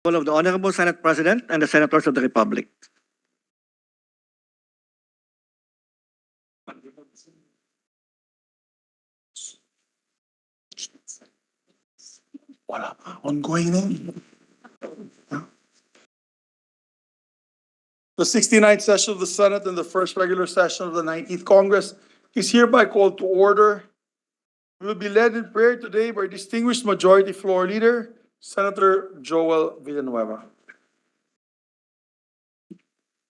Of the Honorable Senate President and the Senators of the Republic. Wala. Ongoing na. The 69th session of the Senate and the first regular session of the 19th Congress is hereby called to order. We will be led in prayer today by distinguished Majority Floor Leader, Senator Joel Villanueva.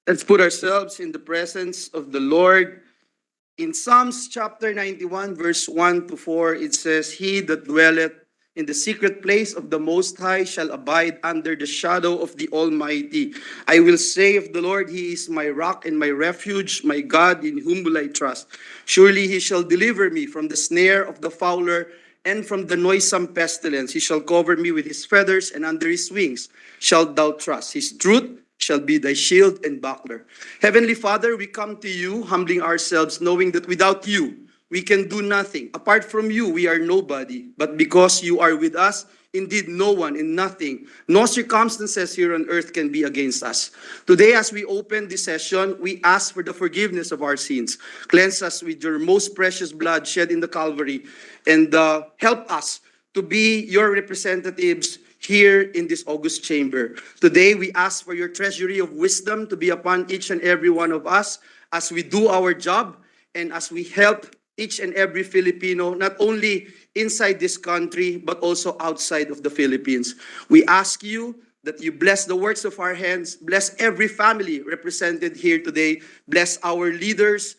Let's put ourselves in the presence of the Lord. In Psalms chapter 91, verse 1 to 4, it says, "He that dwelleth in the secret place of the Most High shall abide under the shadow of the Almighty. I will say of the Lord, He is my rock and my refuge, my God in whom will I trust. Surely He shall deliver me from the snare of the fowler and from the noisome pestilence. He shall cover me with His feathers, and under His wings shalt thou trust. His truth shall be thy shield and buckler." Heavenly Father, we come to you humbling ourselves, knowing that without you, we can do nothing. Apart from you, we are nobody. But because you are with us, indeed no one and nothing, no circumstances here on earth can be against us. Today, as we open this session, we ask for the forgiveness of our sins. Cleanse us with your most precious blood shed in the Calvary, and help us to be your representatives here in this august chamber. Today, we ask for your treasury of wisdom to be upon each and every one of us as we do our job and as we help each and every Filipino, not only inside this country, but also outside of the Philippines. We ask you that you bless the works of our hands, bless every family represented here today, bless our leaders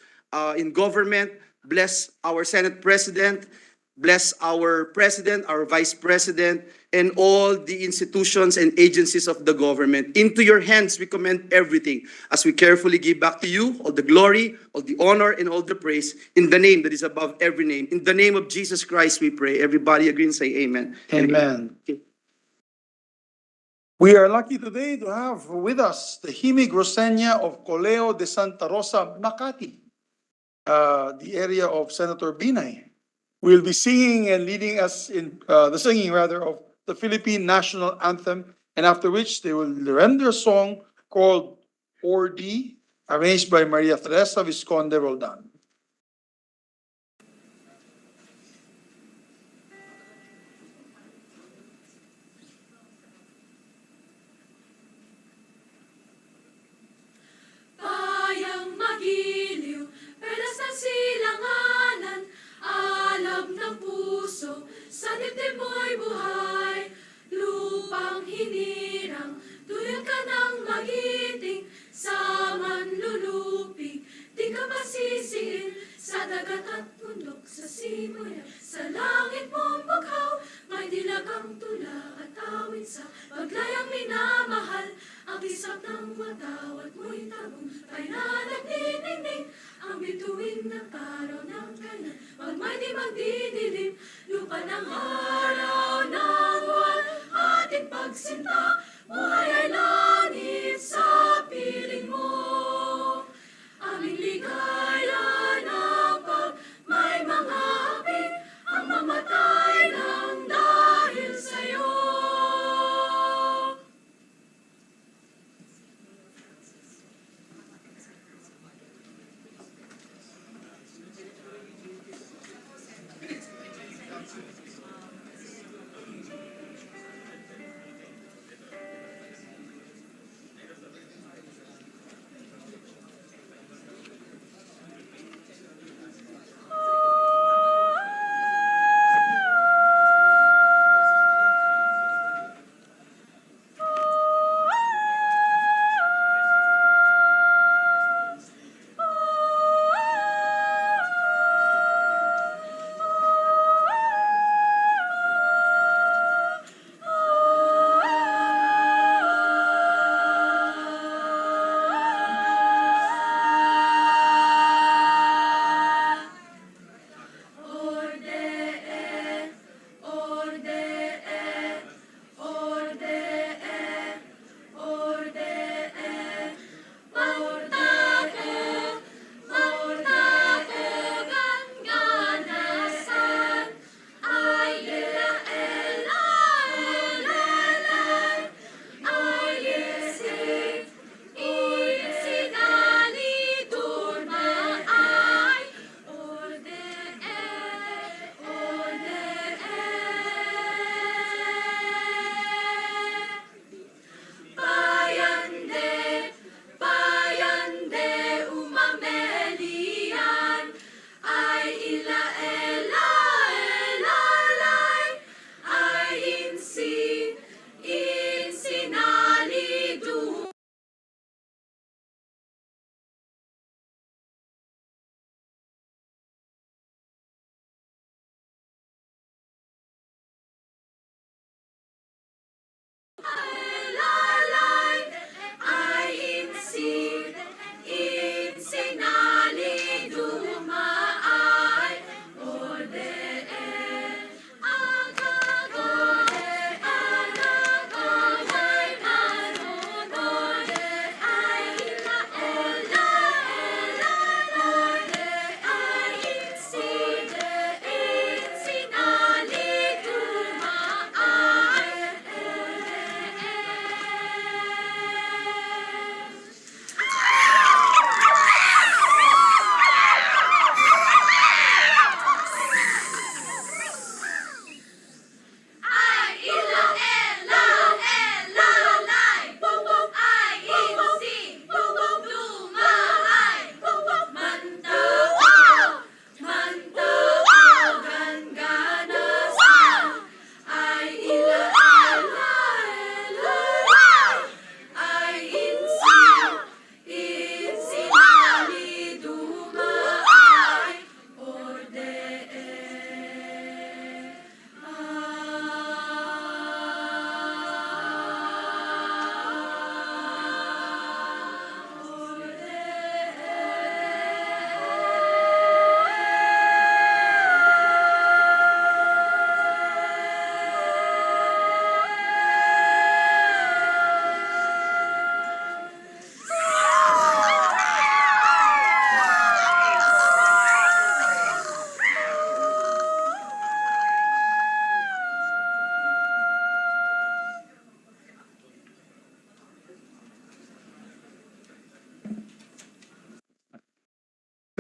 in government, bless our Senate President, bless our President, our Vice President, and all the institutions and agencies of the government. Into your hands we commend everything as we carefully give back to you all the glory, all the honor, and all the praise in the name that is above every name. In the name of Jesus Christ we pray. Everybody agree and say amen. Amen. Okay. We are lucky today to have with us the Himig Rosenia of Coleo de Santa Rosa, Makati, the area of Senator Binay. We'll be singing and leading us in the singing rather of the Philippine National Anthem, and after which they will render a song called Ordi, arranged by Maria Teresa Visconde Roldan. Bayang magiliw, pelas ng silanganan, alab ng puso, sa dibdib mo'y buhay. Lupang hinirang, tuyot ka ng magiting, sa manlulupig, di ka masisiin, sa dagat at bundok, sa simoy, sa langit mong bughaw, may dilagang tula at awit sa paglayang minamahal, ang isap ng watawat mo'y tagumpay na nagniningning, ang bituin ng araw ng kanan, magmay di magdidilim, lupa ng araw ng buwan, ating pagsinta, buhay ay langit sa piling mo. Aming ligaya ng pag may mga apit, ang mamatay ng dahil sa'yo.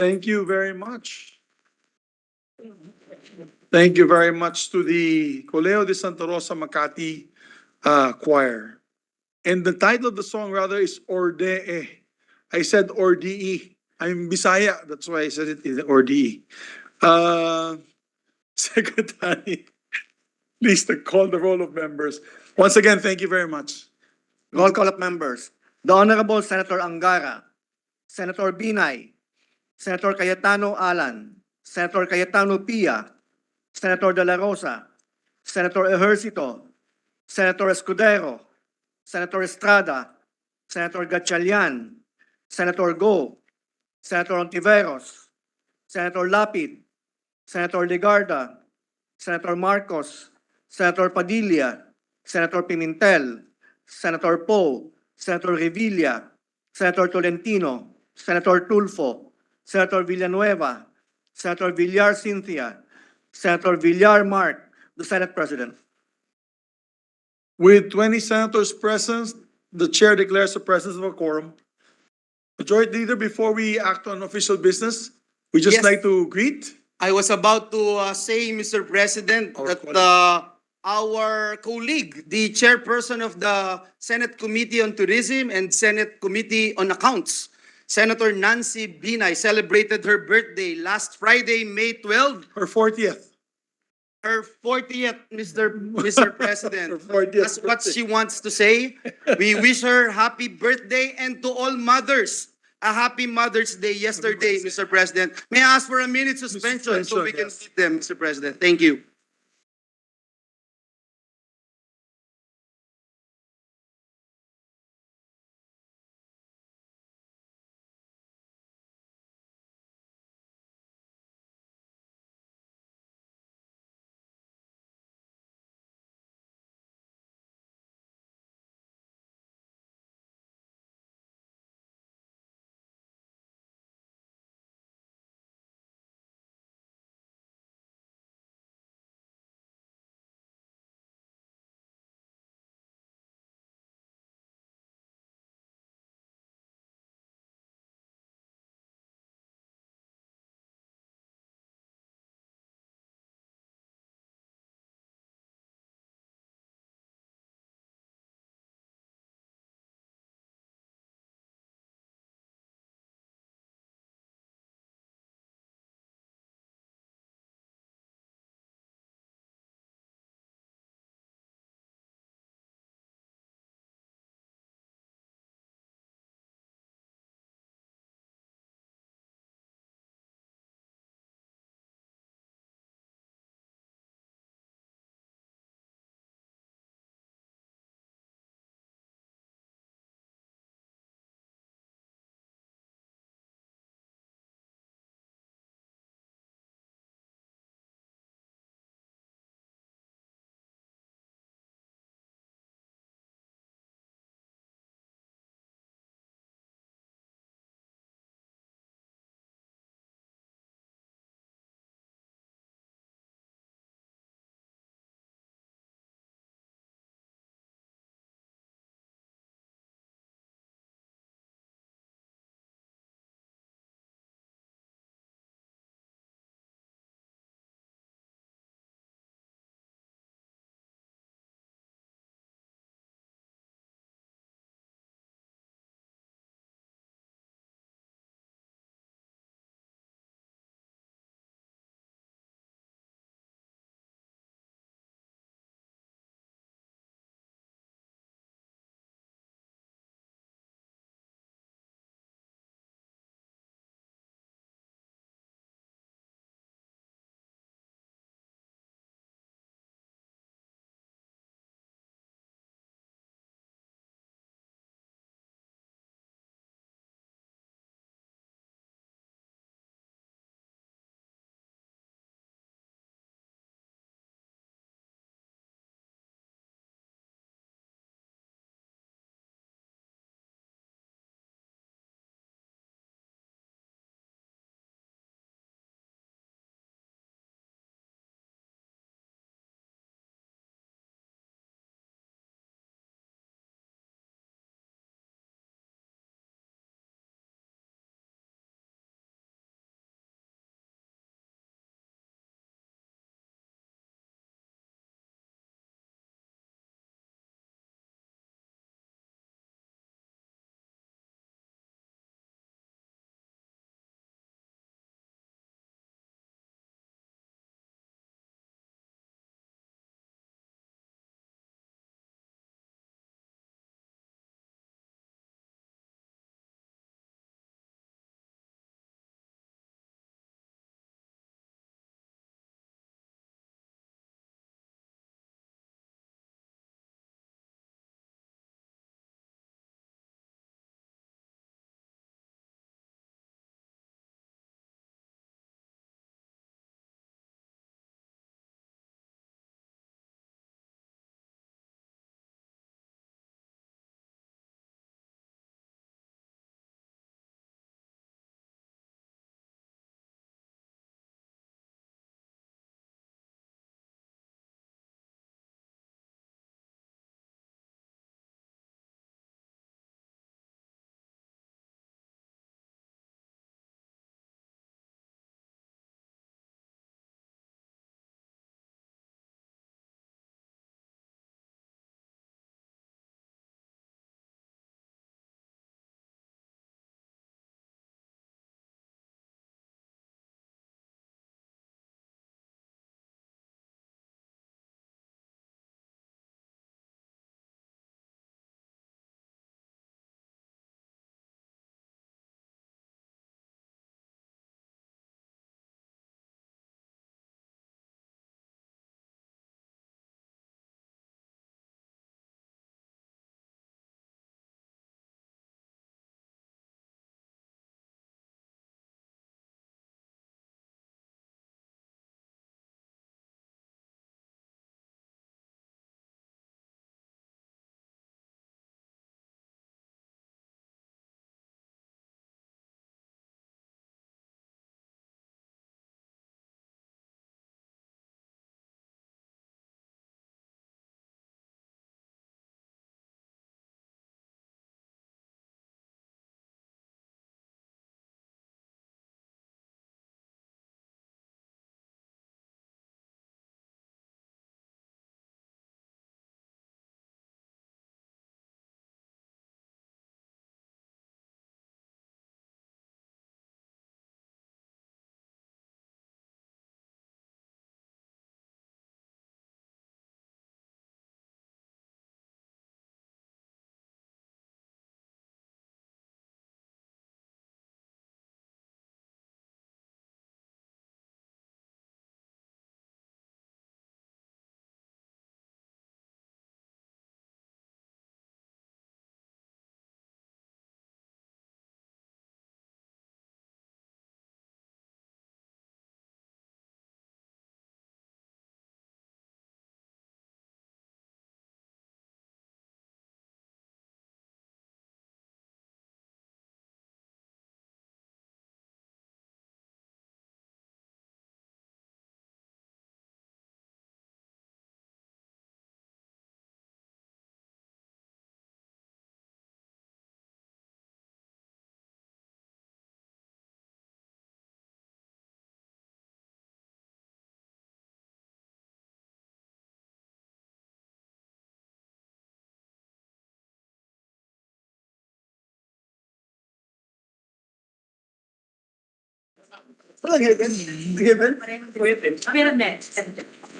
Thank you very much. Thank you very much to the Coleo de Santa Rosa Makati choir. And the title of the song rather is Ordee. I said Ordee. I'm Bisaya, that's why I said it is Ordee. Secretary, please to call the roll of members. Once again, thank you very much. Roll call of members. The Honorable Senator Angara, Senator Binay, Senator Cayetano Alan, Senator Cayetano Pia, Senator De La Rosa, Senator Ejercito, Senator Escudero, Senator Estrada, Senator Gatchalian, Senator Go, Senator Ontiveros, Senator Lapid, Senator Legarda, Senator Marcos, Senator Padilla, Senator Pimentel, Senator Poe, Senator Revilla, Senator Tolentino, Senator Tulfo, Senator Villanueva, Senator Villar Cynthia, Senator Villar Mark, the Senate President. With 20 senators present, the chair declares the presence of a quorum. Majority Leader, before we act on official business, we just Yes. like to greet. I was about to say, Mr. President, Our that colleague. our colleague, the chairperson of the Senate Committee on Tourism and Senate Committee on Accounts, Senator Nancy Binay, celebrated her birthday last Friday, May 12, Her 40th. her 40th, Mr. Her President. 40th That's what birthday. she wants to say. We wish her happy birthday, and to all mothers, a happy Mother's Day yesterday, Mr. President. May I ask for a minute suspension so we can Suspension, yes. meet them, Mr. President? Thank you.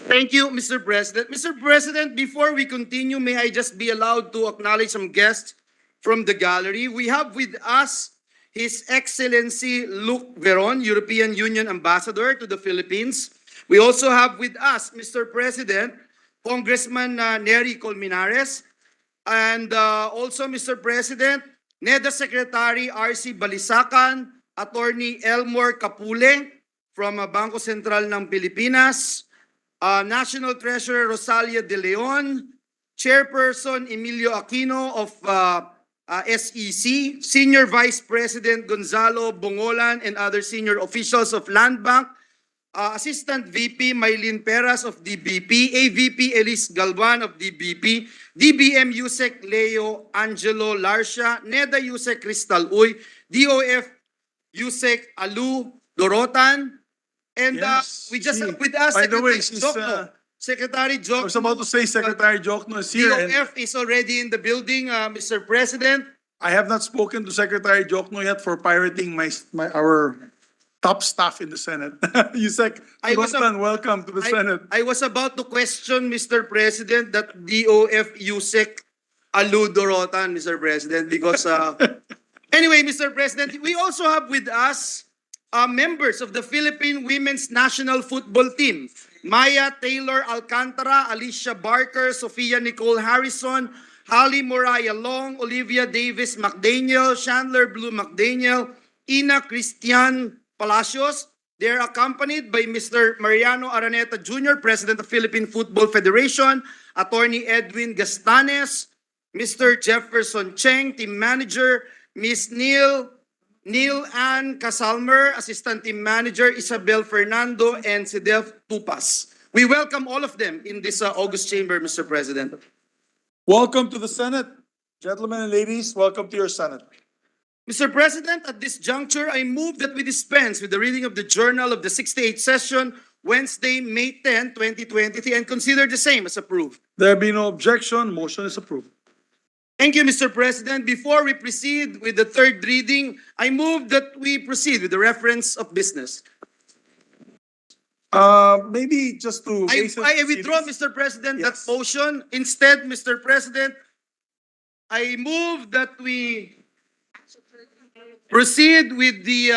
Thank you, Mr. President. Mr. President, before we continue, may I just be allowed to acknowledge some guests from the gallery? We have with us His Excellency Luc Veron, European Union Ambassador to the Philippines. We also have with us, Mr. President, Congressman Nery Colmenares, and also, Mr. President, NEDA Secretary R.C. Balisacan, Attorney Elmore Capule from Bangko Sentral ng Pilipinas, National Treasurer Rosalia De Leon, Chairperson Emilio Aquino of SEC, Senior Vice President Gonzalo Bongolan and other senior officials of Land Bank, Assistant VP Maylin Peras of DBP, AVP Elise Galvan of DBP, DBM USEC Leo Angelo Larcia, NEDA USEC Crystal Uy, DOF USEC Alu Dorotan, and Yes, we just she- have with us by the way, Secretary she's, Jokno. Secretary I Jokno. was about to say Secretary Jokno is here, and DOF is already in the building, Mr. President. I have not spoken to Secretary Jokno yet for pirating our top staff in the Senate. Yusek I was Turutan, welcome to the Senate. I was about to question, Mr. President, that DOF USEC Alu Dorotan, Mr. President, because anyway, Mr. President, we also have with us members of the Philippine Women's National Football Team. Maya Taylor Alcantara, Alicia Barker, Sofia Nicole Harrison, Holly Moraya Long, Olivia Davis McDaniel, Chandler Blue McDaniel, Ina Christian Palacios. They're accompanied by Mr. Mariano Araneta Jr., President of Philippine Football Federation, Attorney Edwin Gastanes, Mr. Jefferson Cheng, Team Manager, Ms. Neil Ann Casalmer, Assistant Team Manager, Isabel Fernando, and Sidel Tupas. We welcome all of them in this August chamber, Mr. President. Welcome to the Senate. Gentlemen and ladies, welcome to your Senate. Mr. President, at this juncture, I move that we dispense with the reading of the journal of the 68th session, Wednesday, May 10, 2023, and consider the same as approved. There be no objection, motion is approved. Thank you, Mr. President. Before we proceed with the third reading, I move that we proceed with the reference of business. Maybe just to... I withdraw, Mr. President, that Yes. motion. Instead, Mr. President, I move that we proceed with the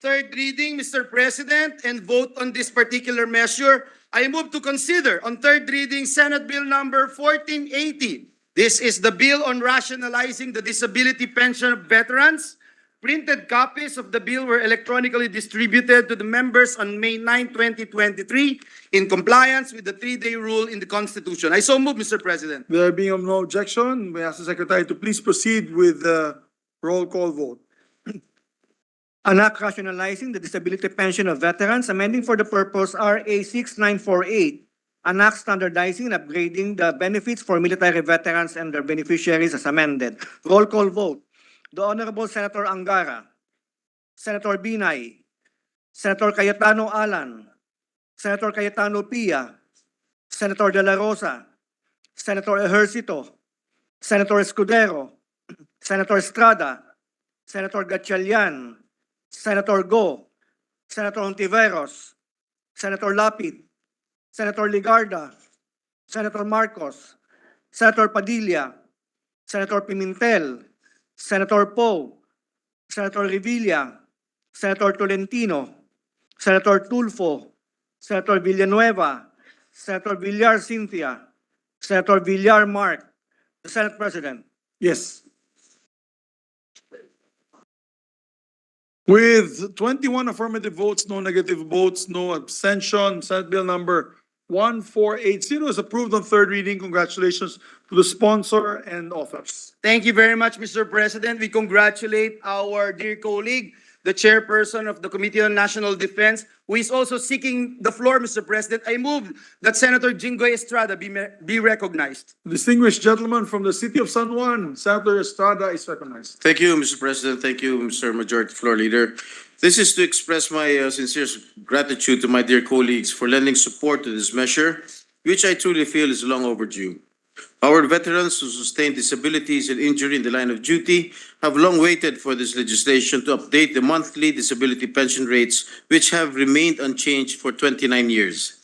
third reading, Mr. President, and vote on this particular measure. I move to consider on third reading Senate Bill number 1480. This is the bill on rationalizing the disability pension of veterans. Printed copies of the bill were electronically distributed to the members on May 9, 2023, in compliance with the 3-day rule in the Constitution. I so move, Mr. President. There being no objection, we ask the Secretary to please proceed with the roll call vote. An act rationalizing the disability pension of veterans, amending for the purpose RA 6948. An act standardizing and upgrading the benefits for military veterans and their beneficiaries as amended. Roll call vote. The Honorable Senator Angara, Senator Binay, Senator Cayetano Alan, Senator Cayetano Pia, Senator De La Rosa, Senator Ejercito, Senator Escudero, Senator Estrada, Senator Gatchalian, Senator Go, Senator Ontiveros, Senator Lapid, Senator Ligarda, Senator Marcos, Senator Padilla, Senator Pimentel, Senator Poe, Senator Revilla, Senator Tolentino, Senator Tulfo, Senator Villanueva, Senator Villar Cynthia, Senator Villar Mark, the Senate President. Yes. With 21 affirmative votes, no negative votes, no abstention, Senate Bill number 1480 is approved on third reading. Congratulations to the sponsor and authors. Thank you very much, Mr. President. We congratulate our dear colleague, the chairperson of the Committee on National Defense, who is also seeking the floor, Mr. President. I move that Senator Jinggoy Estrada be recognized. Distinguished gentleman from the city of San Juan, Senator Estrada is recognized. Thank you, Mr. President. Thank you, Mr. Majority Floor Leader. This is to express my sincere gratitude to my dear colleagues for lending support to this measure, which I truly feel is long overdue. Our veterans who sustained disabilities and injury in the line of duty have long waited for this legislation to update the monthly disability pension rates, which have remained unchanged for 29 years.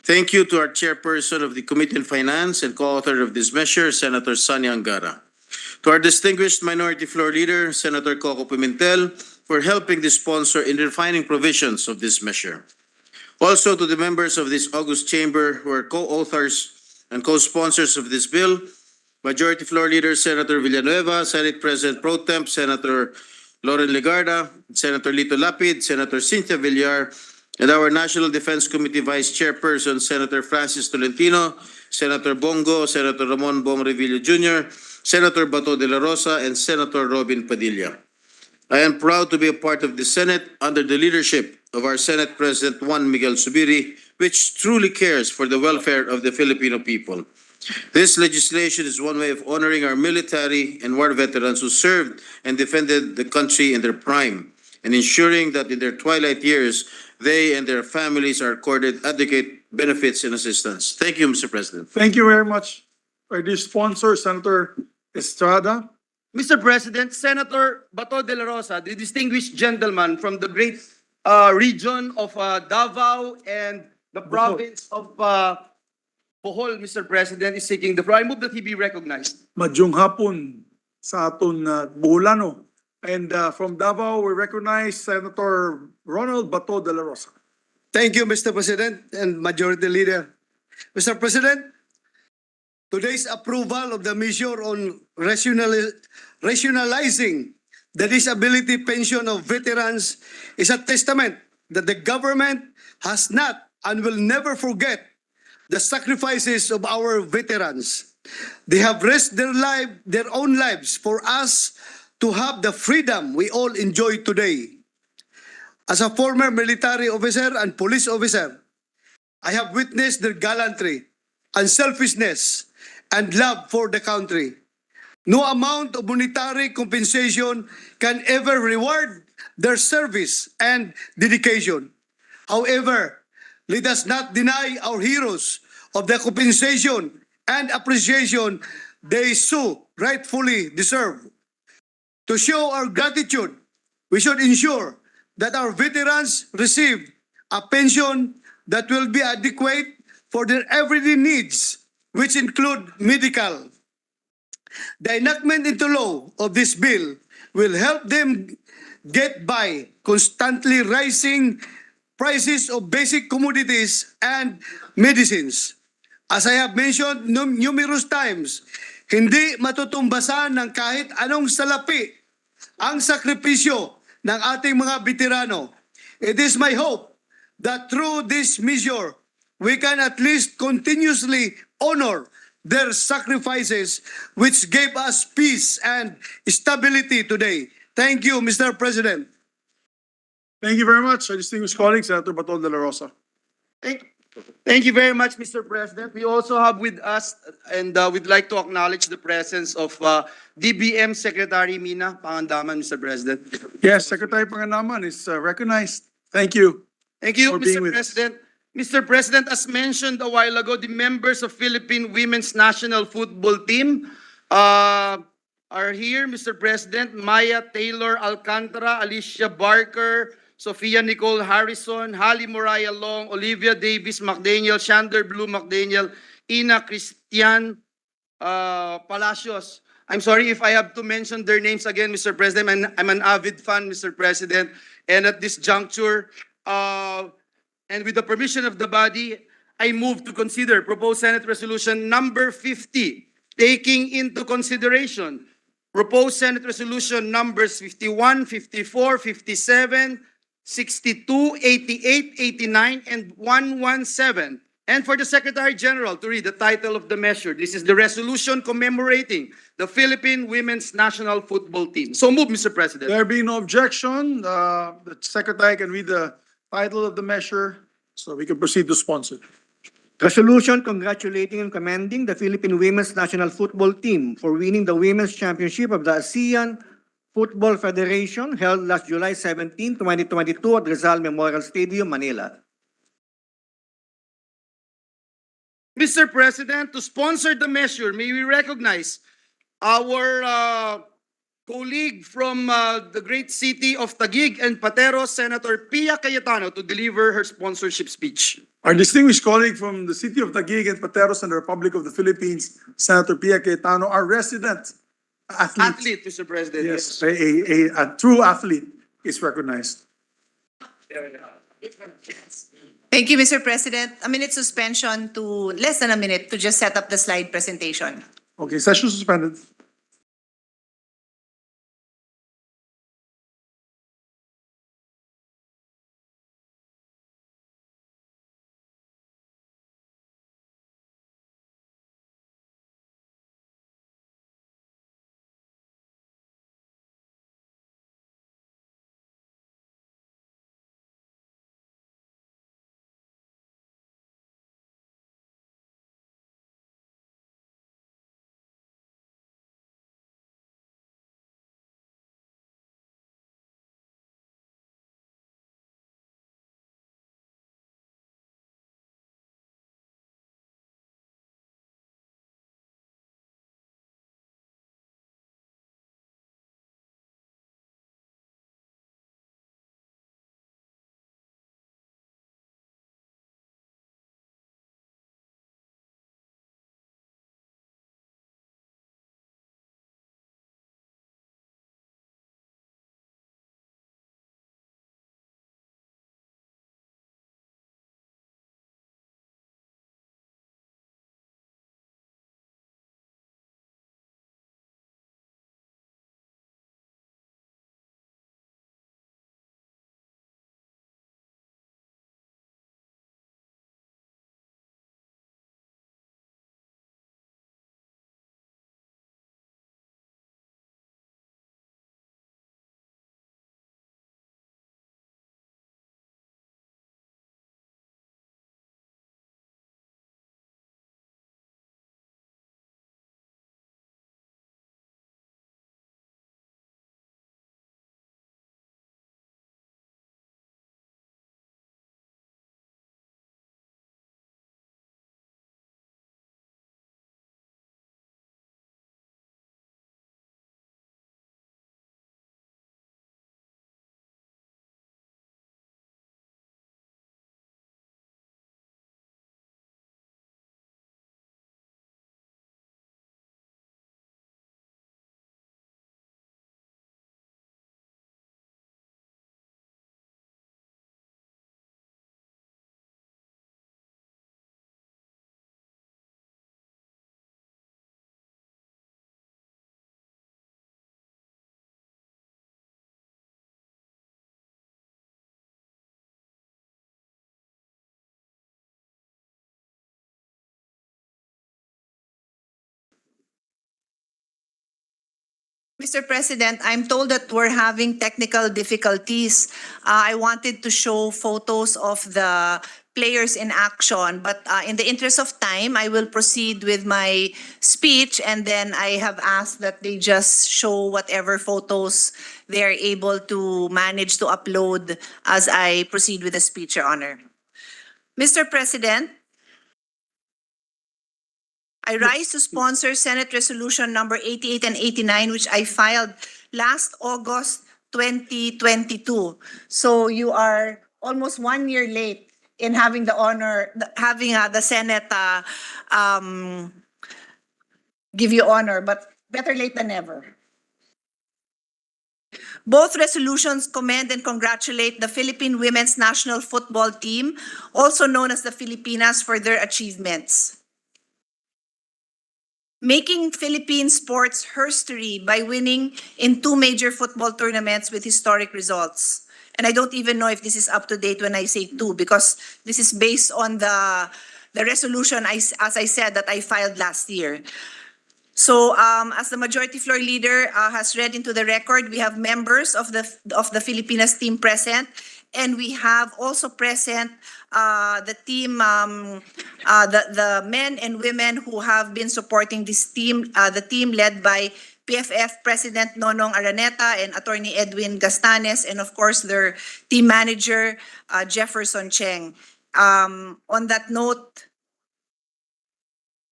Thank you to our chairperson of the Committee on Finance and co-author of this measure, Senator Sani Angara. To our distinguished minority floor leader, Senator Coco Pimentel, for helping the sponsor in refining provisions of this measure. Also to the members of this august chamber who are co-authors and co-sponsors of this bill, Majority Floor Leader Senator Villanueva, Senate President Pro Temp Senator Loren Legarda, Senator Lito Lapid, Senator Cynthia Villar, and our National Defense Committee Vice Chairperson Senator Francis Tolentino, Senator Bongo, Senator Ramon Bong Revilla Jr., Senator Bato de la Rosa, and Senator Robin Padilla. I am proud to be a part of the Senate under the leadership of our Senate President Juan Miguel Zubiri, which truly cares for the welfare of the Filipino people. This legislation is one way of honoring our military and war veterans who served and defended the country in their prime, and ensuring that in their twilight years, they and their families are accorded adequate benefits and assistance. Thank you, Mr. President. Thank you very much. Our dear sponsor, Senator Estrada. Mr. President, Senator Bato de la Rosa, the distinguished gentleman from the great region of Davao and the province of Bohol, Mr. President, is seeking the floor. I move that he be recognized. Madyong hapon sa aton Buholano. And from Davao, we recognize Senator Ronald Bato de la Rosa. Thank you, Mr. President and Majority Leader. Mr. President, today's approval of the measure on rationalizing the disability pension of veterans is a testament that the government has not and will never forget the sacrifices of our veterans. They have risked their own lives for us to have the freedom we all enjoy today. As a former military officer and police officer, I have witnessed their gallantry, unselfishness, and love for the country. No amount of monetary compensation can ever reward their service and dedication. However, let us not deny our heroes of the compensation and appreciation they so rightfully deserve. To show our gratitude, we should ensure that our veterans receive a pension that will be adequate for their everyday needs, which include medical. The enactment into law of this bill will help them get by constantly rising prices of basic commodities and medicines. As I have mentioned numerous times, hindi matutumbasan ng kahit anong salapi ang sakripisyo ng ating mga veterano. It is my hope that through this measure, we can at least continuously honor their sacrifices which gave us peace and stability today. Thank you, Mr. President. Thank you very much, our distinguished colleague, Senator Bato de la Rosa. Thank you very much, Mr. President. We also have with us, and we'd like to acknowledge the presence of DBM Secretary Mina Pangandaman, Mr. President. Yes, Secretary Panganaman is recognized. Thank you. Thank you, for being Mr. with us. President. Mr. President, as mentioned a while ago, the members of Philippine Women's National Football Team are here, Mr. President. Maya Taylor Alcantara, Alicia Barker, Sophia Nicole Harrison, Holly Moraya Long, Olivia Davis McDaniel, Shander Blue McDaniel, Ina Christian Palacios. I'm sorry if I have to mention their names again, Mr. President. I'm an avid fan, Mr. President. And at this juncture, and with the permission of the body, I move to consider proposed Senate Resolution number 50, taking into consideration proposed Senate Resolution numbers 51, 54, 57, 62, 88, 89, and 117. And for the Secretary General to read the title of the measure. This is the resolution commemorating the Philippine Women's National Football Team. So move, Mr. President. There being no objection, the Secretary can read the title of the measure so we can proceed to sponsor. Resolution congratulating and commending the Philippine Women's National Football Team for winning the Women's Championship of the ASEAN Football Federation held last July 17, 2022 at Rizal Memorial Stadium, Manila. Mr. President, to sponsor the measure, may we recognize our colleague from the great city of Taguig and Pateros, Senator Pia Cayetano, to deliver her sponsorship speech. Our distinguished colleague from the city of Taguig and Pateros and the Republic of the Philippines, Senator Pia Cayetano, our resident athlete. Athlete, Mr. President. Yes, a true athlete is recognized. Thank you, Mr. President. A minute suspension to less than a minute to just set up the slide presentation. Okay, session suspended. Mr. President, I'm told that we're having technical difficulties. I wanted to show photos of the players in action, but in the interest of time, I will proceed with my speech, and then I have asked that they just show whatever photos they're able to manage to upload as I proceed with the speech, Your Honor. Mr. President, I rise to sponsor Senate Resolution number 88 and 89, which I filed last August 2022. So you are almost 1 year late in having the honor, having the Senate give you honor, but better late than never. Both resolutions commend and congratulate the Philippine women's national football team, also known as the Filipinas, for their achievements. Making Philippine sports history by winning in 2 major football tournaments with historic results. And I don't even know if this is up to date when I say 2, because this is based on the resolution, as I said, that I filed last year. So as the Majority Floor Leader has read into the record, we have members of the Filipinas team present, and we have also present the team, the men and women who have been supporting this team, the team led by PFF President Nonong Araneta and Attorney Edwin Gastanes, and of course their team manager, Jefferson Cheng. On that note,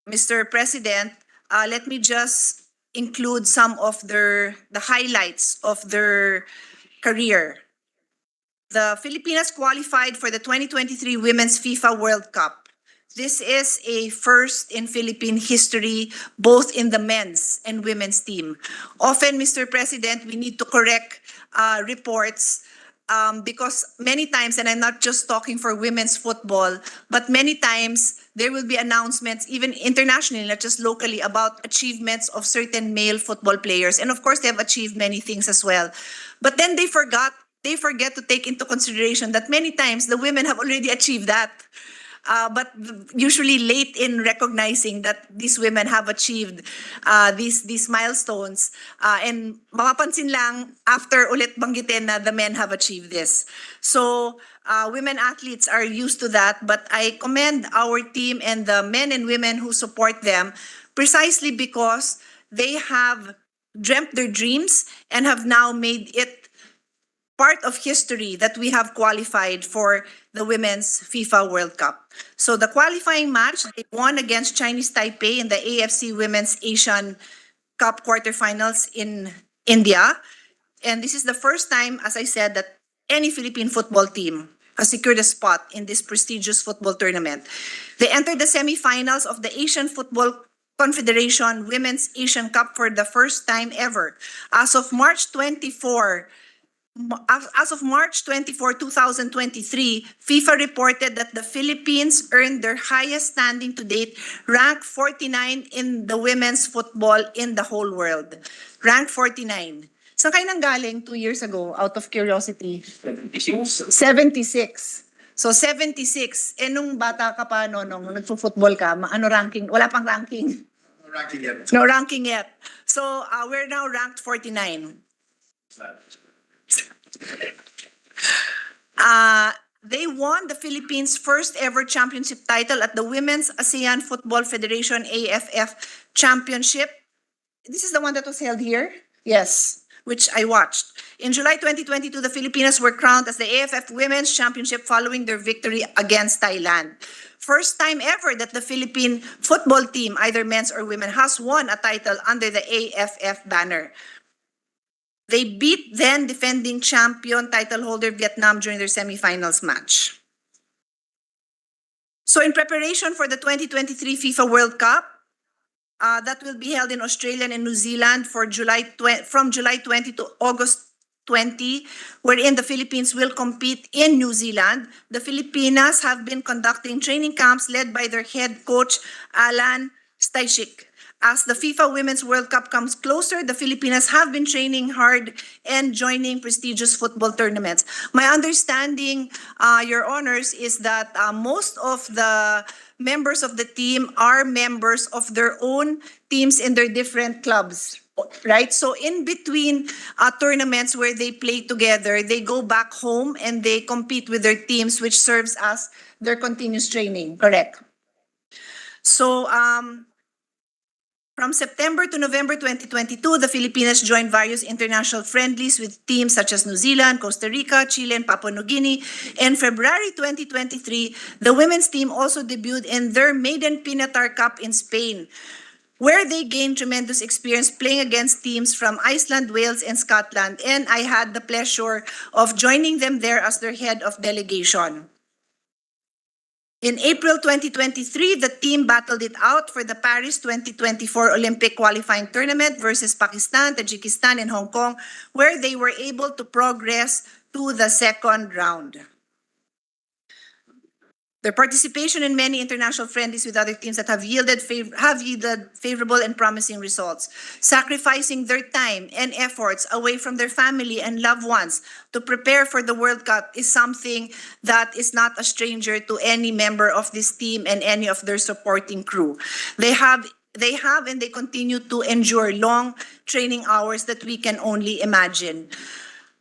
Mr. President, let me just include some of the highlights of their career. The Filipinas qualified for the 2023 Women's FIFA World Cup. This is a first in Philippine history, both in the men's and women's team. Often, Mr. President, we need to correct reports because many times, and I'm not just talking for women's football, but many times there will be announcements, even internationally, not just locally, about achievements of certain male football players. And of course, they have achieved many things as well. But then they forget to take into consideration that many times the women have already achieved that. But usually late in recognizing that these women have achieved these milestones. And mapapansin lang after ulit banggitin na the men have achieved this. So women athletes are used to that, but I commend our team and the men and women who support them precisely because they have dreamt their dreams and have now made it part of history that we have qualified for the Women's FIFA World Cup. So the qualifying match, they won against Chinese Taipei in the AFC Women's Asian Cup quarterfinals in India. And this is the first time, as I said, that any Philippine football team has secured a spot in this prestigious football tournament. They entered the semifinals of the Asian Football Confederation Women's Asian Cup for the first time ever. As of March 24, 2023, FIFA reported that the Philippines earned their highest standing to date, ranked 49 in the women's football in the whole world. Ranked 49. Saan kayo nanggaling 2 years ago, out of curiosity? 76. So 76. Eh nung bata ka pa, nung nagpo-football ka, ano ranking? Wala pang ranking. No ranking yet. So we're now ranked 49. They won the Philippines' first ever championship title at the Women's ASEAN Football Federation AFF Championship. This is the one that was held here? Yes, which I watched. In July 2022, the Filipinas were crowned as the AFF Women's Championship following their victory against Thailand. First time ever that the Philippine football team, either men's or women, has won a title under the AFF banner. They beat then defending champion title holder Vietnam during their semifinals match. So in preparation for the 2023 FIFA World Cup, that will be held in Australia and New Zealand from July 20 to August 20, wherein the Philippines will compete in New Zealand. The Filipinas have been conducting training camps led by their head coach, Alan Stajcik. As the FIFA Women's World Cup comes closer, the Filipinas have been training hard and joining prestigious football tournaments. My understanding, Your Honors, is that most of the members of the team are members of their own teams in their different clubs, right? So in between tournaments where they play together, they go back home and they compete with their teams, which serves as their continuous training, correct? So, from September to November 2022, the Filipinas joined various international friendlies with teams such as New Zealand, Costa Rica, Chile, and Papua New Guinea. In February 2023, the women's team also debuted in their maiden Pinatar Cup in Spain, where they gained tremendous experience playing against teams from Iceland, Wales, and Scotland. And I had the pleasure of joining them there as their head of delegation. In April 2023, the team battled it out for the Paris 2024 Olympic qualifying tournament versus Pakistan, Tajikistan, and Hong Kong, where they were able to progress to the second round. Their participation in many international friendlies with other teams that have yielded favorable and promising results, sacrificing their time and efforts away from their family and loved ones to prepare for the World Cup is something that is not a stranger to any member of this team and any of their supporting crew. They have and they continue to endure long training hours that we can only imagine.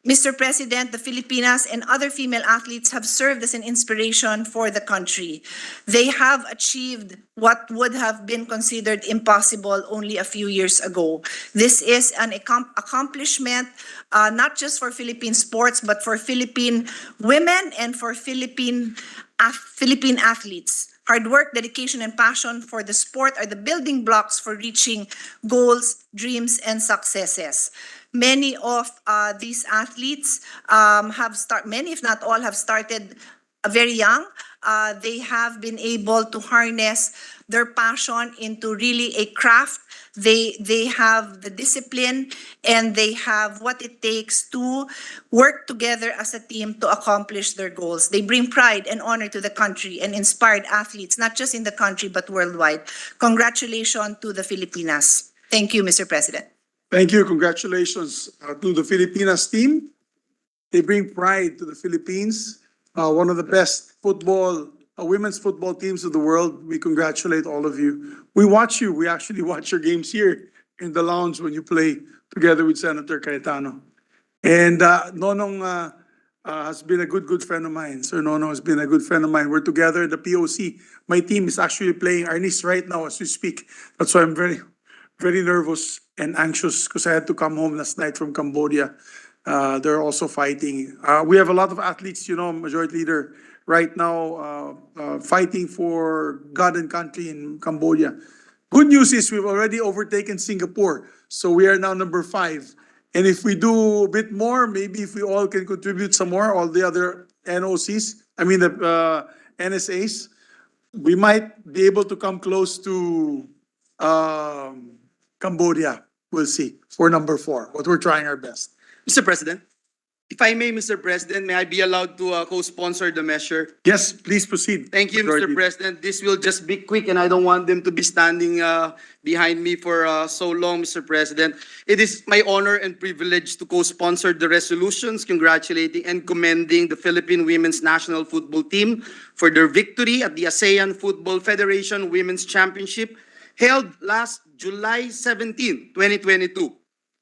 Mr. President, the Filipinas and other female athletes have served as an inspiration for the country. They have achieved what would have been considered impossible only a few years ago. This is an accomplishment not just for Philippine sports, but for Philippine women and for Philippine athletes. Hard work, dedication, and passion for the sport are the building blocks for reaching goals, dreams, and successes. Many of these athletes many if not all have started very young. They have been able to harness their passion into really a craft. They have the discipline and they have what it takes to work together as a team to accomplish their goals. They bring pride and honor to the country and inspired athletes, not just in the country but worldwide. Congratulations to the Filipinas. Thank you, Mr. President. Thank you. Congratulations to the Filipinas team. They bring pride to the Philippines. One of the best women's football teams of the world. We congratulate all of you. We watch you. We actually watch your games here in the lounge when you play together with Senator Cayetano. And Nonong has been a good friend of mine. Sir Nono has been a good friend of mine. We're together in the POC. My team is actually playing Arnis right now as we speak. That's why I'm very nervous and anxious because I had to come home last night from Cambodia. They're also fighting. We have a lot of athletes, Majority Leader, right now fighting for God and country in Cambodia. Good news is we've already overtaken Singapore. So we are now number 5. And if we do a bit more, maybe if we all can contribute some more, all the other NOCs, the NSAs, we might be able to come close to Cambodia. We'll see for number 4, but we're trying our best. Mr. President, if I may, Mr. President, may I be allowed to co-sponsor the measure? Yes, please proceed. Thank you, Majority Mr. President. This will just be quick and I don't want them to be standing behind me for so long, Mr. President. It is my honor and privilege to co-sponsor the resolutions congratulating and commending the Philippine women's national football team for their victory at the ASEAN Football Federation Women's Championship held last July 17, 2022.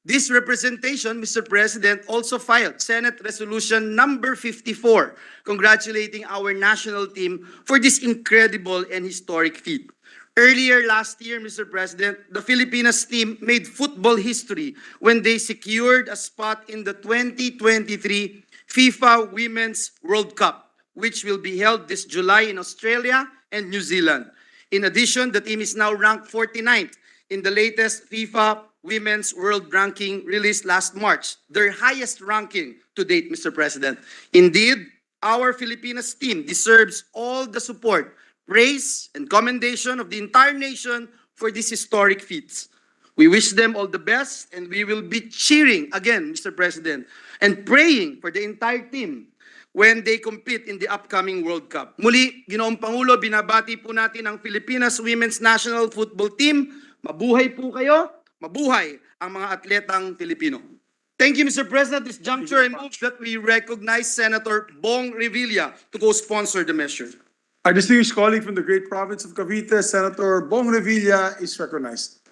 This representation, Mr. President, also filed Senate Resolution number 54, congratulating our national team for this incredible and historic feat. Earlier last year, Mr. President, the Filipinas team made football history when they secured a spot in the 2023 FIFA Women's World Cup, which will be held this July in Australia and New Zealand. In addition, the team is now ranked 49th in the latest FIFA Women's World Ranking released last March, their highest ranking to date, Mr. President. Indeed, our Filipinas team deserves all the support, praise, and commendation of the entire nation for these historic feats. We wish them all the best and we will be cheering again, Mr. President, and praying for the entire team when they compete in the upcoming World Cup. Muli, Ginoong Pangulo, binabati po natin ang Filipinas Women's National Football Team. Mabuhay po kayo. Mabuhay ang mga atletang Pilipino. Thank you, Mr. President. At this juncture, I move that we recognize Senator Bong Revilla to co-sponsor the measure. Our distinguished colleague from the great province of Cavite, Senator Bong Revilla, is recognized.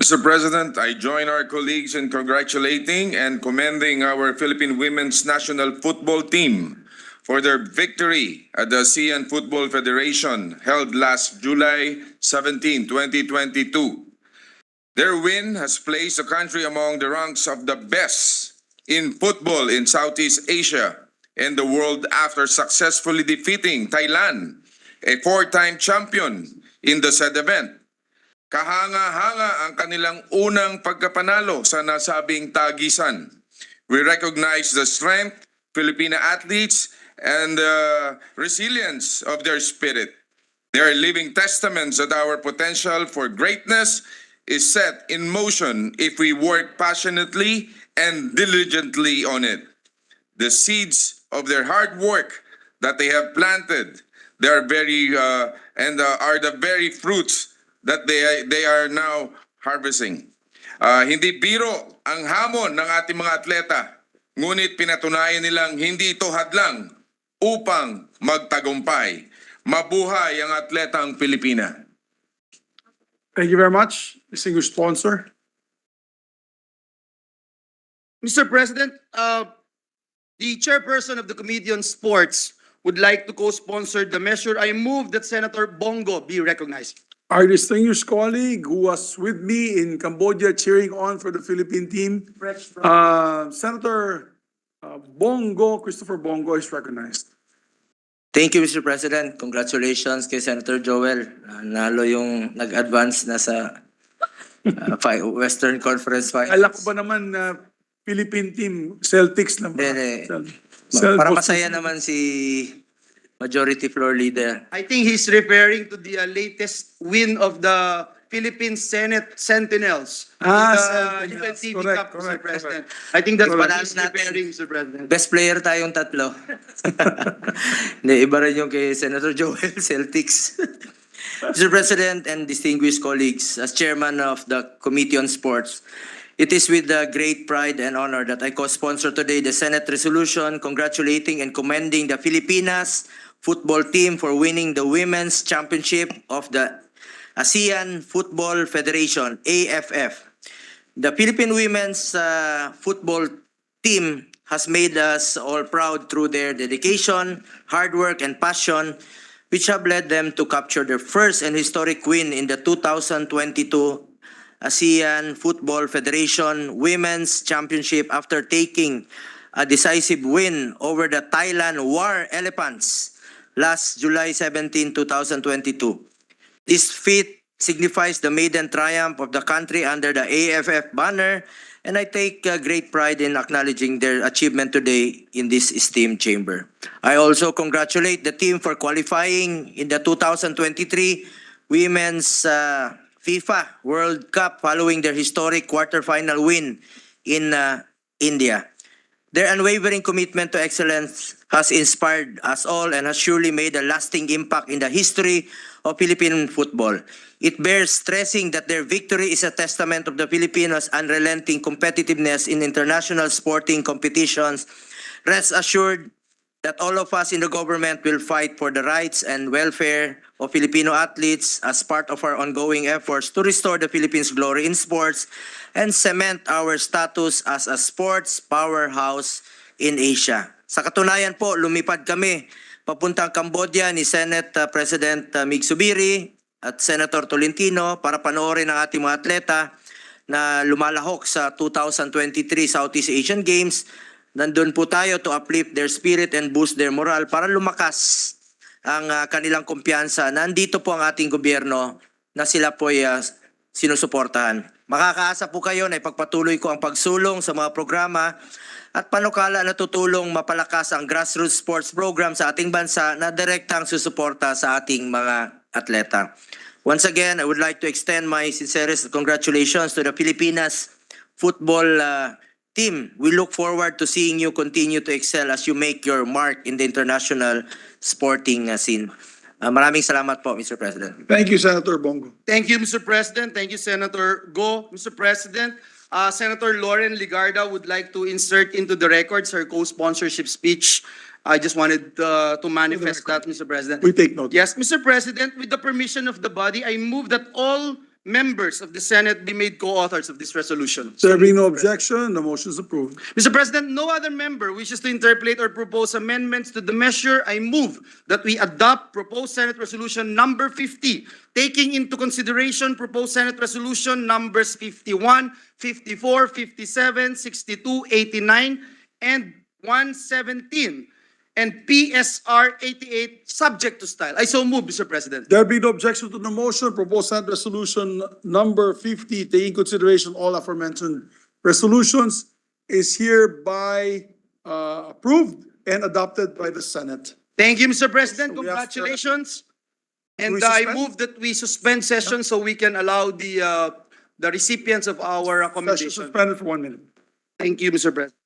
Mr. President, I join our colleagues in congratulating and commending our Philippine women's national football team for their victory at the ASEAN Football Federation held last July 17, 2022. Their win has placed the country among the ranks of the best in football in Southeast Asia and the world after successfully defeating Thailand, a 4-time champion in the said event. Kahanga-hanga ang kanilang unang pagkapanalo sa nasabing tagisan. We recognize the strength, Filipino athletes, and the resilience of their spirit. They are living testaments that our potential for greatness is set in motion if we work passionately and diligently on it. The seeds of their hard work that they have planted, they are are the very fruits that they are now harvesting. Hindi biro ang hamon ng ating mga atleta, ngunit pinatunayan nilang hindi ito hadlang upang magtagumpay. Mabuhay ang atletang Pilipina. Thank you very much, distinguished sponsor. Mr. President, the chairperson of the Committee on Sports would like to co-sponsor the measure. I move that Senator Bongo be recognized. Our distinguished colleague who was with me in Cambodia cheering on for the Philippine team, Senator Bongo, Christopher Bongo, is recognized. Thank you, Mr. President. Congratulations kay Senator Joel. Nalo yung nag-advance na sa Western Conference Finals. Alam ko ba naman na Philippine team, Celtics lang ba? Hindi. Cel- Para Boston- masaya naman si Majority Floor Leader. I think he's referring to the latest win of the Philippine Senate Sentinels. Ah, in the Sentinels. UNTV Correct, Cup, Mr. correct, President. I think that's what Correct. he's referring, Mr. President. Best player tayong tatlo. Hindi, iba rin yung kay Senator Joel, Celtics. Mr. President and distinguished colleagues, as chairman of the Committee on Sports, it is with great pride and honor that I co-sponsor today the Senate resolution congratulating and commending the Filipinas football team for winning the Women's Championship of the ASEAN Football Federation, AFF. The Philippine women's football team has made us all proud through their dedication, hard work, and passion, which have led them to capture their first and historic win in the 2022 ASEAN Football Federation Women's Championship after taking a decisive win over the Thailand War Elephants last July 17, 2022. This feat signifies the maiden triumph of the country under the AFF banner, and I take great pride in acknowledging their achievement today in this esteemed chamber. I also congratulate the team for qualifying in the 2023 Women's FIFA World Cup following their historic quarterfinal win in India. Their unwavering commitment to excellence has inspired us all and has surely made a lasting impact in the history of Philippine football. It bears stressing that their victory is a testament of the Filipinos' unrelenting competitiveness in international sporting competitions. Rest assured that all of us in the government will fight for the rights and welfare of Filipino athletes as part of our ongoing efforts to restore the Philippines' glory in sports and cement our status as a sports powerhouse in Asia. Sa katunayan po, lumipad kami papuntang Cambodia ni Senate President Mig Subiri at Senator Tolentino para panoorin ang ating mga atleta na lumalahok sa 2023 Southeast Asian Games. Nandun po tayo to uplift their spirit and boost their morale para lumakas ang kanilang kumpiyansa. Nandito po ang ating gobyerno na sila po ay sinusuportahan. Makakaasa po kayo na ipagpatuloy ko ang pagsulong sa mga programa at panukala na tutulong mapalakas ang grassroots sports program sa ating bansa na direktang susuporta sa ating mga atleta. Once again, I would like to extend my sincerest congratulations to the Filipinas football team. We look forward to seeing you continue to excel as you make your mark in the international sporting scene. Maraming salamat po, Mr. President. Thank you, Senator Bongo. Thank you, Mr. President. Thank you, Senator Go. Mr. President, Senator Lauren Ligarda would like to insert into the records her co-sponsorship speech. I just wanted to manifest that, Mr. President. We take note. Yes, Mr. President, with the permission of the body, I move that all members of the Senate be made co-authors of this resolution. There being no objection, the motion is approved. Mr. President, no other member wishes to interpolate or propose amendments to the measure. I move that we adopt proposed Senate Resolution number 50, taking into consideration proposed Senate Resolution numbers 51, 54, 57, 62, 89, and 117, and PSR 88, subject to style. I so move, Mr. President. There be no objection to the motion, proposed Senate Resolution number 50, taking consideration all aforementioned resolutions, is hereby approved and adopted by the Senate. Thank you, Mr. President. So we ask, Congratulations. And we I suspend? move that we suspend session so we can allow the recipients of our Session accommodation. suspended for 1 minute. Thank you, Mr. President.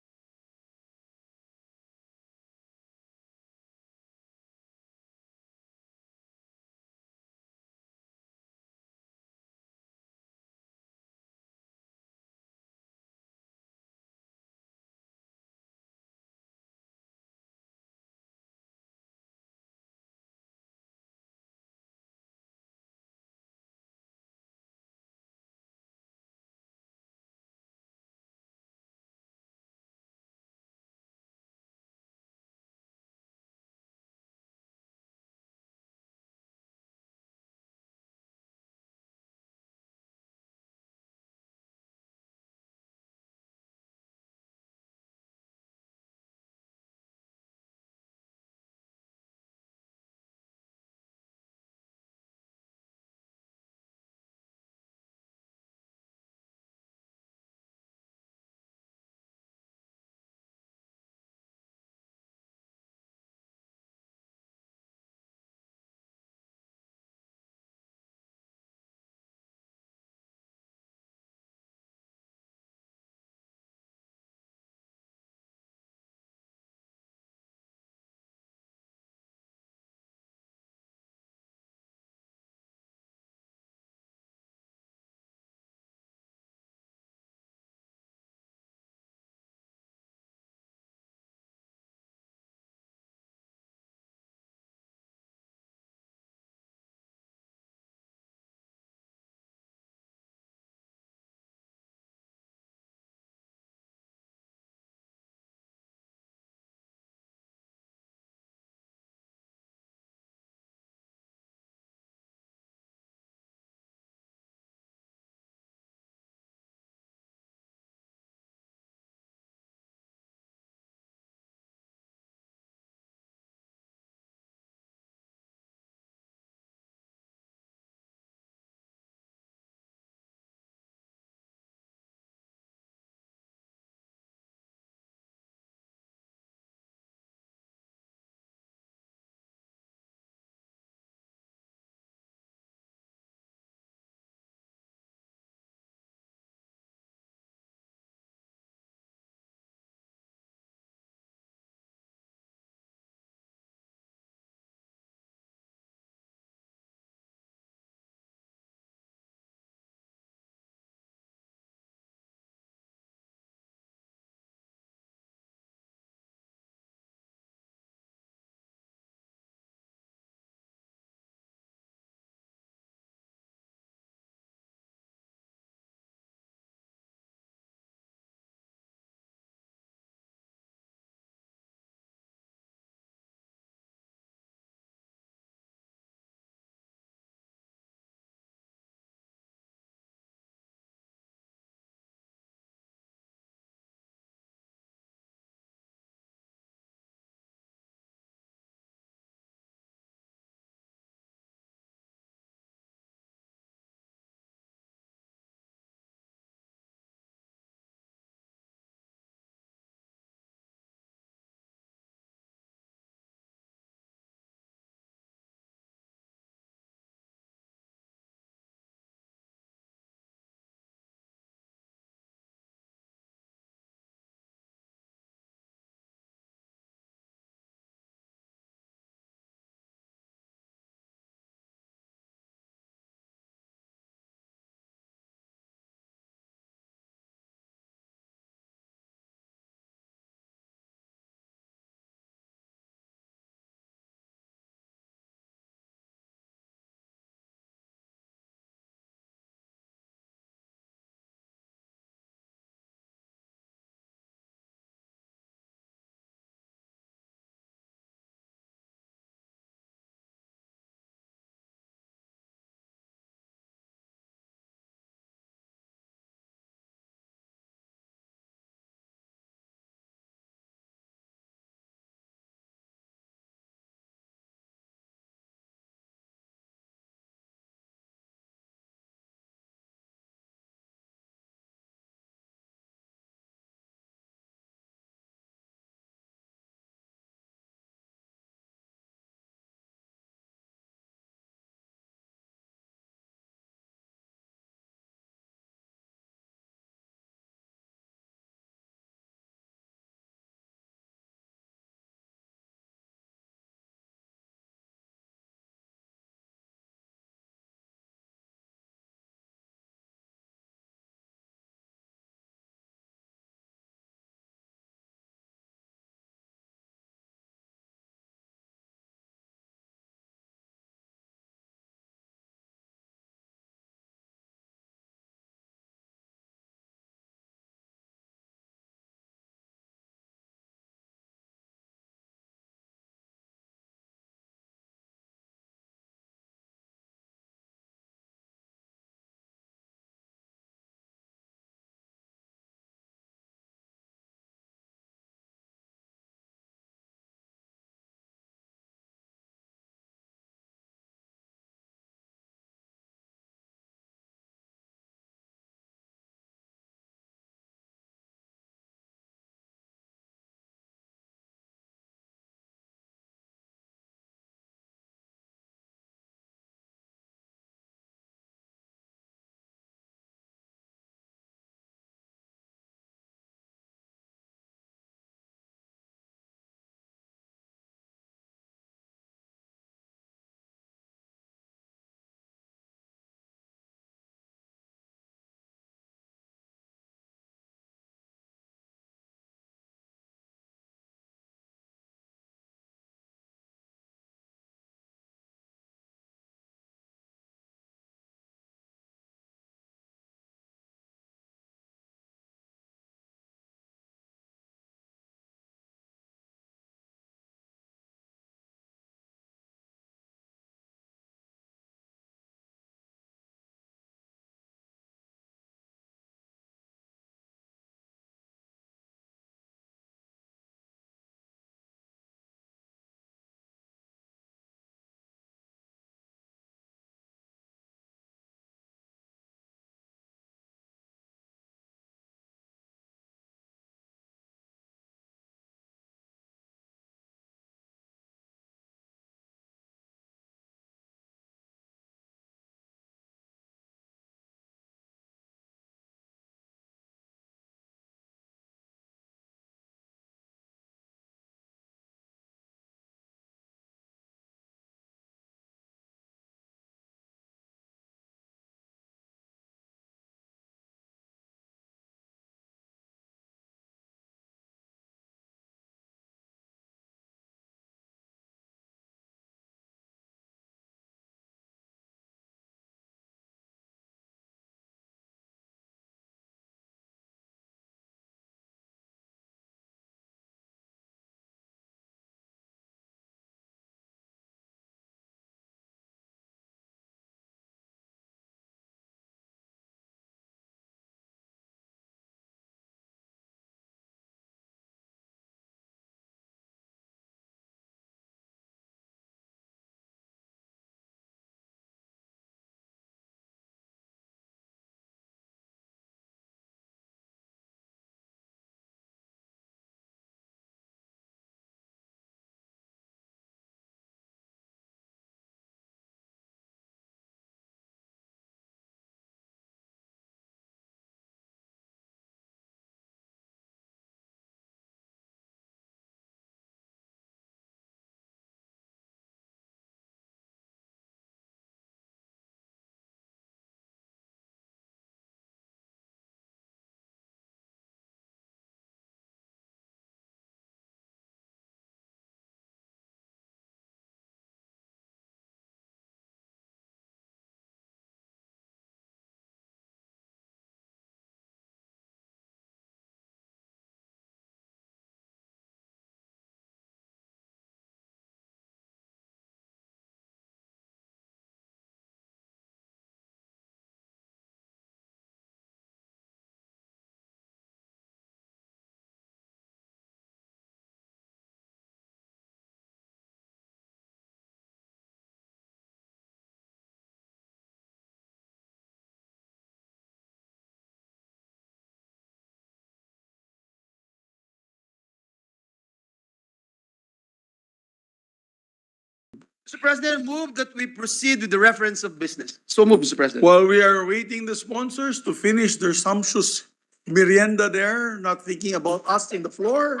Mr. President, move that we proceed with the reference of business. So move, Mr. President. While we are waiting the sponsors to finish their sumptuous merienda there, not thinking about us in the floor,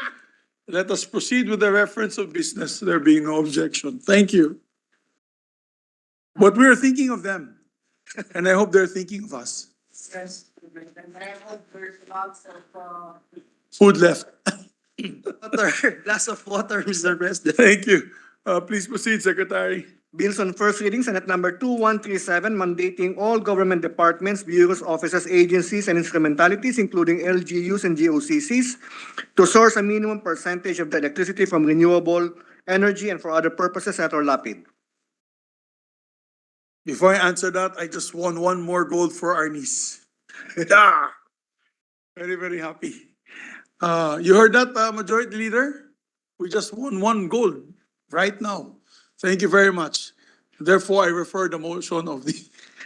let us proceed with the reference of business, there being no objection. Thank you. But we are thinking of them, and I hope they're thinking of us. Food left. Water, glass of water, Mr. President. Thank you. Please proceed, Secretary. Bills on first reading, Senate number 2137, mandating all government departments, bureaus, offices, agencies, and instrumentalities, including LGUs and GOCCs, to source a minimum percentage of the electricity from renewable energy and for other purposes, Senator Lapid. Before I answer that, I just won one more gold for our niece. Yeah. Very, very happy. You heard that, Majority Leader? We just won one gold right now. Thank you very much. Therefore, I refer the motion of the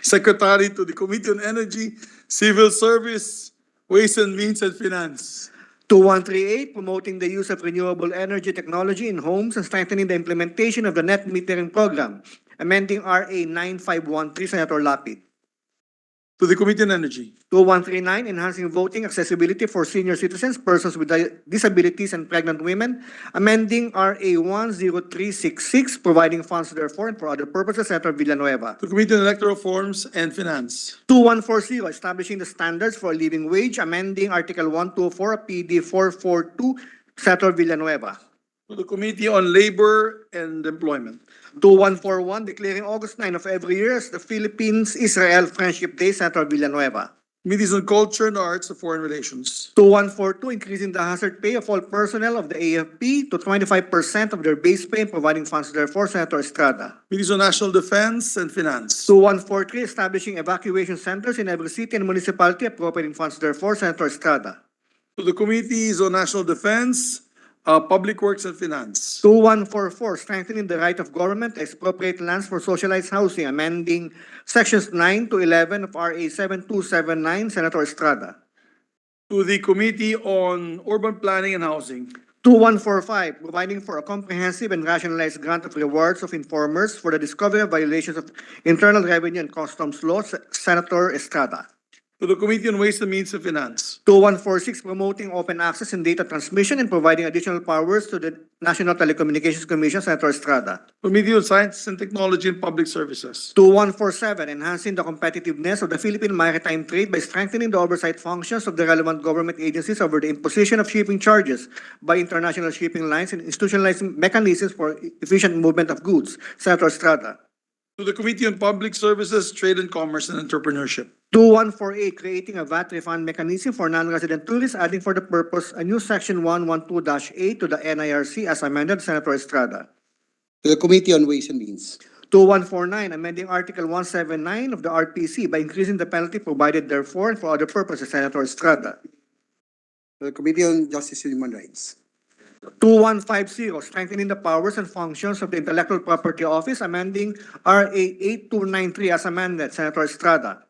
Secretary to the Committee on Energy, Civil Service, Ways and Means and Finance. 2138, promoting the use of renewable energy technology in homes and strengthening the implementation of the net metering program, amending RA 9513, Senator Lapid. To the Committee on Energy. 2139, enhancing voting accessibility for senior citizens, persons with disabilities, and pregnant women, amending RA 10366, providing funds therefore and for other purposes, Senator Villanueva. To the Committee on Electoral Forms and Finance. 2140, establishing the standards for a living wage, amending Article 124 of PD 442, Senator Villanueva. To the Committee on Labor and Employment. 2141, declaring August 9 of every year as the Philippines-Israel Friendship Day, Senator Villanueva. Committees on Culture and Arts and Foreign Relations. 2142, increasing the hazard pay of all personnel of the AFP to 25% of their base pay and providing funds therefore, Senator Estrada. Committees on National Defense and Finance. 2143, establishing evacuation centers in every city and municipality, appropriating funds therefore, Senator Estrada. To the Committees on National Defense, Public Works and Finance. 2144, strengthening the right of government to expropriate lands for socialized housing, amending sections 9 to 11 of RA 7279, Senator Estrada. To the Committee on Urban Planning and Housing. 2145, providing for a comprehensive and rationalized grant of rewards of informers for the discovery of violations of Internal Revenue and Customs laws, Senator Estrada. To the Committee on Ways and Means and Finance. 2146, promoting open access and data transmission and providing additional powers to the National Telecommunications Commission, Senator Estrada. Committee on Science and Technology and Public Services. 2147, enhancing the competitiveness of the Philippine maritime trade by strengthening the oversight functions of the relevant government agencies over the imposition of shipping charges by international shipping lines and institutionalizing mechanisms for efficient movement of goods, Senator Estrada. To the Committee on Public Services, Trade and Commerce and Entrepreneurship. 2148, creating a VAT refund mechanism for non-resident tourists, adding for the purpose a new section 112-8 to the NIRC as amended, Senator Estrada. To the Committee on Ways and Means. 2149, amending Article 179 of the RPC by increasing the penalty provided therefore and for other purposes, Senator Estrada. To the Committee on Justice and Human Rights. 2150, strengthening the powers and functions of the Intellectual Property Office, amending RA 8293 as amended, Senator Estrada.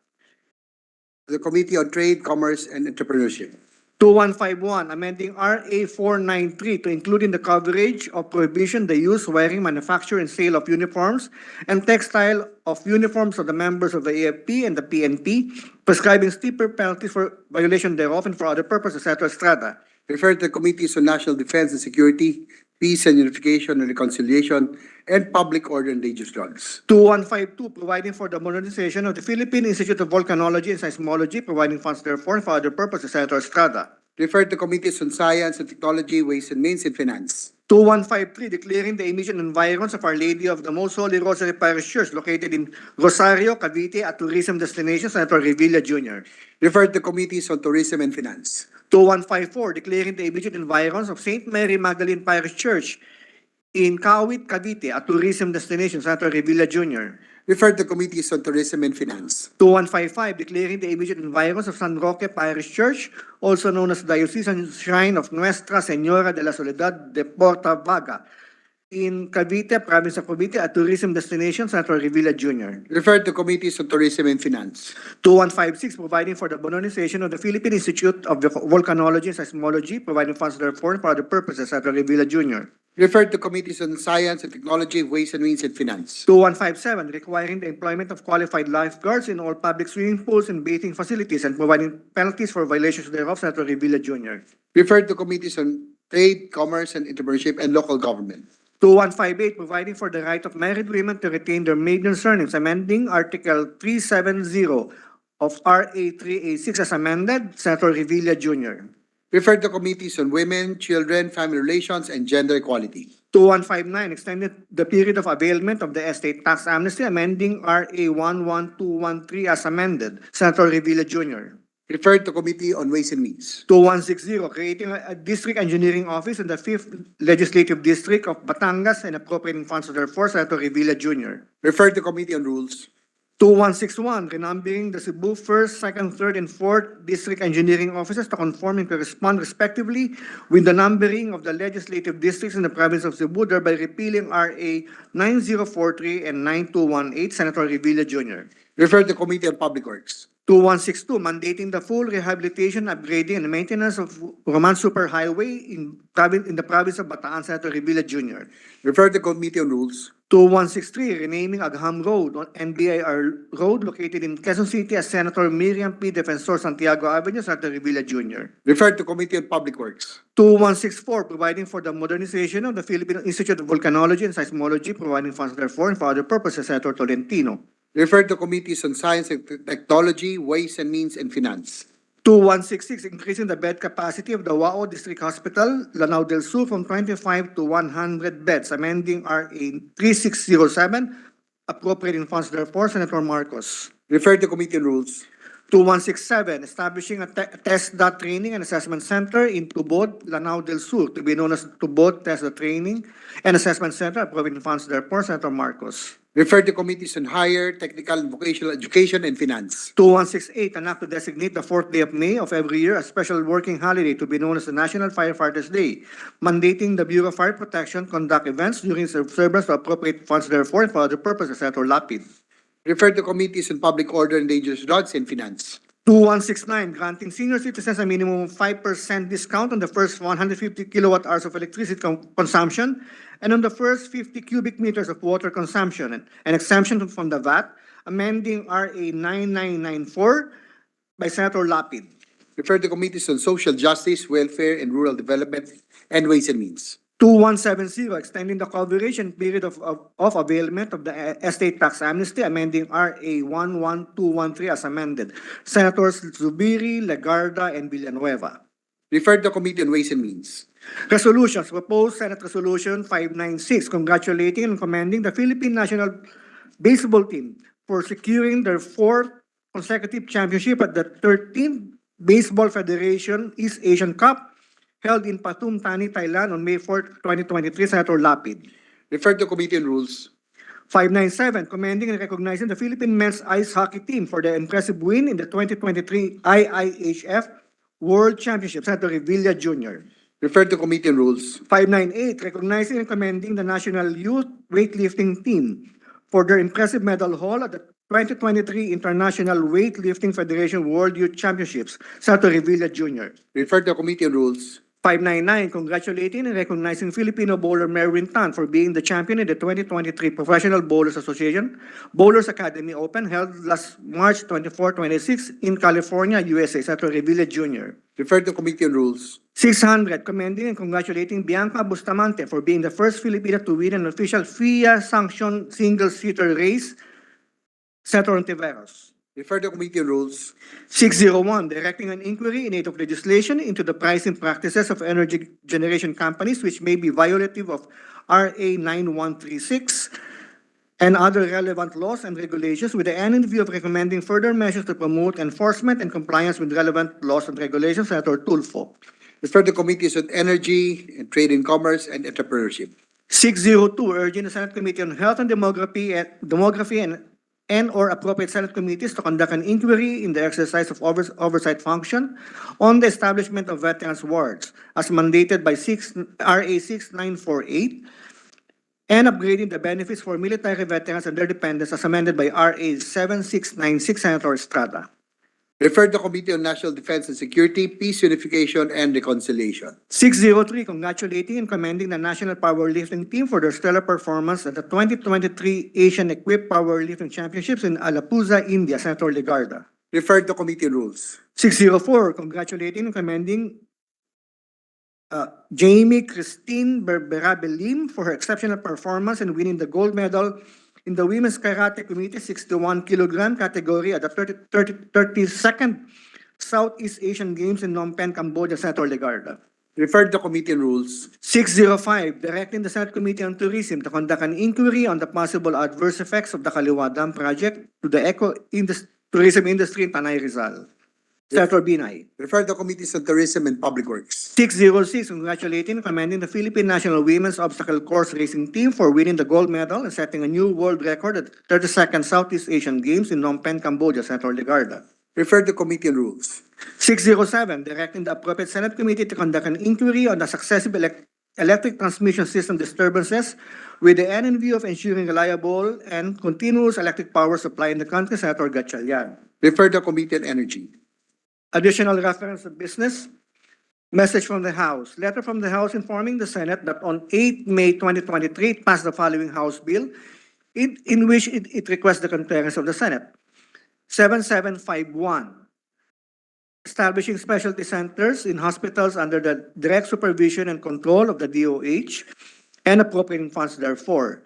To the Committee on Trade, Commerce and Entrepreneurship. 2151, amending RA 493 to include in the coverage of prohibition the use, wearing, manufacture, and sale of uniforms and textile of uniforms of the members of the AFP and the PNP, prescribing steeper penalties for violation thereof and for other purposes, Senator Estrada. Refer to the Committees on National Defense and Security, Peace and Unification and Reconciliation, and Public Order and Dangerous Drugs. 2152, providing for the modernization of the Philippine Institute of Volcanology and Seismology, providing funds therefore and for other purposes, Senator Estrada. Refer to Committees on Science and Technology, Ways and Means and Finance. 2153, declaring the immediate environs of Our Lady of the Most Holy Rosary Parish Church located in Rosario, Cavite, a tourism destination, Senator Revilla Jr. Refer to Committees on Tourism and Finance. 2154, declaring the immediate environs of St. Mary Magdalene Parish Church in Kawit, Cavite, a tourism destination, Senator Revilla Jr. Refer to Committees on Tourism and Finance. 2155, declaring the immediate environs of San Roque Parish Church, also known as Diocesan Shrine of Nuestra Señora de la Soledad de Porta Vaga, in Cavite, Province of Cavite, a tourism destination, Senator Revilla Jr. Refer to Committees on Tourism and Finance. 2156, providing for the modernization of the Philippine Institute of Volcanology and Seismology, providing funds therefore for other purposes, Senator Revilla Jr. Referred to Committees on Science and Technology, Ways and Means, and Finance. 2157, requiring the employment of qualified lifeguards in all public swimming pools and bathing facilities and providing penalties for violations thereof, Senator Revilla Jr. Referred to Committees on Trade, Commerce and Entrepreneurship, and Local Government. 2158, providing for the right of married women to retain their maiden surnames, amending Article 370 of RA 386 as amended, Senator Revilla Jr. Referred to Committees on Women, Children, Family Relations, and Gender Equality. 2159, extended the period of availment of the estate tax amnesty, amending RA 11213 as amended, Senator Revilla Jr. Referred to Committee on Ways and Means. 2160, creating a district engineering office in the 5th Legislative District of Batangas and appropriating funds therefore, Senator Revilla Jr. Referred to Committee on Rules. 2161, renumbering the Cebu 1st, 2nd, 3rd, and 4th District Engineering Offices to conform and correspond respectively with the numbering of the legislative districts in the province of Cebu, thereby repealing RA 9043 and 9218, Senator Revilla Jr. Referred to Committee on Public Works. 2162, mandating the full rehabilitation, upgrading, and maintenance of Roman Superhighway in the province of Bataan, Senator Revilla Jr. Referred to Committee on Rules. 2163, renaming Agham Road on NBIR Road located in Quezon City as Senator Miriam P. Defensor Santiago Avenue, Senator Revilla Jr. Referred to Committee on Public Works. 2164, providing for the modernization of the Philippine Institute of Volcanology and Seismology, providing funds therefore and for other purposes, Senator Tolentino. Referred to Committees on Science and Technology, Ways and Means, and Finance. 2166, increasing the bed capacity of the Wao District Hospital, Lanao del Sur from 25 to 100 beds, amending RA 3607, appropriating funds therefore, Senator Marcos. Referred to Committee on Rules. 2167, establishing a test training and assessment center in Tubod, Lanao del Sur, to be known as Tubod Test Training and Assessment Center, approving funds therefore, Senator Marcos. Referred to Committees on Higher, Technical and Vocational Education, and Finance. 2168, an act to designate the 4th day of May of every year as special working holiday to be known as the National Firefighters Day, mandating the Bureau of Fire Protection conduct events during its observance to appropriate funds therefore and for other purposes, Senator Lapid. Referred to Committees on Public Order and Dangerous Drugs and Finance. 2169, granting senior citizens a minimum of 5% discount on the first 150 kilowatt hours of electricity consumption and on the first 50 cubic meters of water consumption, and exemption from the VAT, amending RA 9994 by Senator Lapid. Referred to Committees on Social Justice, Welfare and Rural Development, and Ways and Means. 2170, extending the coverage and period of availment of the estate tax amnesty, amending RA 11213 as amended. Senators Zubiri, Legarda, and Villanueva. Referred to Committee on Ways and Means. Resolutions. Proposed Senate Resolution 596, congratulating and commending the Philippine National Baseball Team for securing their 4th consecutive championship at the 13th Baseball Federation East Asian Cup, held in Pathum Thani, Thailand on May 4, 2023, Senator Lapid. Referred to Committee on Rules. 597, commending and recognizing the Philippine men's ice hockey team for their impressive win in the 2023 IIHF World Championship, Senator Revilla Jr. Referred to Committee on Rules. 598, recognizing and commending the National Youth Weightlifting Team for their impressive medal haul at the 2023 International Weightlifting Federation World Youth Championships, Senator Revilla Jr. Referred to Committee on Rules. 599, congratulating and recognizing Filipino bowler Merwin Tan for being the champion in the 2023 Professional Bowlers Association Bowlers Academy Open held last March 24-26 in California, USA, Senator Revilla Jr. Referred to Committee on Rules. 600, commending and congratulating Bianca Bustamante for being the first Filipina to win an official FIA-sanctioned single-seater race, Senator Ontiveros. Referred to Committee on Rules. 601, directing an inquiry in aid of legislation into the pricing practices of energy generation companies which may be violative of RA 9136 and other relevant laws and regulations with the end in view of recommending further measures to promote enforcement and compliance with relevant laws and regulations, Senator Tulfo. Referred to Committees on Energy and Trade and Commerce and Entrepreneurship. 602, urging the Senate Committee on Health and Demography and or appropriate Senate committees to conduct an inquiry in the exercise of oversight function on the establishment of veterans wards as mandated by RA 6948 and upgrading the benefits for military veterans and their dependents as amended by RA 7696, Senator Estrada. Referred to Committee on National Defense and Security, Peace, Unification, and Reconciliation. 603, congratulating and commending the national powerlifting team for their stellar performance at the 2023 Asian Equipped Powerlifting Championships in Alappuzha, India. Senator Legarda. Referred to Committee on Rules. 604, congratulating and commending Jamie Christine Berberabelim for her exceptional performance in winning the gold medal in the Women's Karate Committee 61 kilogram category at the 32nd Southeast Asian Games in Phnom Penh, Cambodia. Senator Legarda. Referred to Committee on Rules. 605, directing the Senate Committee on Tourism to conduct an inquiry on the possible adverse effects of the Kaliwa Dam project to the tourism industry in Tanay Rizal. Senator Binay. Referred to Committees on Tourism and Public Works. 606, congratulating and commending the Philippine National Women's Obstacle Course Racing Team for winning the gold medal and setting a new world record at 32nd Southeast Asian Games in Phnom Penh, Cambodia. Senator Legarda. Referred to Committee on Rules. 607, directing the appropriate Senate Committee to conduct an inquiry on the successive electric transmission system disturbances with the end in view of ensuring reliable and continuous electric power supply in the country. Senator Gatchalian. Referred to Committee on Energy. Additional reference of business. Message from the House. Letter from the House informing the Senate that on 8 May 2023, it passed the following House bill in which it requests the concurrence of the Senate. 7751. Establishing specialty centers in hospitals under the direct supervision and control of the DOH and appropriating funds therefore.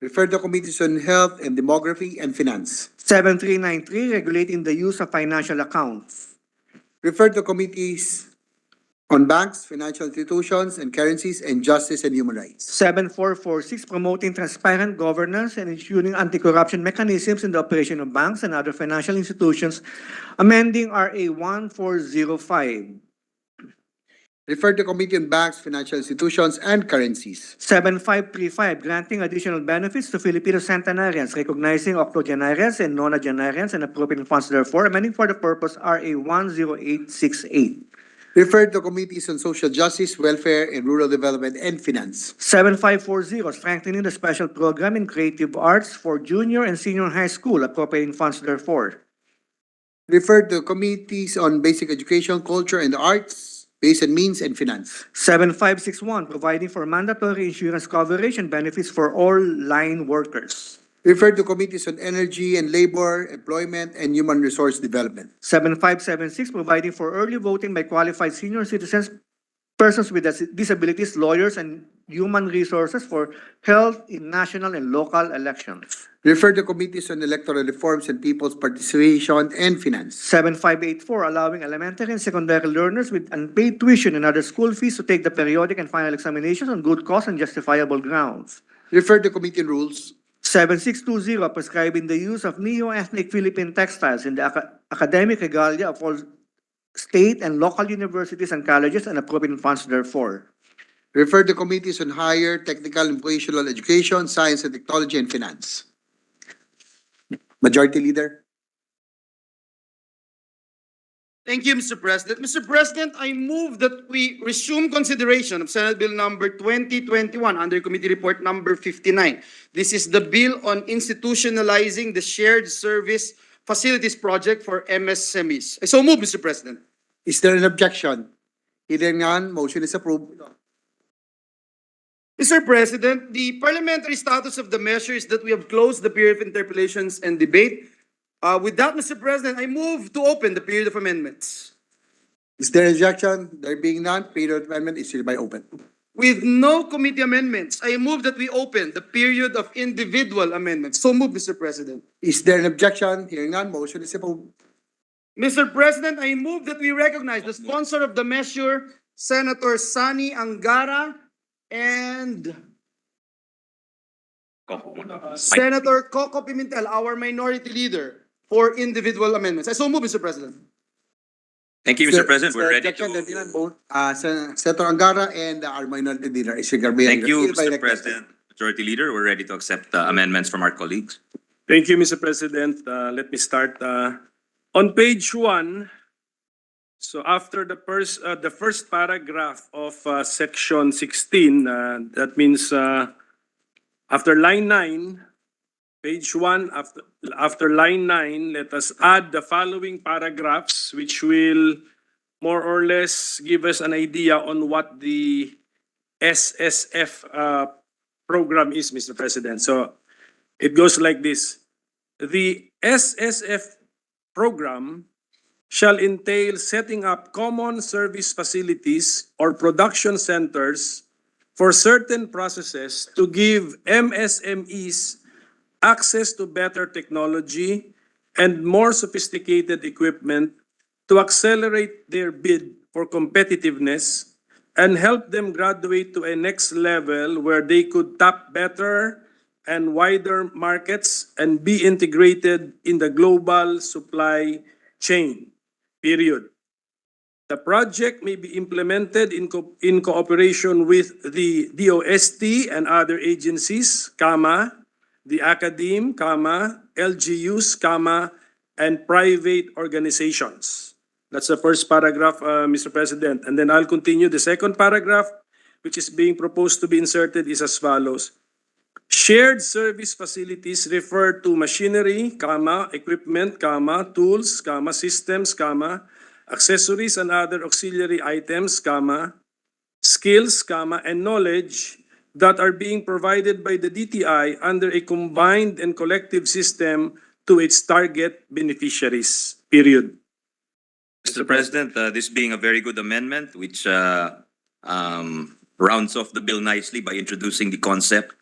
Referred to Committees on Health and Demography and Finance. 7393, regulating the use of financial accounts. Referred to Committees on Banks, Financial Institutions and Currencies, and Justice and Human Rights. 7446, promoting transparent governance and ensuring anti-corruption mechanisms in the operation of banks and other financial institutions, amending RA 1405. Referred to Committee on Banks, Financial Institutions, and Currencies. 7535, granting additional benefits to Filipino centenarians, recognizing octogenarians and nonagenarians and appropriating funds therefore, amending for the purpose RA 10868. Referred to Committees on Social Justice, Welfare, and Rural Development, and Finance. 7540, strengthening the special program in creative arts for junior and senior high school, appropriating funds therefore. Referred to Committees on Basic Education, Culture, and the Arts, Ways and Means, and Finance. 7561, providing for mandatory insurance coverage and benefits for all line workers. Referred to Committees on Energy and Labor, Employment, and Human Resource Development. 7576, providing for early voting by qualified senior citizens, persons with disabilities, lawyers, and human resources for health in national and local elections. Referred to Committees on Electoral Reforms and People's Participation and Finance. 7584, allowing elementary and secondary learners with unpaid tuition and other school fees to take the periodic and final examinations on good cause and justifiable grounds. Referred to Committee on Rules. 7620, prescribing the use of neo-ethnic Philippine textiles in the academic regalia of all state and local universities and colleges and appropriating funds therefore. Referred to Committees on Higher, Technical and Vocational Education, Science and Technology, and Finance. Majority Leader. Thank you, Mr. President. Mr. President, I move that we resume consideration of Senate Bill number 2021 under Committee Report number 59. This is the bill on institutionalizing the Shared Service Facilities Project for MSMEs. I so move, Mr. President. Is there an objection? Hearing none, motion is approved. Mr. President, the parliamentary status of the measure is that we have closed the period of interpellations and debate. With that, Mr. President, I move to open the period of amendments. Is there an objection? There being none, period of amendment is hereby open. With no committee amendments, I move that we open the period of individual amendments. So move, Mr. President. Is there an objection? Hearing none, motion is approved. Mr. President, I move that we recognize the sponsor of the measure, Senator Sani Angara, and Senator Coco Pimentel, our minority leader, for individual amendments. I so move, Mr. President. Thank you, Mr. President. We're ready Objection, there being none, to... both, Senator Angara and our minority leader is regarding. Thank you, Mr. President. Majority Leader, we're ready to accept amendments from our colleagues. Thank you, Mr. President. Let me start. On page 1, so after the first paragraph of section 16, that means after line 9, page 1, after line 9, let us add the following paragraphs which will more or less give us an idea on what the SSF program is, Mr. President. So it goes like this. The SSF program shall entail setting up common service facilities or production centers for certain processes to give MSMEs access to better technology and more sophisticated equipment to accelerate their bid for competitiveness and help them graduate to a next level where they could tap better and wider markets and be integrated in the global supply chain, period. The project may be implemented in cooperation with the DOST and other agencies, the academe, LGUs, and private organizations. That's the first paragraph, Mr. President. And then I'll continue. The second paragraph, which is being proposed to be inserted, is as follows. Shared service facilities refer to machinery, equipment, tools, systems, accessories and other auxiliary items, skills, and knowledge that are being provided by the DTI under a combined and collective system to its target beneficiaries, period. Mr. President, this being a very good amendment, which rounds off the bill nicely by introducing the concept,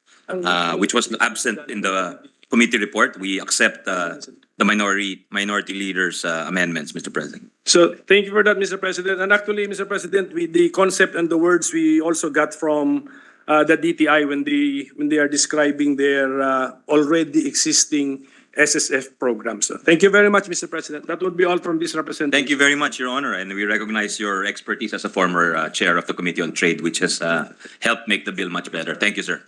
which was absent in the committee report. We accept the minority leader's amendments, Mr. President. So thank you for that, Mr. President. And actually, Mr. President, with the concept and the words we also got from the DTI when they are describing their already existing SSF program. So thank you very much, Mr. President. That would be all from this representative. Thank you very much, Your Honor, and we recognize your expertise as a former chair of the Committee on Trade, which has helped make the bill much better. Thank you, sir.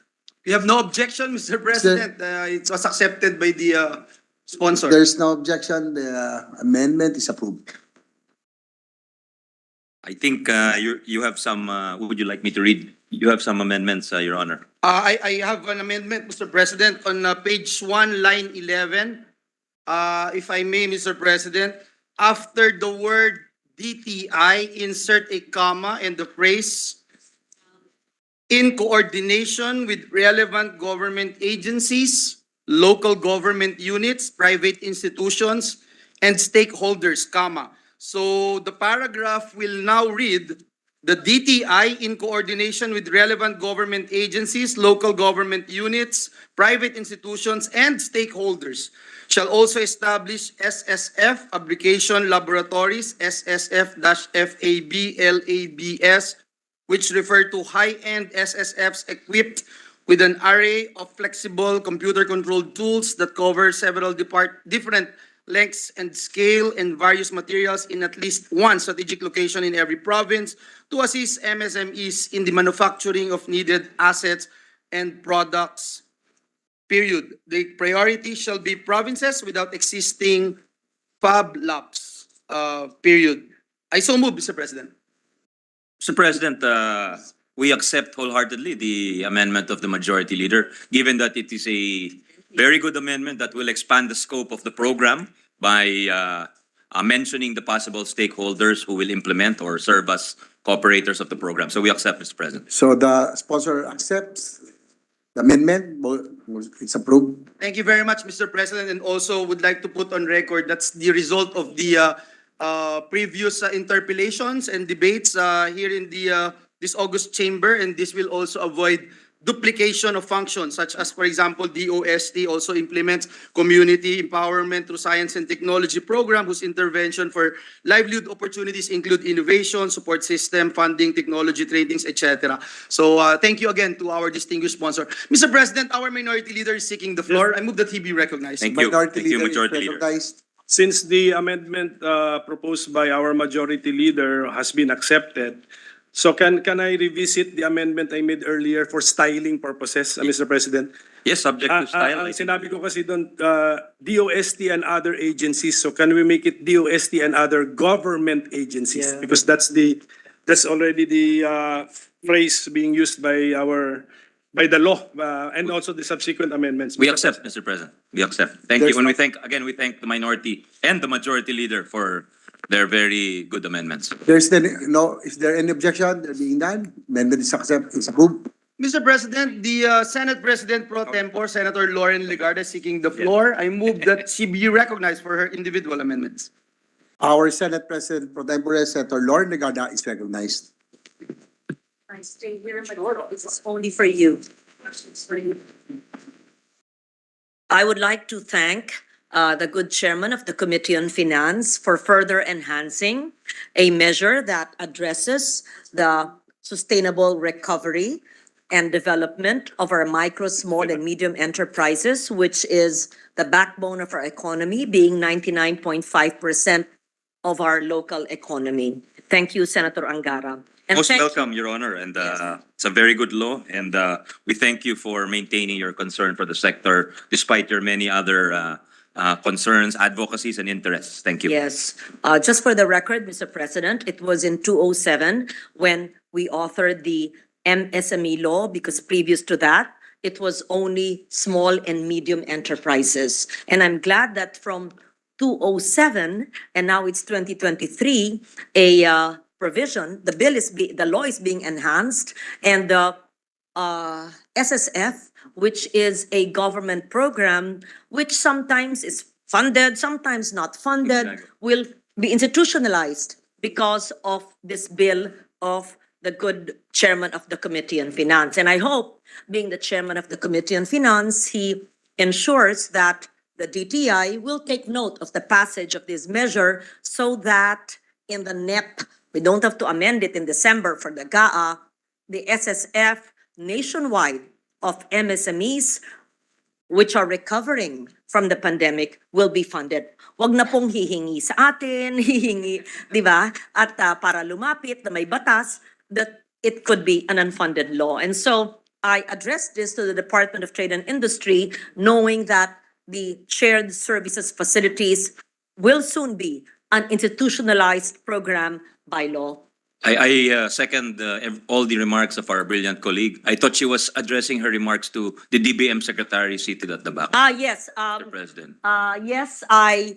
We have no objection, Mr. President. It was accepted by the sponsor. There's no objection. The amendment is approved. I think you have some, would you like me to read? You have some amendments, Your Honor. I have an amendment, Mr. President, on page 1, line 11. If I may, Mr. President, after the word DTI, insert a comma and the phrase in coordination with relevant government agencies, local government units, private institutions, and stakeholders, comma. So the paragraph will now read, the DTI, in coordination with relevant government agencies, local government units, private institutions, and stakeholders, shall also establish SSF application laboratories, SSF-FAB, LABS, which refer to high-end SSFs equipped with an array of flexible computer-controlled tools that cover several different lengths and scale and various materials in at least one strategic location in every province to assist MSMEs in the manufacturing of needed assets and products, period. The priority shall be provinces without existing fab labs, period. I so move, Mr. President. Mr. President, we accept wholeheartedly the amendment of the majority leader, given that it is a very good amendment that will expand the scope of the program by mentioning the possible stakeholders who will implement or serve as cooperators of the program. So we accept, Mr. President. So the sponsor accepts the amendment. It's approved. Thank you very much, Mr. President, and also would like to put on record that's the result of the previous interpellations and debates here in the this August chamber, and this will also avoid duplication of functions, such as, for example, DOST also implements community empowerment through science and technology program, whose intervention for livelihood opportunities include innovation, support system, funding, technology trainings, etc. So thank you again to our distinguished sponsor. Mr. President, our minority leader is seeking the floor. I move that he be recognized. Thank you. Minority Thank you, leader is Majority Leader. recognized. Since the amendment proposed by our majority leader has been accepted, so can I revisit the amendment I made earlier for styling purposes, Mr. President? Yes, subject to style. Ang sinabi ko kasi doon, DOST and other agencies. So can we make it DOST and other government agencies? Yeah. Because that's already the phrase being used by our by the law and also the subsequent amendments. We Mr. accept, Mr. President. We accept. Thank you. There's And we no- thank, again, we thank the minority and the majority leader for their very good amendments. There's no, is there any objection? There being none, amendment is approved. Mr. President, the Senate President Pro Tempore, Senator Lauren Legarda, is seeking the floor. I move that she be recognized for her individual amendments. Our Senate President Pro Tempore, Senator Lauren Legarda is recognized. I stay here, but this is only for you. I would like to thank the good chairman of the Committee on Finance for further enhancing a measure that addresses the sustainable recovery and development of our micro, small, and medium enterprises, which is the backbone of our economy, being 99.5% of our local economy. Thank you, Senator Angara. And Most thank you- welcome, Your Honor, and it's a very good law, and we thank you for maintaining your concern for the sector despite your many other concerns, advocacies, and interests. Thank you. Yes. Just for the record, Mr. President, it was in 2007 when we authored the MSME law, because previous to that, it was only small and medium enterprises. And I'm glad that from 2007 and now it's 2023, a provision, the law is being enhanced, and the SSF, which is a government program, which sometimes is funded, sometimes not funded, Exactly. will be institutionalized because of this bill of the good chairman of the Committee on Finance. And I hope, being the chairman of the Committee on Finance, he ensures that the DTI will take note of the passage of this measure so that in the NEP, we don't have to amend it in December for the GAA, the SSF nationwide of MSMEs which are recovering from the pandemic will be funded. Wag na pong hihingi sa atin, hihingi, di ba? At para lumapit na may batas, that it could be an unfunded law. And so I addressed this to the Department of Trade and Industry, knowing that the shared services facilities will soon be an institutionalized program by law. I second all the remarks of our brilliant colleague. I thought she was addressing her remarks to the DBM secretary seated at the back, Yes, Mr. President. yes, I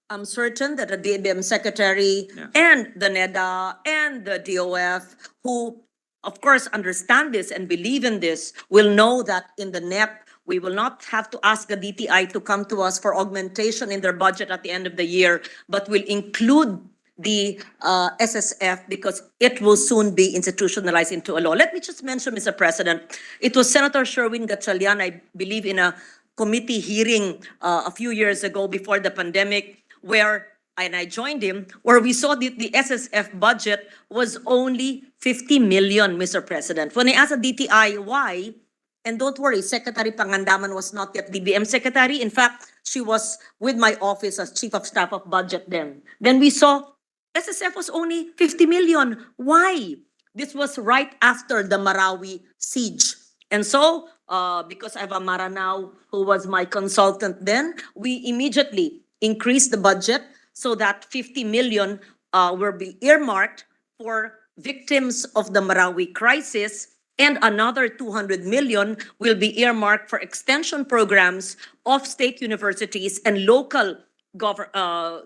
am certain that the DBM secretary Yeah. and the NEDA and the DOF, who of course understand this and believe in this, will know that in the NEP, we will not have to ask the DTI to come to us for augmentation in their budget at the end of the year, but will include the SSF because it will soon be institutionalized into a law. Let me just mention, Mr. President, it was Senator Sherwin Gatchalian, I believe, in a committee hearing a few years ago before the pandemic, where, and I joined him, where we saw that the SSF budget was only 50 million, Mr. President. When I asked the DTI why, and don't worry, Secretary Pangandaman was not yet DBM Secretary. In fact, she was with my office as Chief of Staff of Budget then. Then we saw SSF was only 50 million. Why? This was right after the Marawi siege. And so, because I have a Maranao who was my consultant then, we immediately increased the budget so that 50 million will be earmarked for victims of the Marawi crisis, and another 200 million will be earmarked for extension programs of state universities and local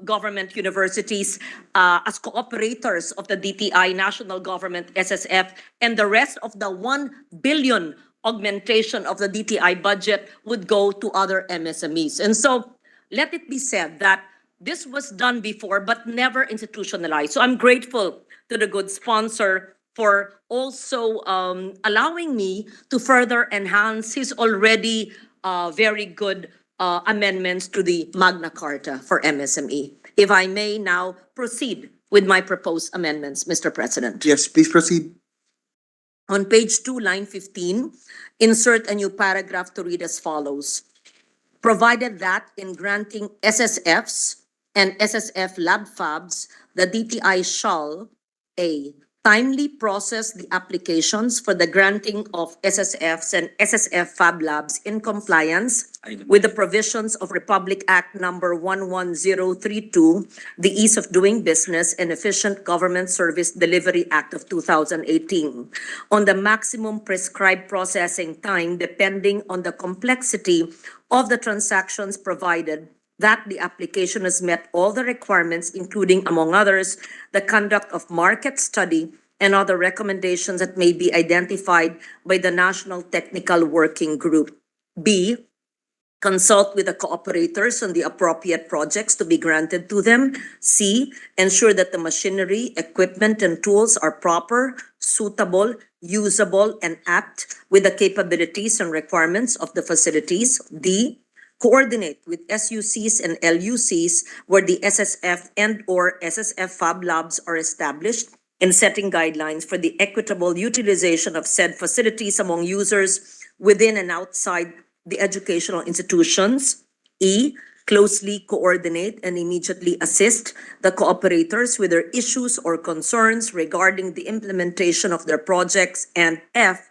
government universities as cooperators of the DTI, national government, SSF, and the rest of the 1 billion augmentation of the DTI budget would go to other MSMEs. And so let it be said that this was done before but never institutionalized. So I'm grateful to the good sponsor for also allowing me to further enhance his already very good amendments to the Magna Carta for MSME. If I may now proceed with my proposed amendments, Mr. President. Yes, please proceed. On page 2, line 15, insert a new paragraph to read as follows. Provided that in granting SSFs and SSF lab fabs, the DTI shall A. timely process the applications for the granting of SSFs and SSF Fab Labs in compliance with the provisions of Republic Act number 11032, the Ease of Doing Business and Efficient Government Service Delivery Act of 2018, on the maximum prescribed processing time depending on the complexity of the transactions, provided that the application has met all the requirements, including, among others, the conduct of market study and other recommendations that may be identified by the National Technical Working Group. B, consult with the cooperators on the appropriate projects to be granted to them. C, ensure that the machinery, equipment, and tools are proper, suitable, usable, and apt with the capabilities and requirements of the facilities. D, coordinate with SUCs and LUCs where the SSF and/or SSF Fab Labs are established in setting guidelines for the equitable utilization of said facilities among users within and outside the educational institutions. E, closely coordinate and immediately assist the cooperators with their issues or concerns regarding the implementation of their projects. And F,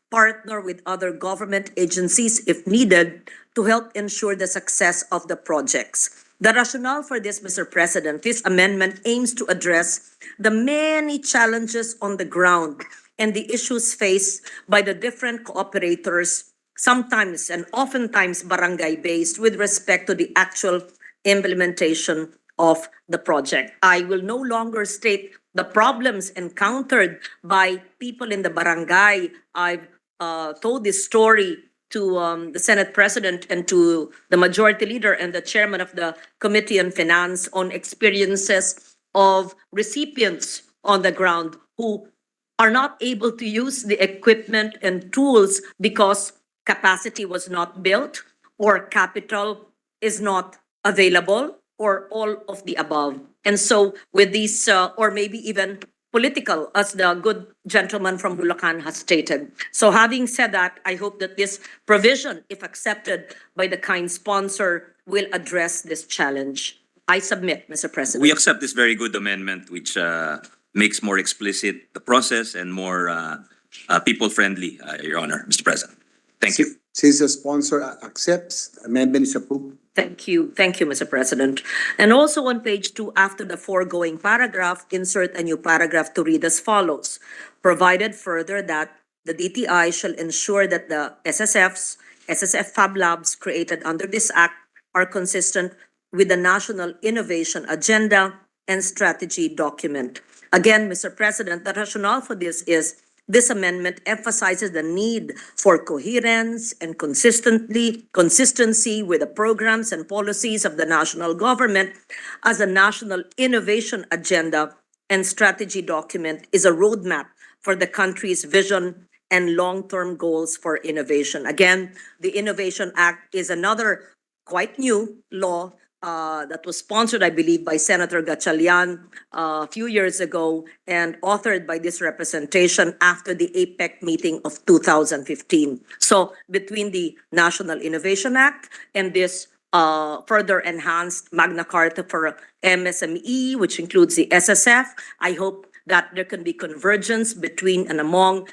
partner with other government agencies if needed to help ensure the success of the projects. The rationale for this, Mr. President, this amendment aims to address the many challenges on the ground and the issues faced by the different cooperators, sometimes and oftentimes barangay-based, with respect to the actual implementation of the project. I will no longer state the problems encountered by people in the barangay. I've told this story to the Senate President and to the Majority Leader and the Chairman of the Committee on Finance on experiences of recipients on the ground who are not able to use the equipment and tools because capacity was not built or capital is not available or all of the above. And so with these, or maybe even political, as the good gentleman from Bulacan has stated. So having said that, I hope that this provision, if accepted by the kind sponsor, will address this challenge. I submit, Mr. President. We accept this very good amendment, which makes more explicit the process and more people-friendly, Your Honor, Mr. President. Thank you. Since the sponsor accepts, amendment is approved. Thank you, Mr. President. And also on page 2, after the foregoing paragraph, insert a new paragraph to read as follows. Provided further that the DTI shall ensure that the SSFs, SSF Fab Labs created under this act are consistent with the National Innovation Agenda and Strategy document. Again, Mr. President, the rationale for this is this amendment emphasizes the need for coherence and consistency with the programs and policies of the national government, as the National Innovation Agenda and Strategy document is a roadmap for the country's vision and long-term goals for innovation. Again, the Innovation Act is another quite new law that was sponsored, I believe, by Senator Gatchalian a few years ago and authored by this representation after the APEC meeting of 2015. So between the National Innovation Act and this further enhanced Magna Carta for MSME, which includes the SSF, I hope that there can be convergence between and among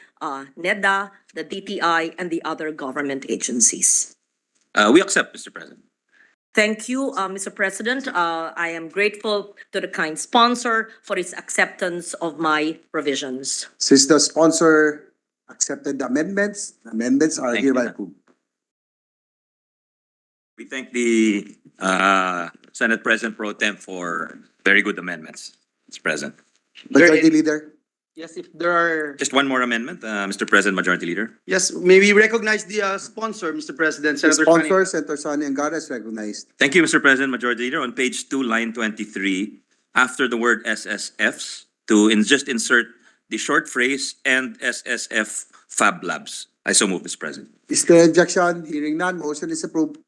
NEDA, the DTI, and the other government agencies. We accept, Mr. President. Thank you, Mr. President. I am grateful to the kind sponsor for its acceptance of my provisions. Since the sponsor accepted the amendments are Thank you. hereby approved. We thank the Senate President Pro Tem for very good amendments, Mr. President. Majority Leader. Yes, if there are, Just one more amendment, Mr. President, Majority Leader. yes, may we recognize the sponsor, Mr. President, The Senator sponsor, Fanny. Senator Sonny Angara, is recognized. Thank you, Mr. President, Majority Leader. On page 2, line 23, after the word SSFs, just insert the short phrase and SSF Fab Labs. I so move, Mr. President. Is there objection? Hearing none, motion is approved.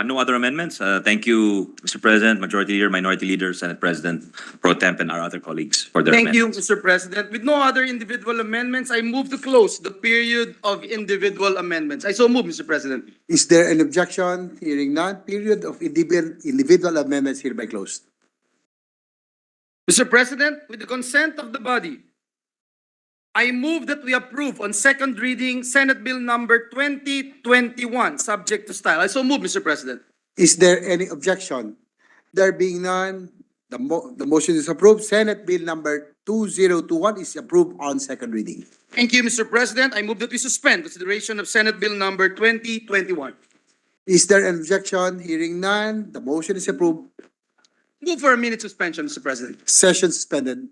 No other amendments. Thank you, Mr. President, Majority Leader, Minority Leader, Senate President Pro Temp, and our other colleagues for their Thank you, amendments. Mr. President. With no other individual amendments, I move to close the period of individual amendments. I so move, Mr. President. Is there an objection? Hearing none, period of individual amendments hereby closed. Mr. President, with the consent of the body, I move that we approve on second reading Senate Bill number 2021, subject to style. I so move, Mr. President. Is there any objection? There being none, the motion is approved. Senate Bill number 2021 is approved on second reading. Thank you, Mr. President. I move that we suspend consideration of Senate Bill number 2021. Is there an objection? Hearing none, the motion is approved. Move for a minute suspension, Mr. President. Session suspended.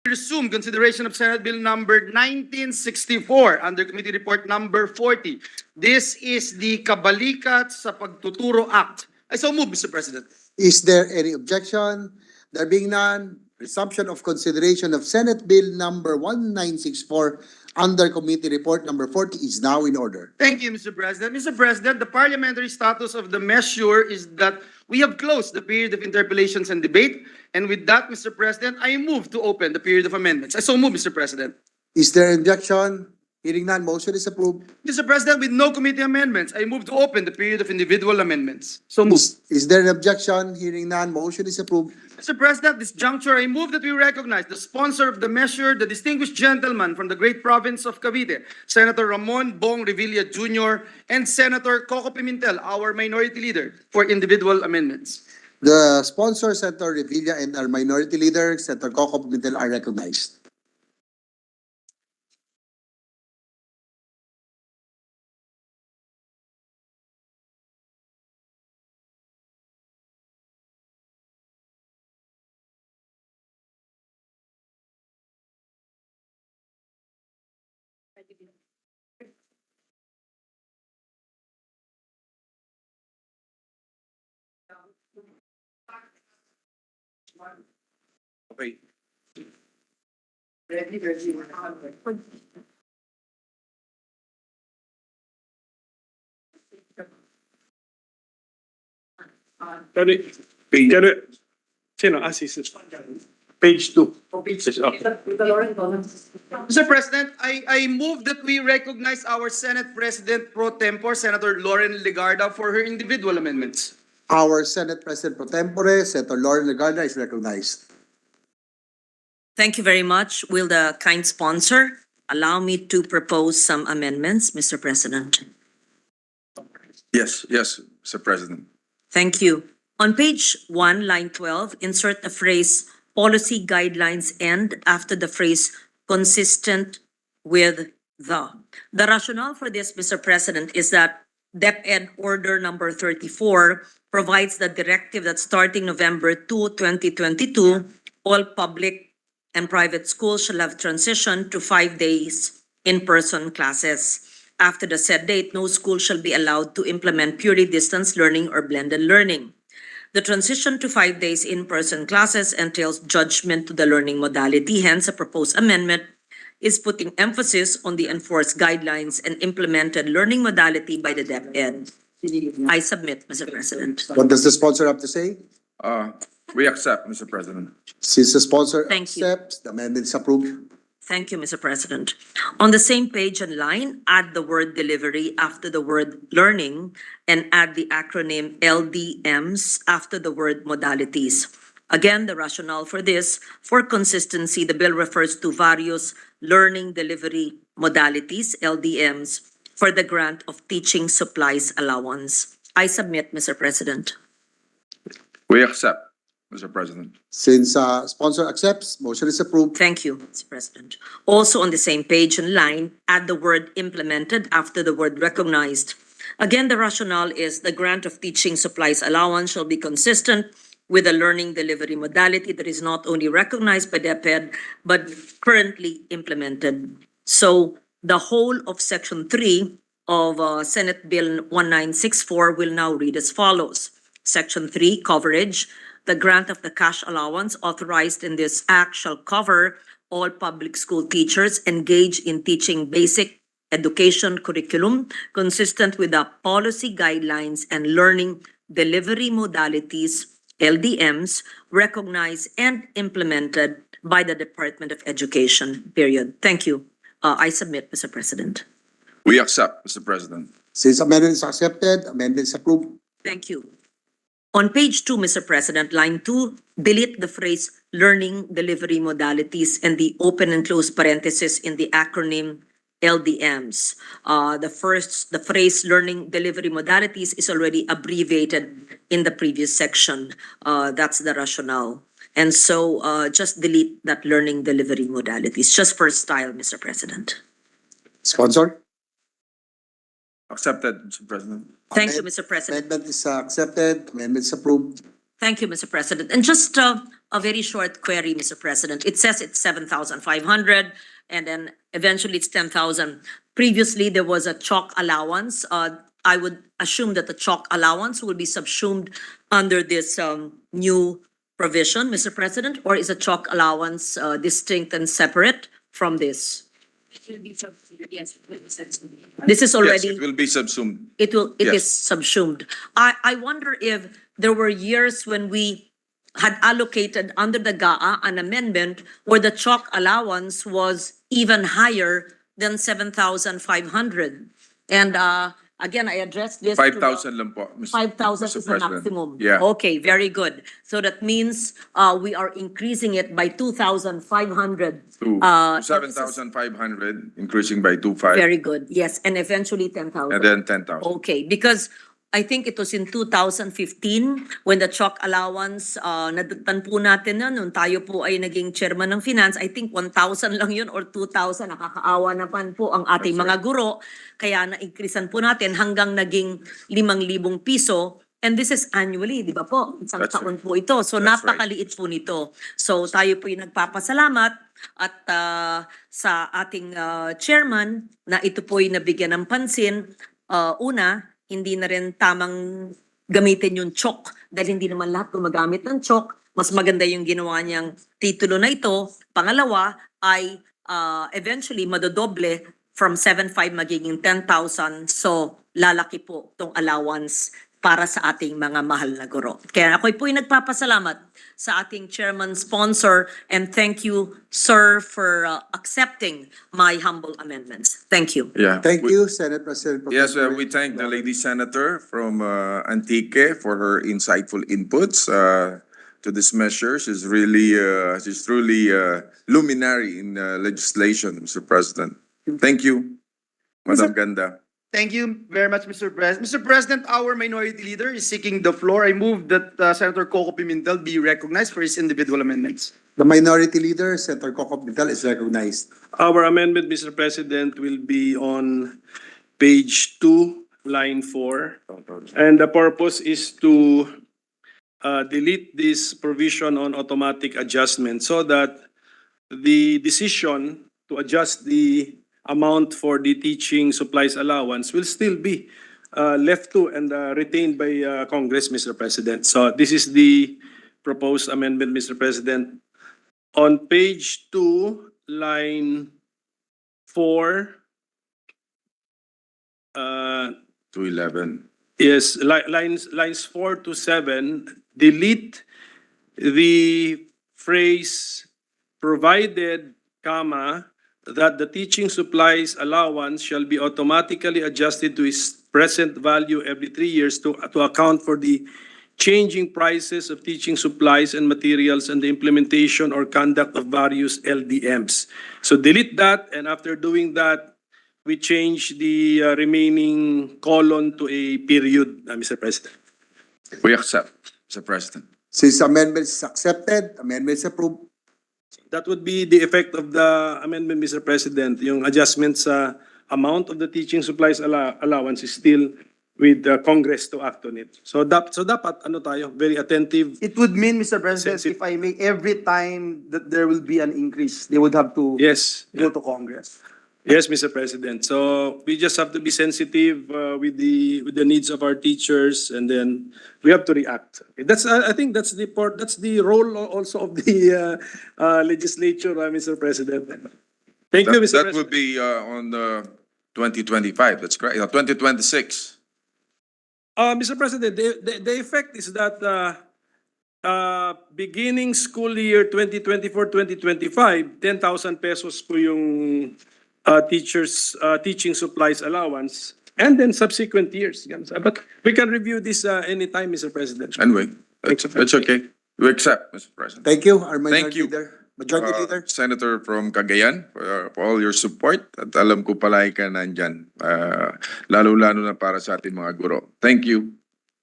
Resume consideration of Senate Bill number 1964 under Committee Report number 40. This is the Kabalikat sa Pagtuturo Act. I so move, Mr. President. Is there any objection? There being none, resumption of consideration of Senate Bill number 1964 under Committee Report number 40 is now in order. Thank you, Mr. President. Mr. President, the parliamentary status of the measure is that we have closed the period of interpellations and debate. And with that, Mr. President, I move to open the period of amendments. I so move, Mr. President. Is there an objection? Hearing none, motion is approved. Mr. President, with no committee amendments, I move to open the period of individual amendments. So move. Is there an objection? Hearing none, motion is approved. Mr. President, this juncture, I move that we recognize the sponsor of the measure, the distinguished gentleman from the great province of Cavite, Senator Ramon Bong Revilla Jr. and Senator Coco Pimentel, our minority leader, for individual amendments. The sponsor, Senator Revilla, and our minority leader, Senator Coco Pimentel, are recognized. Okay. Sino? Page 2. Mr. President, I move that we recognize our Senate President pro tempore, Senator Lauren Legarda, for her individual amendments. Our Senate President pro tempore, Senator Lauren Legarda, is recognized. Thank you very much. Will the kind sponsor allow me to propose some amendments, Mr. President? Yes, Mr. President. Thank you. On page 1, line 12, insert the phrase policy guidelines and after the phrase consistent with the. The rationale for this, Mr. President, is that DepEd Order number 34 provides the directive that starting November 2, 2022, all public and private schools shall have transitioned to 5 days in-person classes. After the said date, no school shall be allowed to implement purely distance learning or blended learning. The transition to 5 days in-person classes entails judgment to the learning modality. Hence, a proposed amendment is putting emphasis on the enforced guidelines and implemented learning modality by the DepEd. I submit, Mr. President. What does the sponsor have to say? We accept, Mr. President. Since the sponsor Thank you. accepts, the amendment is approved. Thank you, Mr. President. On the same page and line, add the word delivery after the word learning and add the acronym LDMs after the word modalities. Again, the rationale for this, for consistency, the bill refers to various learning delivery modalities, LDMs, for the grant of teaching supplies allowance. I submit, Mr. President. We accept, Mr. President. Since sponsor accepts, motion is approved. Thank you, Mr. President. Also on the same page and line, add the word implemented after the word recognized. Again, the rationale is the grant of teaching supplies allowance shall be consistent with a learning delivery modality that is not only recognized by DepEd, but currently implemented. So the whole of Section 3 of Senate Bill 1964 will now read as follows. Section 3, coverage. the grant of the cash allowance authorized in this act shall cover all public school teachers engaged in teaching basic education curriculum consistent with the policy guidelines and learning delivery modalities, LDMs, recognized and implemented by the Department of Education, period. Thank you. I submit, Mr. President. We accept, Mr. President. Since amendment is accepted, amendment is approved. Thank you. On page 2, Mr. President, line 2, delete the phrase learning delivery modalities and the open and close parenthesis in the acronym LDMs. The phrase learning delivery modalities is already abbreviated in the previous section. That's the rationale. And so just delete that learning delivery modalities, just for style, Mr. President. Sponsor? Accepted, Mr. President. Thank you, Mr. President. Amendment is accepted, amendment is approved. Thank you, Mr. President. And just a very short query, Mr. President. It says it's 7,500 and then eventually it's 10,000. Previously, there was a chalk allowance. I would assume that the chalk allowance will be subsumed under this new provision, Mr. President, or is a chalk allowance distinct and separate from this? Yes. This is already. Yes, it will be subsumed. It Yes. is subsumed. I wonder if there were years when we had allocated under the GAA an amendment where the chalk allowance was even higher than 7,500. And again, I addressed this. 5,000 lang po, Mr. 5,000 is the President. maximum. Yeah. Okay, very good. So that means we are increasing it by 2,500. To Uh, 7,500, increasing by 2,500, Very good. Yes, and eventually 10,000. and then 10,000. Okay, because I think it was in 2015 when the chalk allowance, nadagtan po natin na nung tayo po ay naging chairman ng finance. I think 1,000 lang yun or 2,000. Nakakaawa naman po ang ating mga guro. Kaya na-increasean po natin hanggang naging 5,000 piso. And this is annually, di ba po? Isang That's taon po ito. So That's right. napakaliit po nito. So tayo po yung nagpapasalamat at sa ating chairman na ito po yung nabigyan ng pansin. Una, hindi na rin tamang gamitin yung chalk dahil hindi naman lahat gumagamit ng chalk. Mas maganda yung ginawa niyang titulo na ito. Pangalawa ay eventually madodoble from 7,500 magiging 10,000. So lalaki po itong allowance para sa ating mga mahal na guro. Kaya ako po yung nagpapasalamat sa ating chairman sponsor and thank you, sir, for accepting my humble amendments. Thank you. Yeah. Thank we- you, Senate President. Pro Yes, Tempore. we thank the lady senator from Antique for her insightful inputs to this measure. She's truly luminary in legislation, Mr. President. Thank you, Madam Ganda. Thank you very much, Mr. President. Mr. President, our minority leader is seeking the floor. I move that Senator Coco Pimentel be recognized for his individual amendments. The minority leader, Senator Coco Pimentel, is recognized. Our amendment, Mr. President, will be on page 2, line 4. And the purpose is to delete this provision on automatic adjustment so that the decision to adjust the amount for the teaching supplies allowance will still be left to and retained by Congress, Mr. President. So this is the proposed amendment, Mr. President. On page 2, line 4, To 11. yes, lines 4 to 7, delete the phrase provided, comma, that the teaching supplies allowance shall be automatically adjusted to its present value every 3 years to account for the changing prices of teaching supplies and materials and the implementation or conduct of various LDMs. So delete that, and after doing that, we change the remaining colon to a period, Mr. President. We accept, Mr. President. Since amendment is accepted, amendment is approved. That would be the effect of the amendment, Mr. President. Yung adjustment sa amount of the teaching supplies allowance is still with the Congress to act on it. So dapat ano tayo, very attentive. It would mean, Mr. President, Sensitive. if I may, every time that there will be an increase, they would have to Yes. go to Congress. Yes, Mr. President. So we just have to be sensitive with the needs of our teachers, and then we have to react. Okay, that's I think that's the role also of the legislature, Mr. President. Thank you, Mr. That would President. be on the 2025, that's correct, 2026. Mr. President, the effect is that beginning school year 2024-2025, 10,000 pesos po yung teachers teaching supplies allowance, and then subsequent years. But we can review this anytime, Mr. President. Anyway, that's okay. We accept, Mr. President. Thank you, our Thank minority you. leader. Majority Leader. Senator from Cagayan, for all your support. At alam ko palagi ka nandyan, lalo-lalo na para sa ating mga guro. Thank you.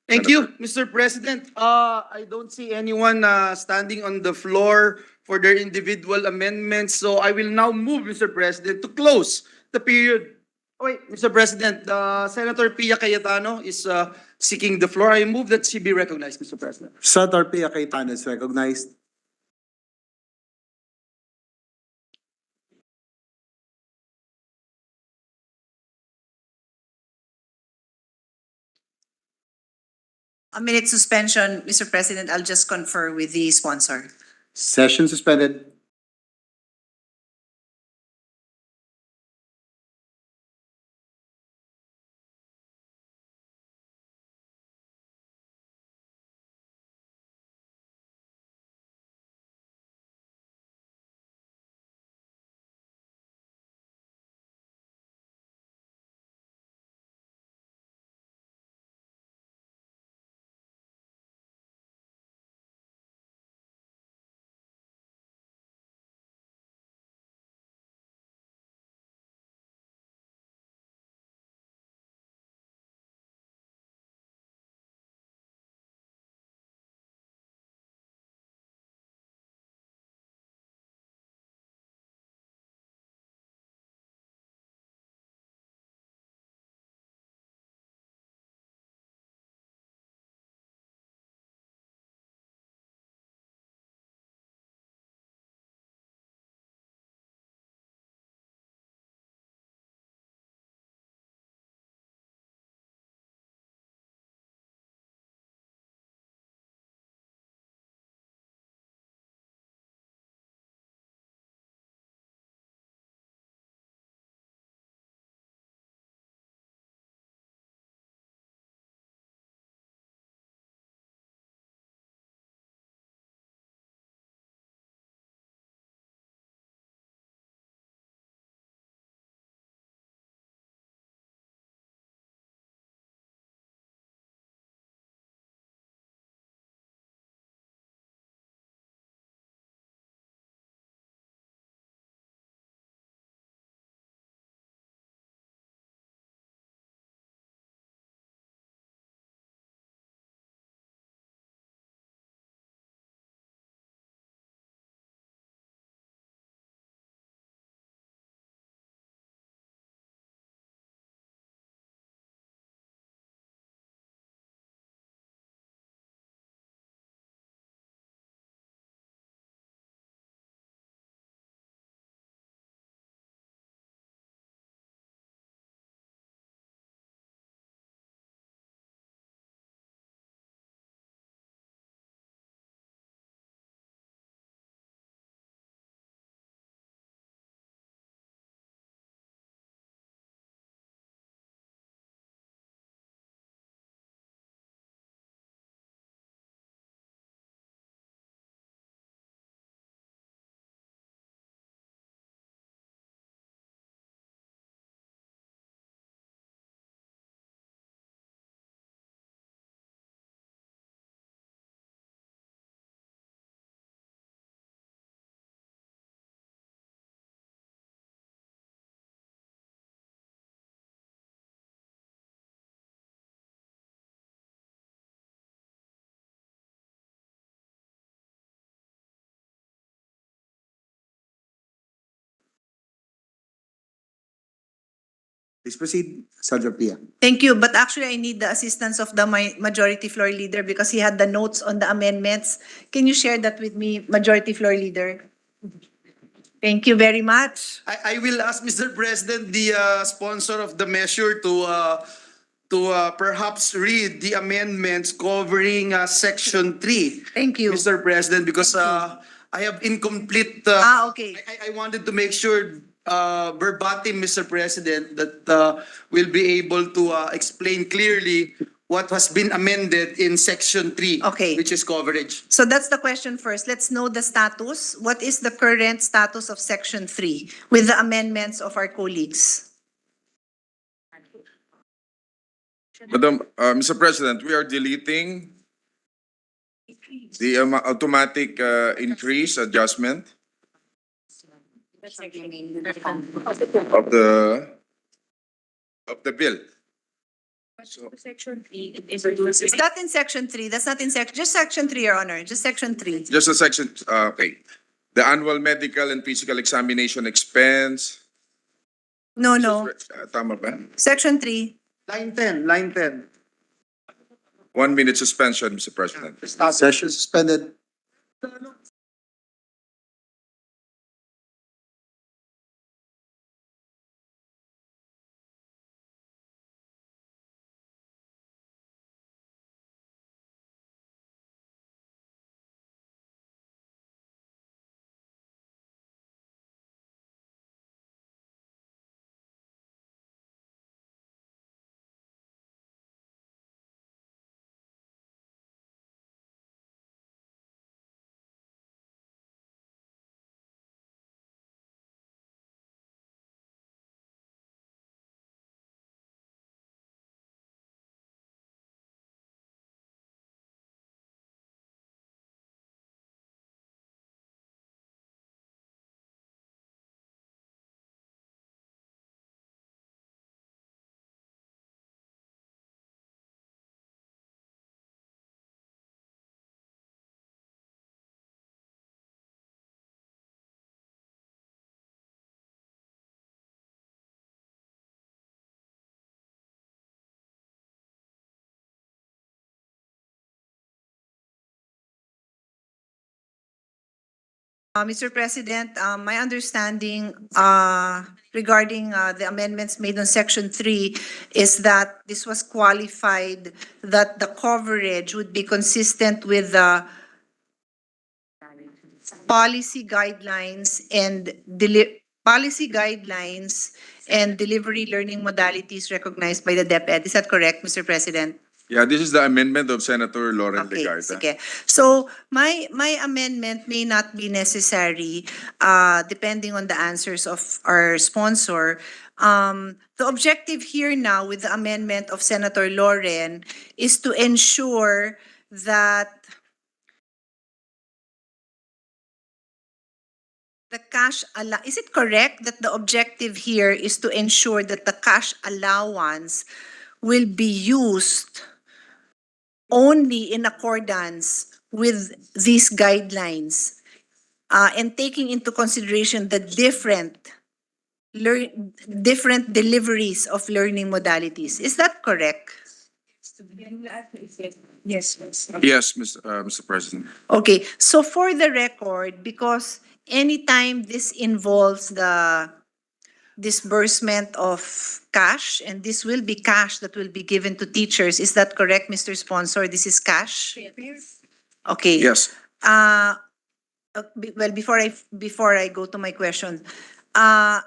Thank you, Mr. President. I don't see anyone standing on the floor for their individual amendments. So I will now move, Mr. President, to close the period. Oh, wait, Mr. President, Senator Pia Cayetano is seeking the floor. I move that she be recognized, Mr. President. Senator Pia Cayetano is recognized. A minute suspension, Mr. President, I'll just confer with the sponsor. Session suspended. Please proceed, Senator Pia. Thank you, but actually I need the assistance of the Majority Floor Leader because he had the notes on the amendments. Can you share that with me, Majority Floor Leader? Thank you very much. I will ask Mr. President, the sponsor of the measure, to perhaps read the amendments covering Section 3. Thank you. Mr. President, because I have incomplete. Okay. I wanted to make sure verbatim, Mr. President, that we'll be able to explain clearly what has been amended in Section 3, Okay. which is coverage. So that's the question first. Let's know the status. What is the current status of Section 3 with the amendments of our colleagues? Madam, Mr. President, we are deleting the automatic increase adjustment of the bill. So, It's not in Section 3. That's not in just Section 3, Your Honor. Just Section 3. just a section, okay. The annual medical and physical examination expense. No, no. Tama ba? Section 3. Line 10, line 10. 1 minute suspension, Mr. President. Session suspended. Mr. President, my understanding regarding the amendments made on Section 3 is that this was qualified that the coverage would be consistent with the policy guidelines and delivery learning modalities recognized by the DepEd. Is that correct, Mr. President? Yeah, this is the amendment of Senator Lauren Okay, Legarda. sige. So my amendment may not be necessary depending on the answers of our sponsor. The objective here now with the amendment of Senator Lauren is to ensure that the is it correct that the objective here is to ensure that the cash allowance will be used only in accordance with these guidelines and taking into consideration the different deliveries of learning modalities. Is that correct? Yes. Yes, Mr. President. Okay, so for the record, because anytime this involves the disbursement of cash, and this will be cash that will be given to teachers, is that correct, Mr. Sponsor? This is cash? Okay. Yes. Well, before I go to my question, how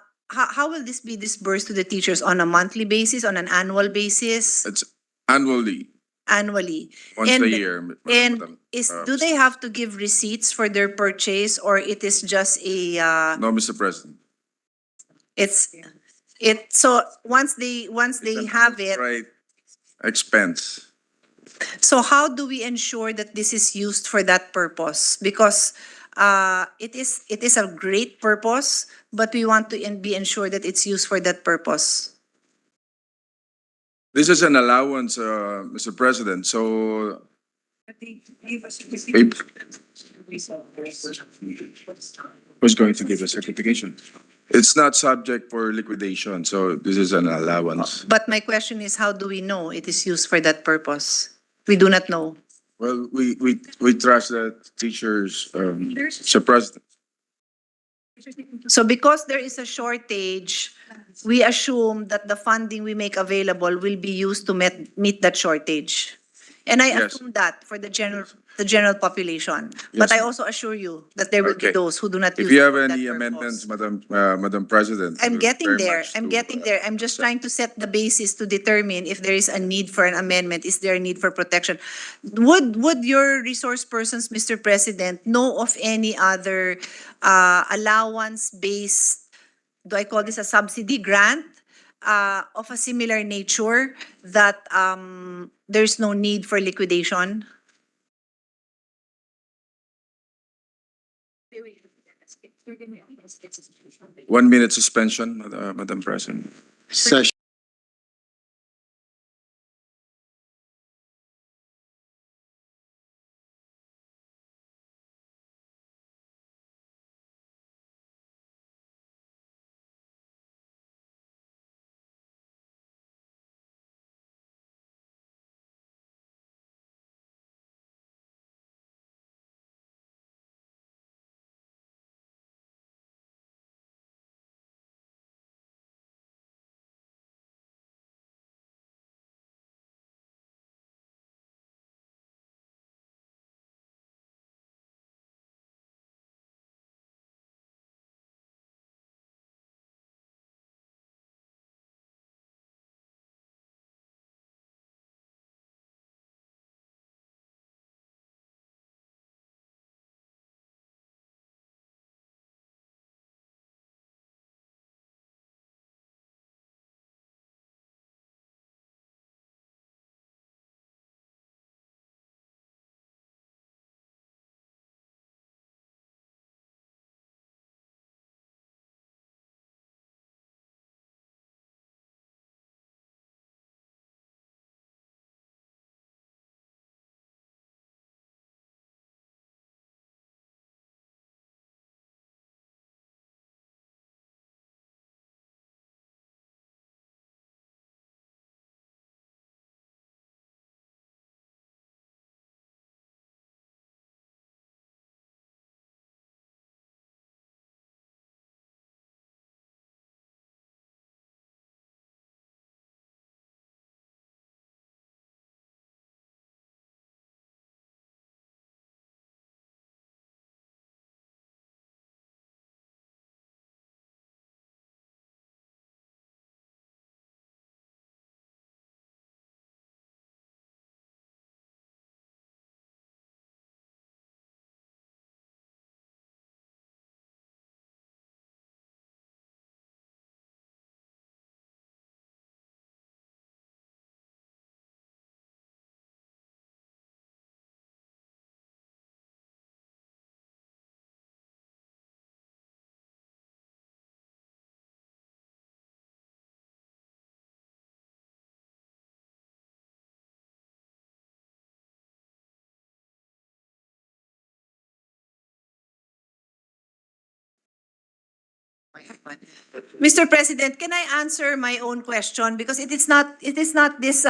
will this be disbursed to the teachers? On a monthly basis, on an annual basis? It's annually, Annually. once And- a year. And Madam. do they have to give receipts for their purchase, or it is just a No, Mr. President. so once they have it, Right. Expense. so how do we ensure that this is used for that purpose? Because it is a great purpose, but we want to be ensured that it's used for that purpose. This is an allowance, Mr. President, so Who's going to give a certification? it's not subject for liquidation, so this is an allowance. But my question is, how do we know it is used for that purpose? We do not know. Well, we trust that teachers, Mr. President. So because there is a shortage, we assume that the funding we make available will be used to meet that shortage. And I Yes. assume that for the general population. But Yes. I also assure you that there will be Okay. those who do not use If you it have for that any purpose. amendments, Madam President. I'm we're getting very there. much I'm to, getting there. I'm just trying to set the basis to determine if there is a need for an amendment. Is there a need for protection? Would your resource persons, Mr. President, know of any other allowance-based, do I call this a subsidy grant, of a similar nature that there's no need for liquidation? 1 minute suspension, Madam President. Session. Mr. President, can I answer my own question? Because it is not this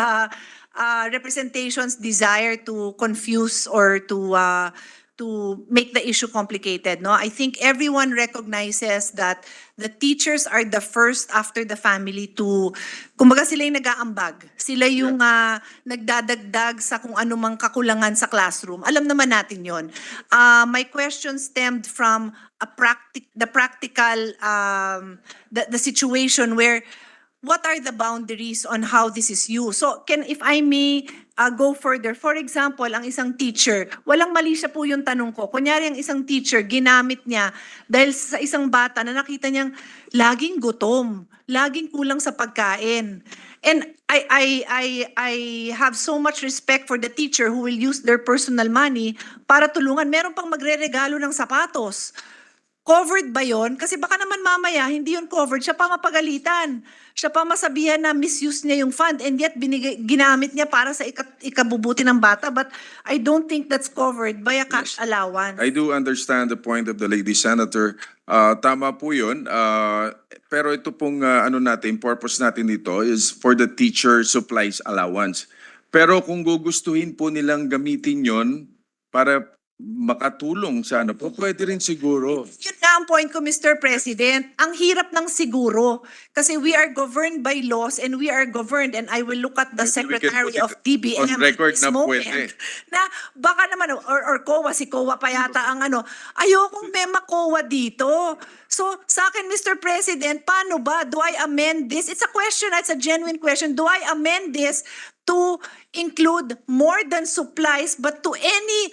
representation's desire to confuse or to make the issue complicated. No, I think everyone recognizes that the teachers are the first after the family to, kumbaga sila yung nag-aambag. Sila yung nagdadagdag sa kung anumang kakulangan sa classroom. Alam naman natin yon. My question stemmed from the practical, the situation where what are the boundaries on how this is used? So if I may go further, for example, ang isang teacher, walang mali siya po yung tanong ko. Kunyari ang isang teacher, ginamit niya dahil sa isang bata na nakita niyang laging gutom, laging kulang sa pagkain. And I have so much respect for the teacher who will use their personal money para tulungan. Meron pang magre-regalo ng sapatos. Covered ba yon? Kasi baka naman mamaya, hindi yun covered. Siya pa mapagalitan. Siya pa masabihan na misuse niya yung fund and yet ginamit niya para sa ikabubuti ng bata. But I don't think that's covered by a cash allowance. I do understand the point of the lady senator. Tama po yun. Pero ito pong purpose natin dito is for the teacher supplies allowance. Pero kung gugustuhin po nilang gamitin yon para makatulong sa pwede rin siguro. Yun nga, nga ang point ko, Mr. President, ang hirap ng siguro. Kasi we are governed by laws and we are governed, and I will look at the Maybe we can Secretary put of it DBM on record at this na moment, pwede. na baka naman, or COA, si COA pa yata ang ano, ayokong may COA dito. So, sa akin, Mr. President, paano ba? Do I amend this? It's a question, it's a genuine question. Do I amend this to include more than supplies, but to any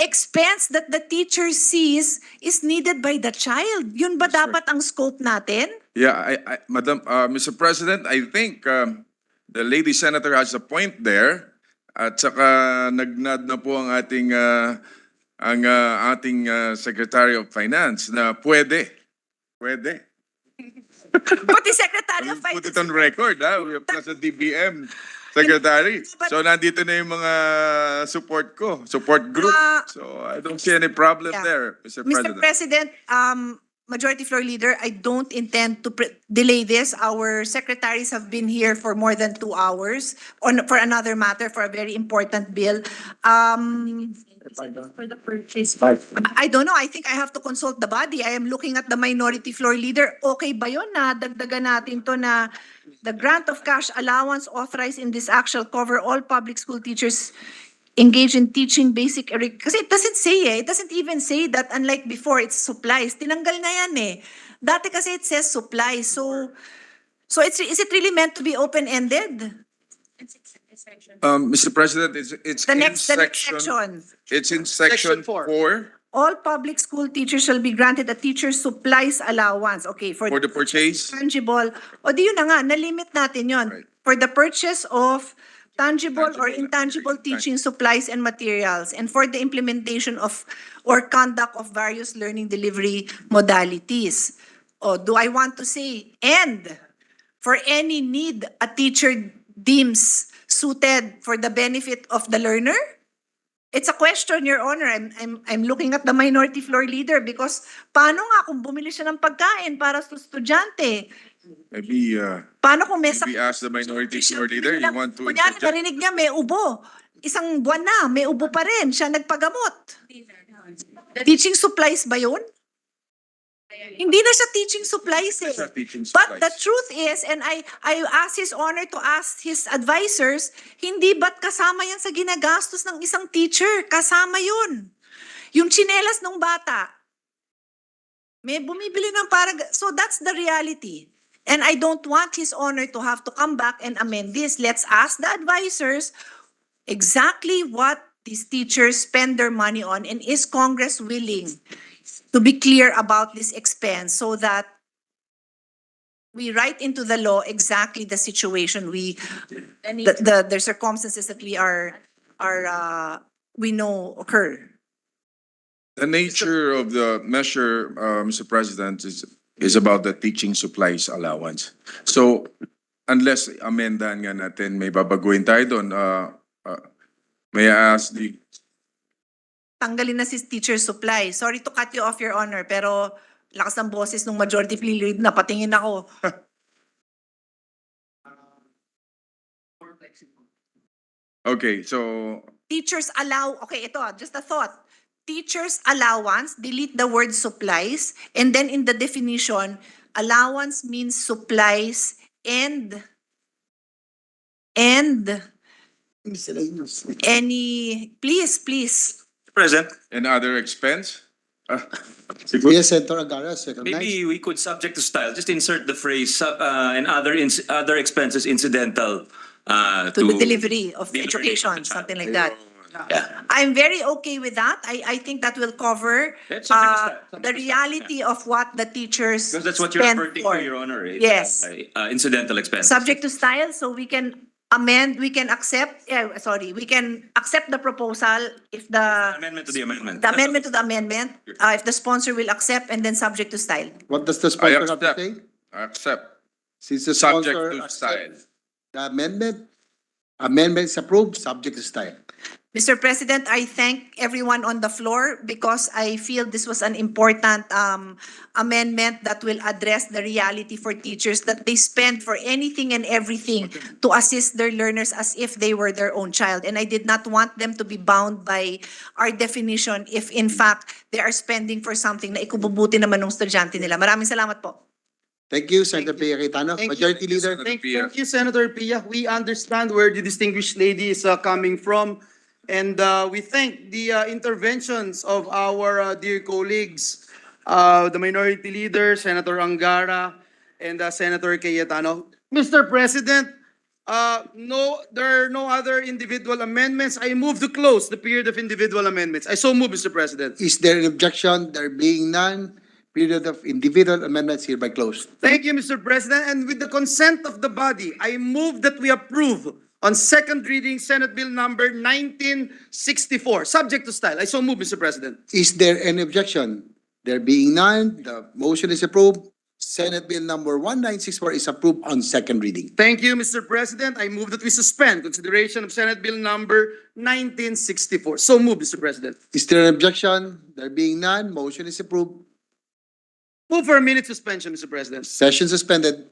expense that the teacher sees is needed by the child? Yun ba dapat ang scope natin? Yeah, Madam, Mr. President, I think the lady senator has a point there. At saka nagnad na po ang ating Secretary of Finance na pwede. Pati Secretary of Put Finance. it on record, ha? We have plus a DBM Secretary. So nandito na yung mga support group. So I don't see any problem Yeah. there, Mr. Mr. President. President, Majority Floor Leader, I don't intend to delay this. Our secretaries have been here for more than 2 hours for another matter, for a very important bill. For the purchase. I don't know. I think I have to consult the body. I am looking at the Minority Floor Leader. Okay ba yun na dagdagan natin to na the grant of cash allowance authorized in this act shall cover all public school teachers engage in teaching basic kasi it doesn't say it doesn't even say that, unlike before it's supplies. Tinanggal na yan eh. Dati kasi it says supplies. So is it really meant to be open-ended? Mr. President, it's The in next section. It's in section 4 All public school teachers shall be granted a teacher supplies allowance. Okay, for for the purchase. tangible. O di yun na nga, nalimit natin yon. Right. For the purchase of tangible or Tangible, intangible okay. teaching supplies and materials, and for the implementation of or conduct of various learning delivery modalities. O do I want to say, and for any need a teacher deems suited for the benefit of the learner? It's a question, Your Honor. I'm looking at the Minority Floor Leader because paano nga kung bumili siya ng pagkain para sa estudyante? Maybe Paano kung may maybe ask the minority floor leader. You want to Kunyari, interject? narinig niya may ubo. Isang buwan na, may ubo pa rin. Siya nagpagamot. Teaching supplies ba yun? Hindi na siya teaching supplies eh. It's not teaching But the supplies. truth is, and I ask His Honor to ask his advisors, hindi ba't kasama yan sa ginagastos ng isang teacher? Kasama yun. Yung tsinelas ng bata, may bumibili ng so that's the reality. And I don't want His Honor to have to come back and amend this. Let's ask the advisors exactly what these teachers spend their money on, and is Congress willing to be clear about this expense so that we write into the law exactly the situation the circumstances that we know occur. The nature of the measure, Mr. President, is about the teaching supplies allowance. So unless amendahan nga natin, may babaguhin tayo doon. May I ask the Tanggalin na si teacher supply. Sorry to cut you off, Your Honor, pero lakas ng boses ng majority leader, napatingin ako. Okay, so Teachers allow, okay, ito, just a thought. Teachers allowance, delete the word supplies, and then in the definition, allowance means supplies and any, please. President, and other expense? Yes, Senator Angara, recognized. maybe we could, subject to style, just insert the phrase and other expenses incidental To the delivery of the learning education, of the child. something like that. Yeah. I'm very okay with that. I think that will cover That's subject to style, subject the to style, reality of what the teachers Because that's what you're spend referring for. to, Your Honor. It's, Yes. Incidental expenses. Subject to style, so we can amend, we can accept, we can accept the proposal if Amendment to the amendment. the amendment to the amendment, if the sponsor will accept, and then subject to style. What does the I sponsor have to accept. say? I accept. Since the Subject sponsor to accepts style. the amendment is approved, subject to style. Mr. President, I thank everyone on the floor because I feel this was an important amendment that will address the reality for teachers that they spend for anything and everything to assist their learners as if they were their own child. And I did not want them to be bound by our definition if in fact they are spending for something na ikububuti naman ng estudyante nila. Maraming salamat po. Thank you, Senator Pia Cayetano. Thank you. Majority Leader. Thank you, Senator Pia. We understand where the distinguished lady is coming from. And we thank the interventions of our dear colleagues, the Minority Leader, Senator Angara, and Senator Cayetano. Mr. President, there are no other individual amendments. I move to close the period of individual amendments. I so move, Mr. President. Is there an objection? There being none, period of individual amendments hereby closed. Thank you, Mr. President. And with the consent of the body, I move that we approve on second reading Senate Bill number 1964, subject to style. I so move, Mr. President. Is there any objection? There being none, the motion is approved. Senate Bill number 1964 is approved on second reading. Thank you, Mr. President. I move that we suspend consideration of Senate Bill number 1964. So move, Mr. President. Is there an objection? There being none, motion is approved. Move for a minute suspension, Mr. President. Session suspended.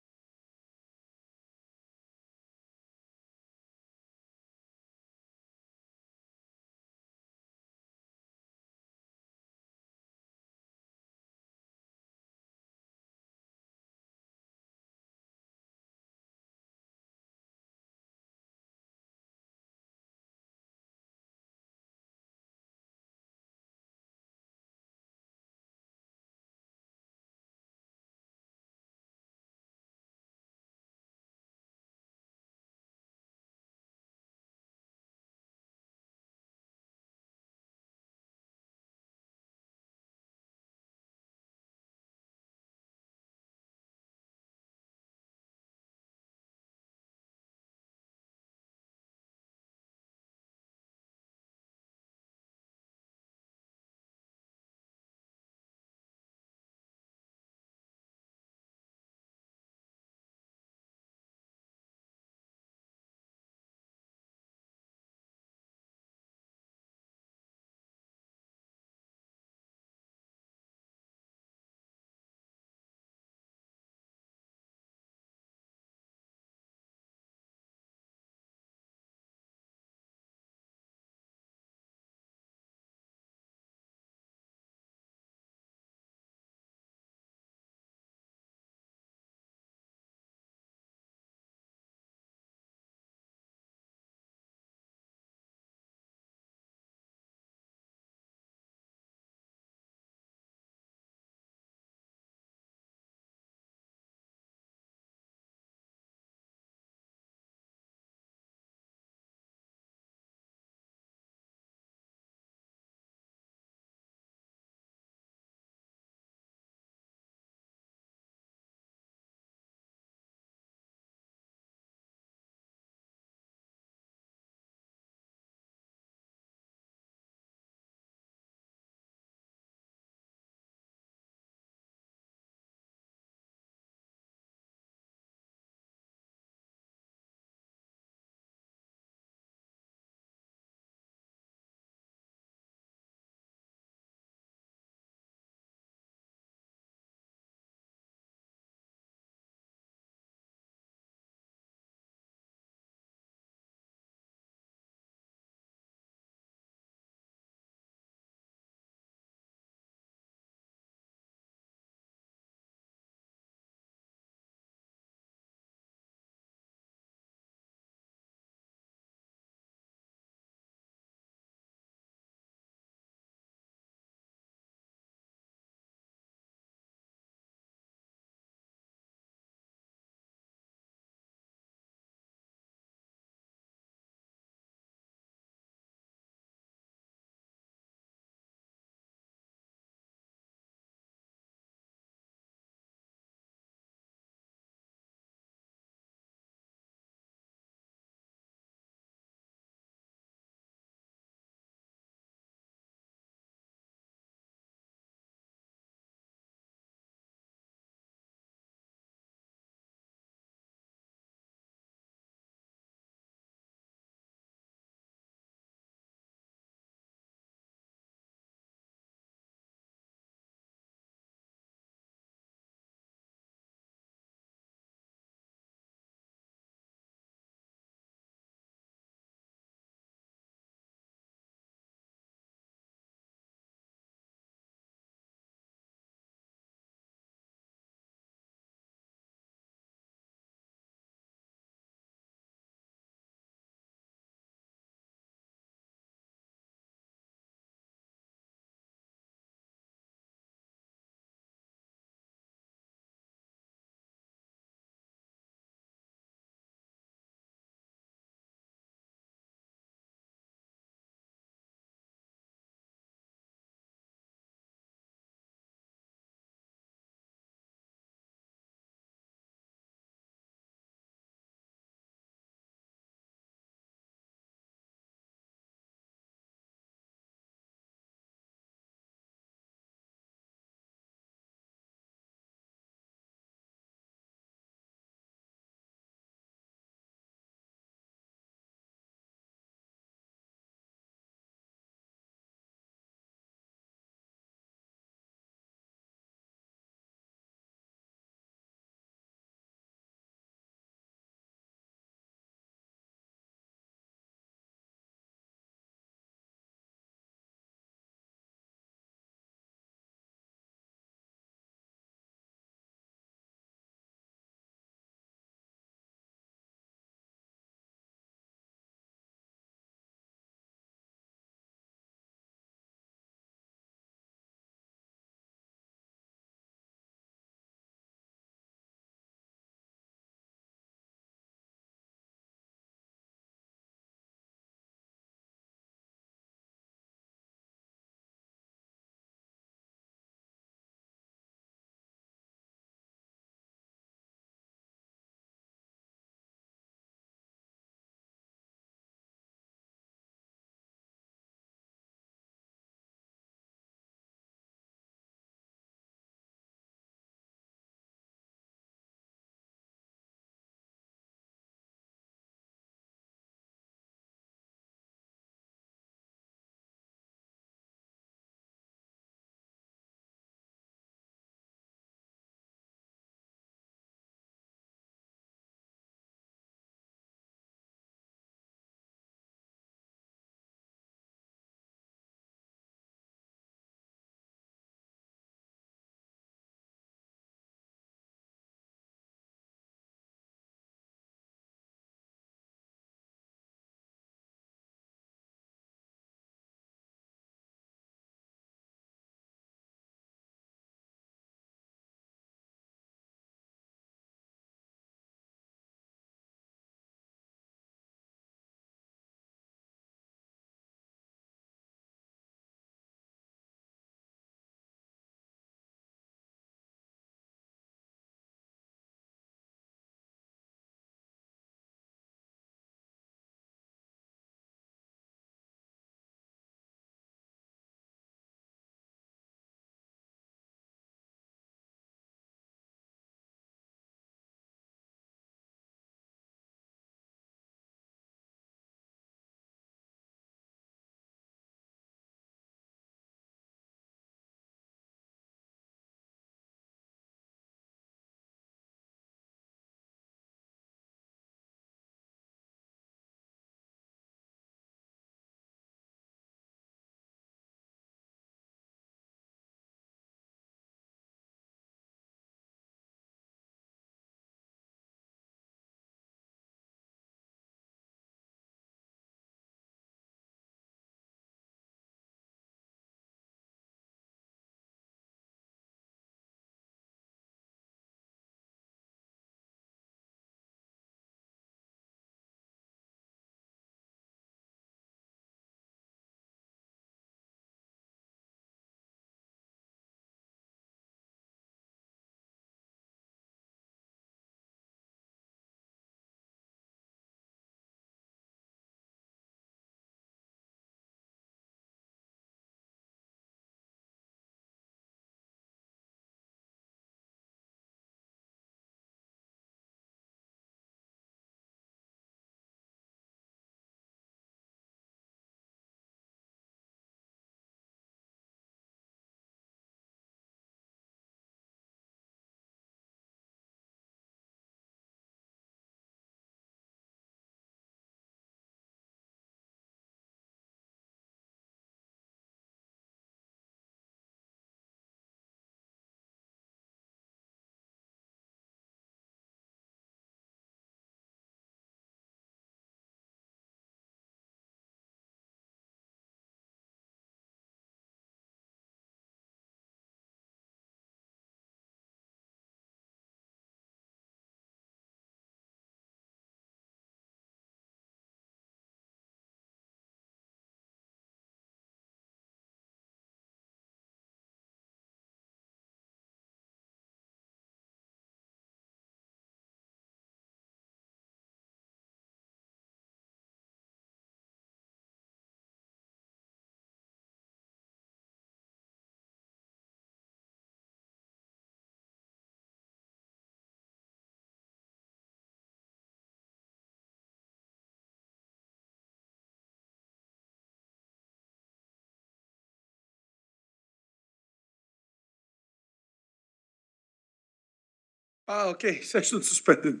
Okay, session suspended.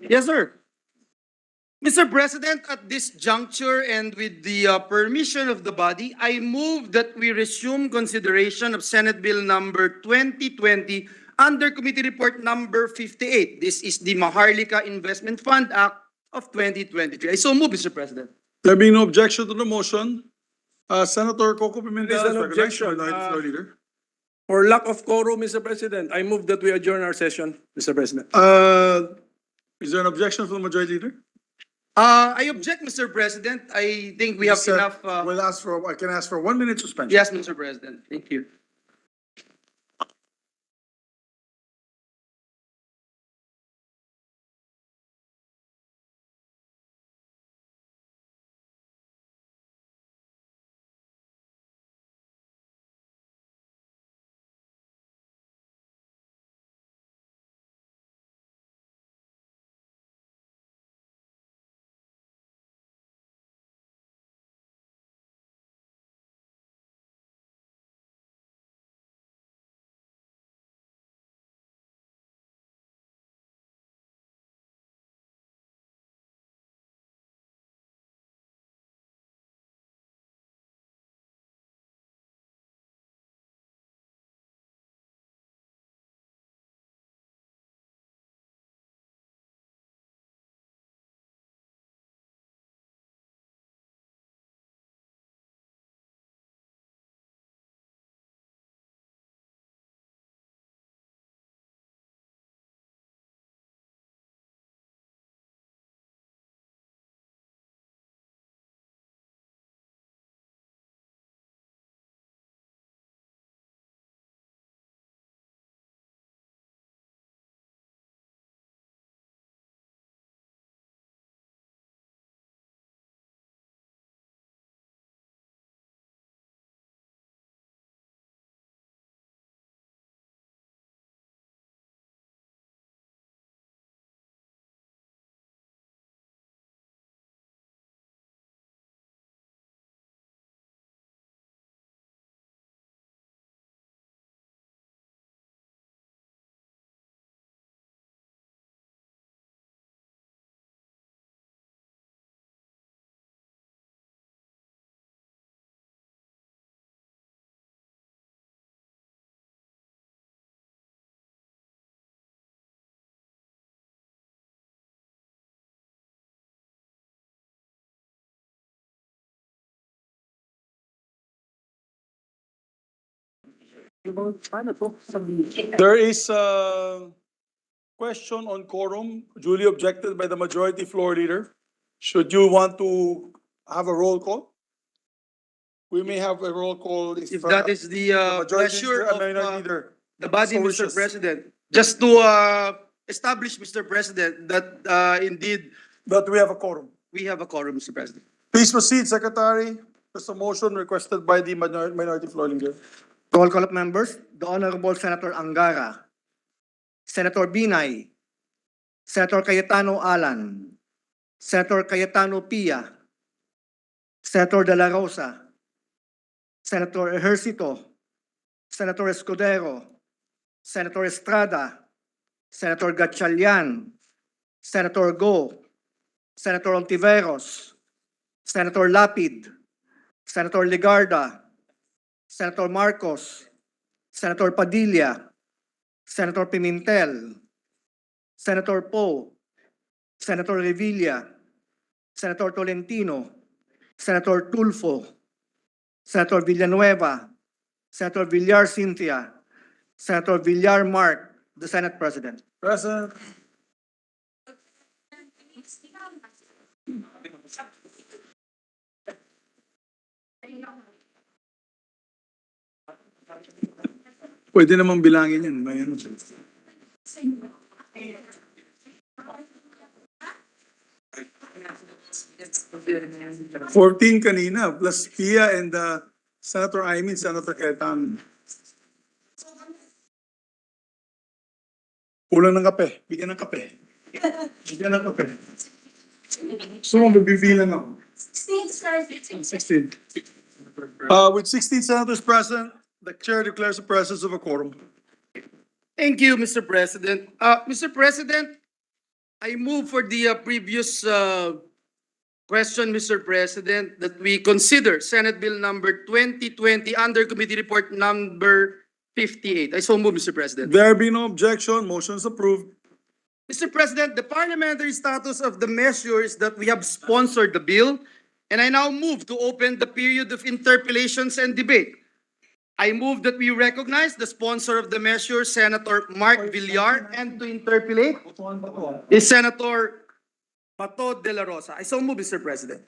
Yes, sir. Mr. President, at this juncture and with the permission of the body, I move that we resume consideration of Senate Bill number 2020 under Committee Report number 58. This is the Maharlika Investment Fund Act of 2023. I so move, Mr. President. There being no objection to the motion, Senator Coco Pimentel There is is an recognized by objection, the Minority Floor Leader. For lack of quorum, Mr. President, I move that we adjourn our session, Mr. President. Is there an objection from the Majority Leader? I object, Mr. President. I think we have Sir, enough. I can ask for a 1 minute suspension. Yes, Mr. President. Thank you. There is a question on quorum duly objected by the Majority Floor Leader. Should you want to have a roll call? We may have a roll call If that is the Majority pleasure Leader and of Minority Leader. the body, So Mr. wishes. President, just to establish, Mr. President, that indeed That we have a quorum. we have a quorum, Mr. President. Please proceed, Secretary. There's a motion requested by the Minority Floor Leader. Roll call of members. The Honorable Senator Angara, Senator Binay, Senator Cayetano Alan, Senator Cayetano Pia, Senator De La Rosa, Senator Ejercito, Senator Escudero, Senator Estrada, Senator Gatchalian, Senator Go, Senator Ontiveros, Senator Lapid, Senator Ligarda, Senator Marcos, Senator Padilla, Senator Pimentel, Senator Poe, Senator Revilla, Senator Tolentino, Senator Tulfo, Senator Villanueva, Senator Villar Cynthia, Senator Villar Mark, the Senate President. Present. Pwede namang bilangin yan. May ano. 14 kanina, plus Pia and Senator Aymin, Senator Cayetano. Kulang ng kape. Bigyan ng kape. Bigyan ng kape. So, mabibilang ako. 16. With 16 senators present, the chair declares the presence of a quorum. Thank you, Mr. President. Mr. President, I move for the previous question, Mr. President, that we consider Senate Bill number 2020 under Committee Report number 58. I so move, Mr. President. There be no objection, motion is approved. Mr. President, the parliamentary status of the measure is that we have sponsored the bill, and I now move to open the period of interpellations and debate. I move that we recognize the sponsor of the measure, Senator Mark Villar, and to interpellate is Senator Bato de la Rosa. I so move, Mr. President.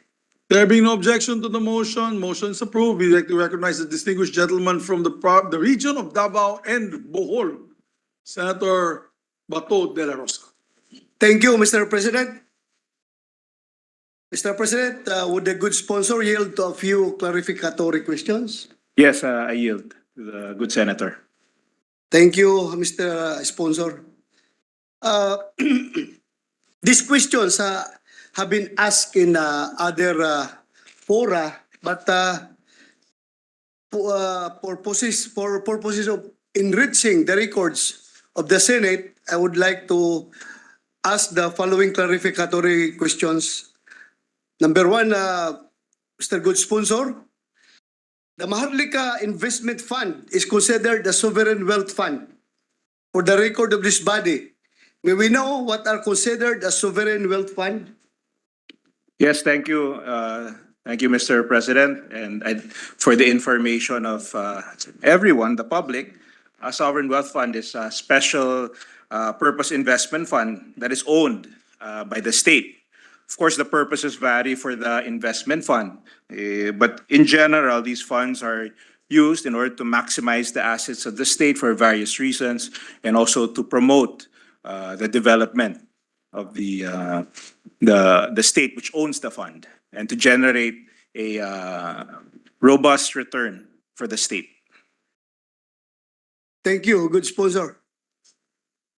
There being no objection to the motion, motion is approved. We like to recognize the distinguished gentleman from the region of Davao and Bohol, Senator Bato de la Rosa. Thank you, Mr. President. Mr. President, would the good sponsor yield to a few clarificatory questions? Yes, I yield to the good senator. Thank you, Mr. Sponsor. These questions have been asked in other fora, but for purposes of enriching the records of the Senate, I would like to ask the following clarificatory questions. Number one, Mr. Good Sponsor, the Maharlika Investment Fund is considered a sovereign wealth fund. For the record of this body, may we know what are considered a sovereign wealth fund? Yes, thank you. Thank you, Mr. President. And for the information of everyone, the public, a sovereign wealth fund is a special purpose investment fund that is owned by the state. Of course, the purposes vary for the investment fund, but in general, these funds are used in order to maximize the assets of the state for various reasons, and also to promote the development of the state which owns the fund, and to generate a robust return for the state. Thank you, good sponsor.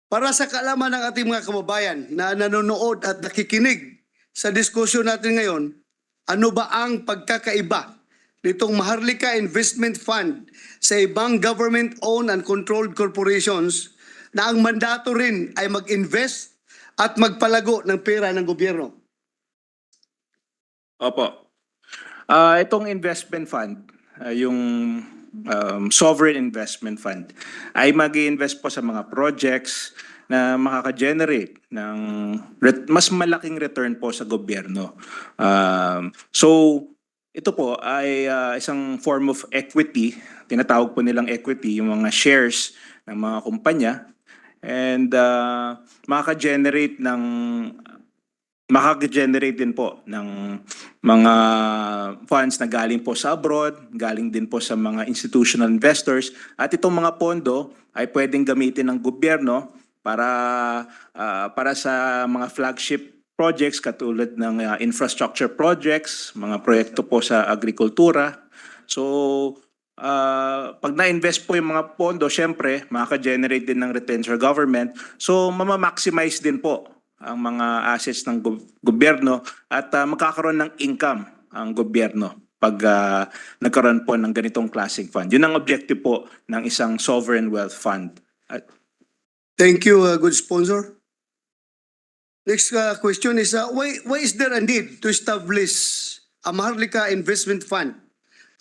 Para sa kaalaman ng ating mga kababayan na nanonood at nakikinig sa diskusyon natin ngayon, ano ba ang pagkakaiba nitong Maharlika Investment Fund sa ibang government-owned and controlled corporations na ang mandato rin ay mag-invest at magpalago ng pera ng gobyerno? Opo. Itong investment fund, yung sovereign investment fund, ay mag-i-invest po sa mga projects na makaka-generate ng mas malaking return po sa gobyerno. So, ito po ay isang form of equity, tinatawag po nilang equity, yung mga shares ng mga kumpanya, and makaka-generate din po ng mga funds na galing po sa abroad, galing din po sa mga institutional investors, at itong mga pondo ay pwedeng gamitin ng gobyerno para sa mga flagship projects katulad ng infrastructure projects, mga proyekto po sa agrikultura. So, pag na-invest po yung mga pondo, syempre, makaka-generate din ng returns for government. So, mama-maximize din po ang mga assets ng gobyerno at magkakaroon ng income ang gobyerno pag nagkaroon po ng ganitong klaseng fund. Yun ang objective po ng isang sovereign wealth fund. Thank you, good sponsor. Next question is, why is there a need to establish a Maharlika Investment Fund?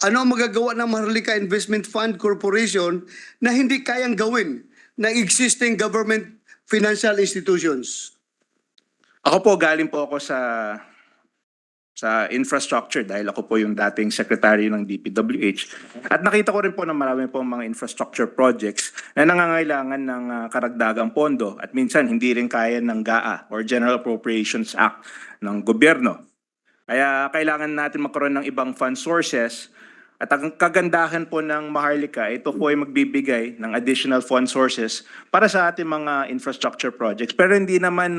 Ano ang magagawa ng Maharlika Investment Fund Corporation na hindi kayang gawin ng existing government financial institutions? Ako po, galing po ako sa infrastructure dahil ako po yung dating secretary ng DPWH. At nakita ko rin po na marami po mga infrastructure projects na nangangailangan ng karagdagang pondo at minsan hindi rin kaya ng GAA or General Appropriations Act ng gobyerno. Kaya kailangan natin magkaroon ng ibang fund sources. At ang kagandahan po ng Maharlika, ito po ay magbibigay ng additional fund sources para sa ating mga infrastructure projects. Pero hindi naman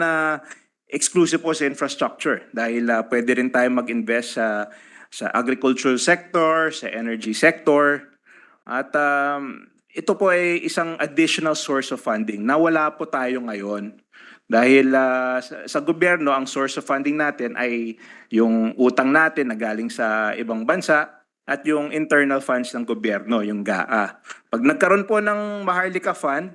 exclusive po sa infrastructure dahil pwede rin tayo mag-invest sa agricultural sector, sa energy sector. At ito po ay isang additional source of funding na wala po tayo ngayon. Dahil sa gobyerno, ang source of funding natin ay yung utang natin na galing sa ibang bansa at yung internal funds ng gobyerno, yung GAA. Pag nagkaroon po ng Maharlika Fund,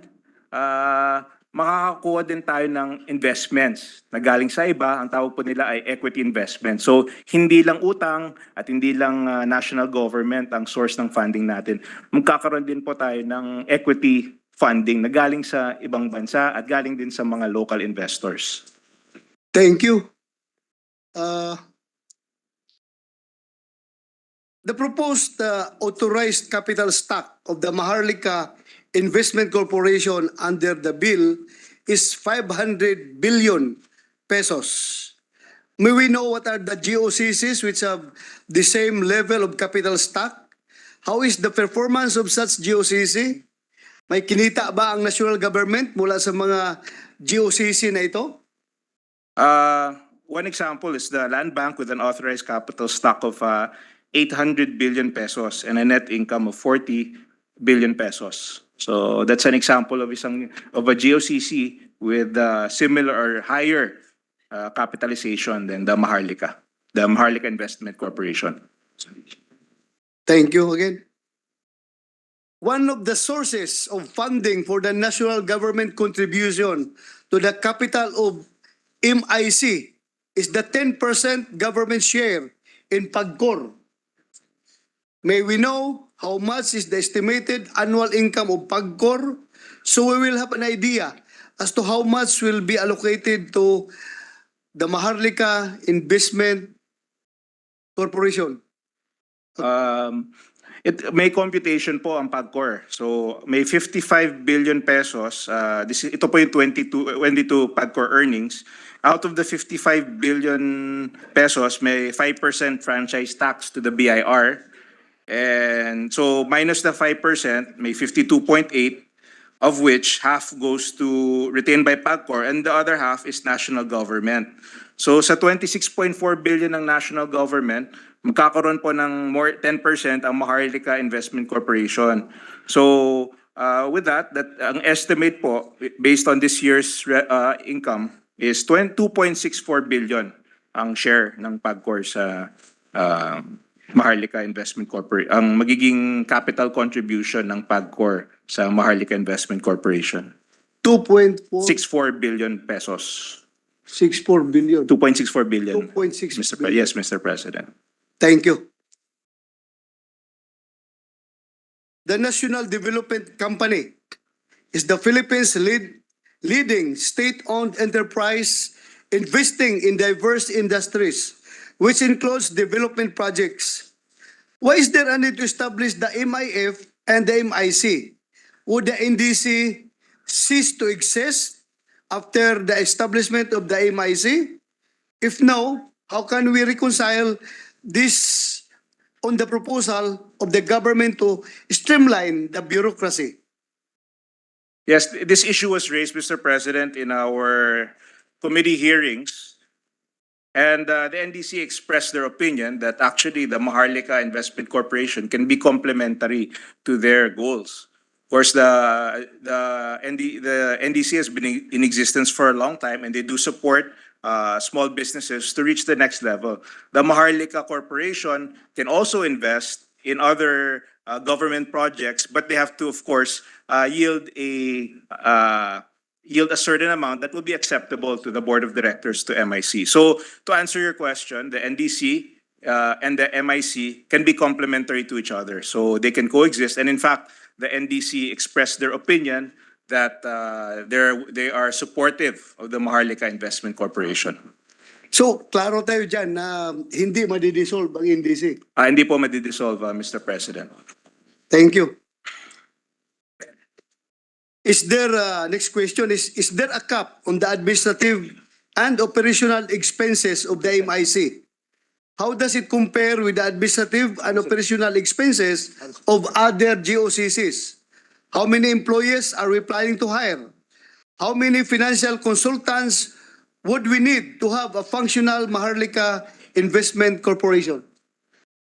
makakakuha din tayo ng investments na galing sa iba. Ang tawag po nila ay equity investment. So, hindi lang utang at hindi lang national government ang source ng funding natin. Magkakaroon din po tayo ng equity funding na galing sa ibang bansa at galing din sa mga local investors. Thank you. The proposed authorized capital stock of the Maharlika Investment Corporation under the bill is 500 billion pesos. May we know what are the GOCCs which have the same level of capital stock? How is the performance of such GOCC? May kinita ba ang national government mula sa mga GOCC na ito? One example is the land bank with an authorized capital stock of 800 billion pesos and a net income of 40 billion pesos. So that's an example of a GOCC with similar or higher capitalization than the Maharlika Investment Corporation. Thank you again. One of the sources of funding for the national government contribution to the capital of MIC is the 10% government share in PAGCOR. May we know how much is the estimated annual income of PAGCOR so we will have an idea as to how much will be allocated to the Maharlika Investment Corporation? May computation po ang PAGCOR. So may 55 billion pesos. Ito po yung 22 PAGCOR earnings. Out of the 55 billion pesos, may 5% franchise tax to the BIR. And so minus the 5%, may 52.8, of which half goes to retained by PAGCOR and the other half is national government. So sa 26.4 billion ng national government, magkakaroon po ng more 10% ang Maharlika Investment Corporation. So with that, ang estimate po based on this year's income is 2.64 billion ang share ng PAGCOR sa Maharlika Investment Corporation. Ang magiging capital contribution ng PAGCOR sa Maharlika Investment Corporation. 2.64 billion pesos. 64 billion. 2.64 billion. 2.6 billion. Yes, Mr. President. Thank you. The National Development Company is the Philippines' leading state-owned enterprise investing in diverse industries, which includes development projects. Why is there a need to establish the MIF and the MIC? Would the NDC cease to exist after the establishment of the MIC? If no, how can we reconcile this on the proposal of the government to streamline the bureaucracy? Yes, this issue was raised, Mr. President, in our committee hearings. And the NDC expressed their opinion that actually the Maharlika Investment Corporation can be complementary to their goals. Of course, the NDC has been in existence for a long time and they do support small businesses to reach the next level. The Maharlika Corporation can also invest in other government projects, but they have to, of course, yield a certain amount that will be acceptable to the board of directors to MIC. So to answer your question, the NDC and the MIC can be complementary to each other. So they can coexist. And in fact, the NDC expressed their opinion that they are supportive of the Maharlika Investment Corporation. So, klaro tayo dyan na hindi madidissolve ang NDC. Hindi po madidissolve, Mr. President. Thank you. Is there, next question is there a cap on the administrative and operational expenses of the MIC? How does it compare with the administrative and operational expenses of other GOCCs? How many employees are we planning to hire? How many financial consultants would we need to have a functional Maharlika Investment Corporation?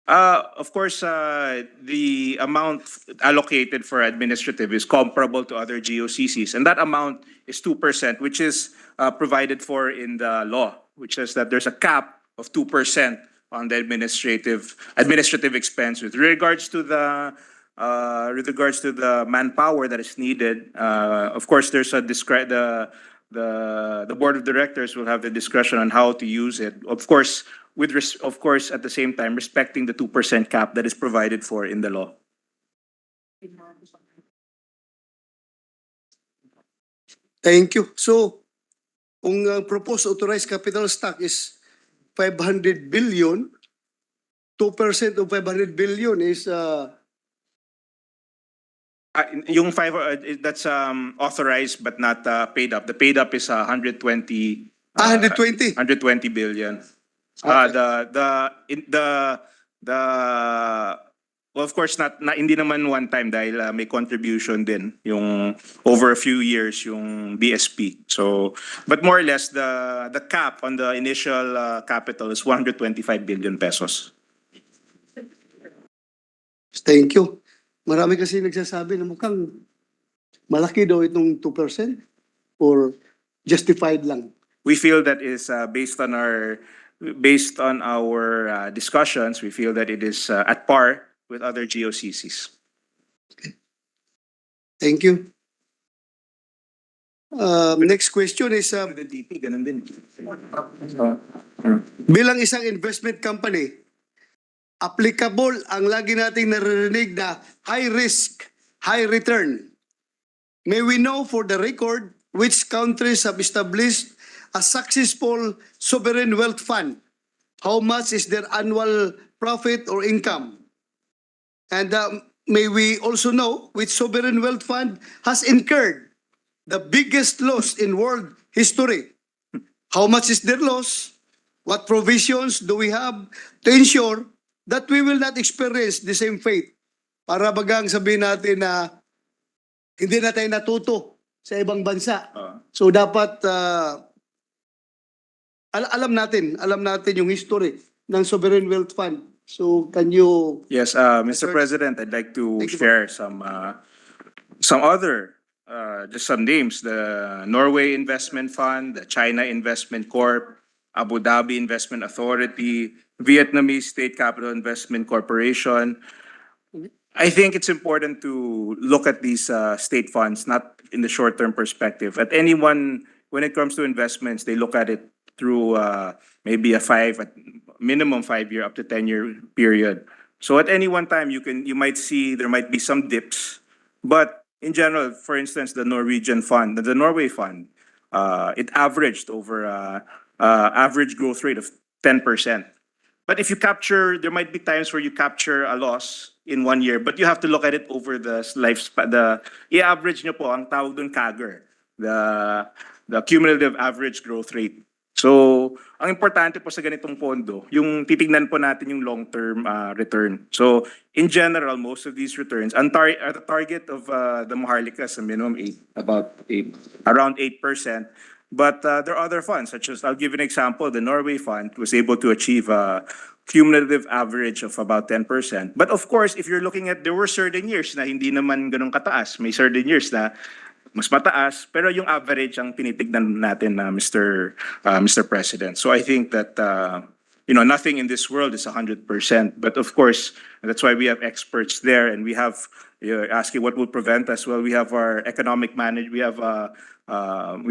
Of course, the amount allocated for administrative is comparable to other GOCCs, and that amount is 2%, which is provided for in the law, which says that there's a cap of 2% on the administrative expense. With regards to the with regards to the manpower that is needed, of course, there's a the board of directors will have the discretion on how to use it. Of course, of course, at the same time, respecting the 2% cap that is provided for in the law. Thank you. So, kung proposed authorized capital stock is 500 billion, 2% of 500 billion is Yung five, that's authorized but not paid up. The paid up is 120. 120. 120 billion. Okay. Well, of course, hindi naman one time dahil may contribution din yung over a few years yung BSP. So, but more or less the cap on the initial capital is 125 billion pesos. Thank you. Marami kasi nagsasabi na mukhang malaki daw itong 2% or justified lang. We feel that is based on our discussions. We feel that it is at par with other GOCCs. Thank you. Next question is, The DP, ganun din. bilang isang investment company, applicable ang lagi nating naririnig na high risk, high return. May we know for the record which countries have established a successful sovereign wealth fund? How much is their annual profit or income? And may we also know which sovereign wealth fund has incurred the biggest loss in world history? How much is their loss? What provisions do we have to ensure that we will not experience the same fate? Para bagang sabihin natin na hindi na tayo natuto sa ibang bansa. So dapat alam natin yung history ng sovereign wealth fund. So can you? Yes, Mr. President, I'd like to Thank you. share some other, just some names. The Norway Investment Fund, the China Investment Corp, Abu Dhabi Investment Authority, Vietnamese State Capital Investment Corporation. I think it's important to look at these state funds, not in the short-term perspective. When it comes to investments, they look at it through maybe a minimum 5-year up to 10-year period. So at any one time, you might see there might be some dips, but in general, for instance, the Norwegian fund, the Norway fund, it averaged over average growth rate of 10%. But if you capture, there might be times where you capture a loss in 1 year, but you have to look at it over the lifespan. I-average nyo po, ang tawag dun CAGR, the cumulative average growth rate. So, ang importante po sa ganitong pondo, yung titignan po natin yung long-term return. So, in general, most of these returns, the target of the Maharlika is a minimum around 8%. But there are other funds, such as, I'll give you an example, the Norway fund was able to achieve a cumulative average of about 10%. But of course, if you're looking at, there were certain years na hindi naman ganun kataas. May certain years na mas mataas, pero yung average ang tinitignan natin na Mr. President. So I think that nothing in this world is 100%. But of course, that's why we have experts there, and we have, you're asking what will prevent us. Well, we have our economic management. We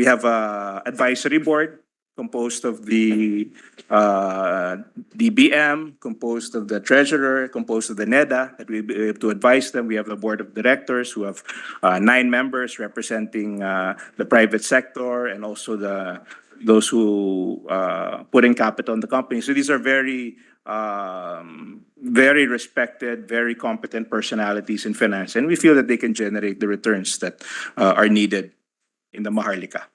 have a advisory board composed of the DBM, composed of the treasurer, composed of the NEDA, that we be able to advise them. We have a board of directors who have 9 members representing the private sector and also those who put in capital in the company. So these are very respected, very competent personalities in finance, and we feel that they can generate the returns that are needed in the Maharlika.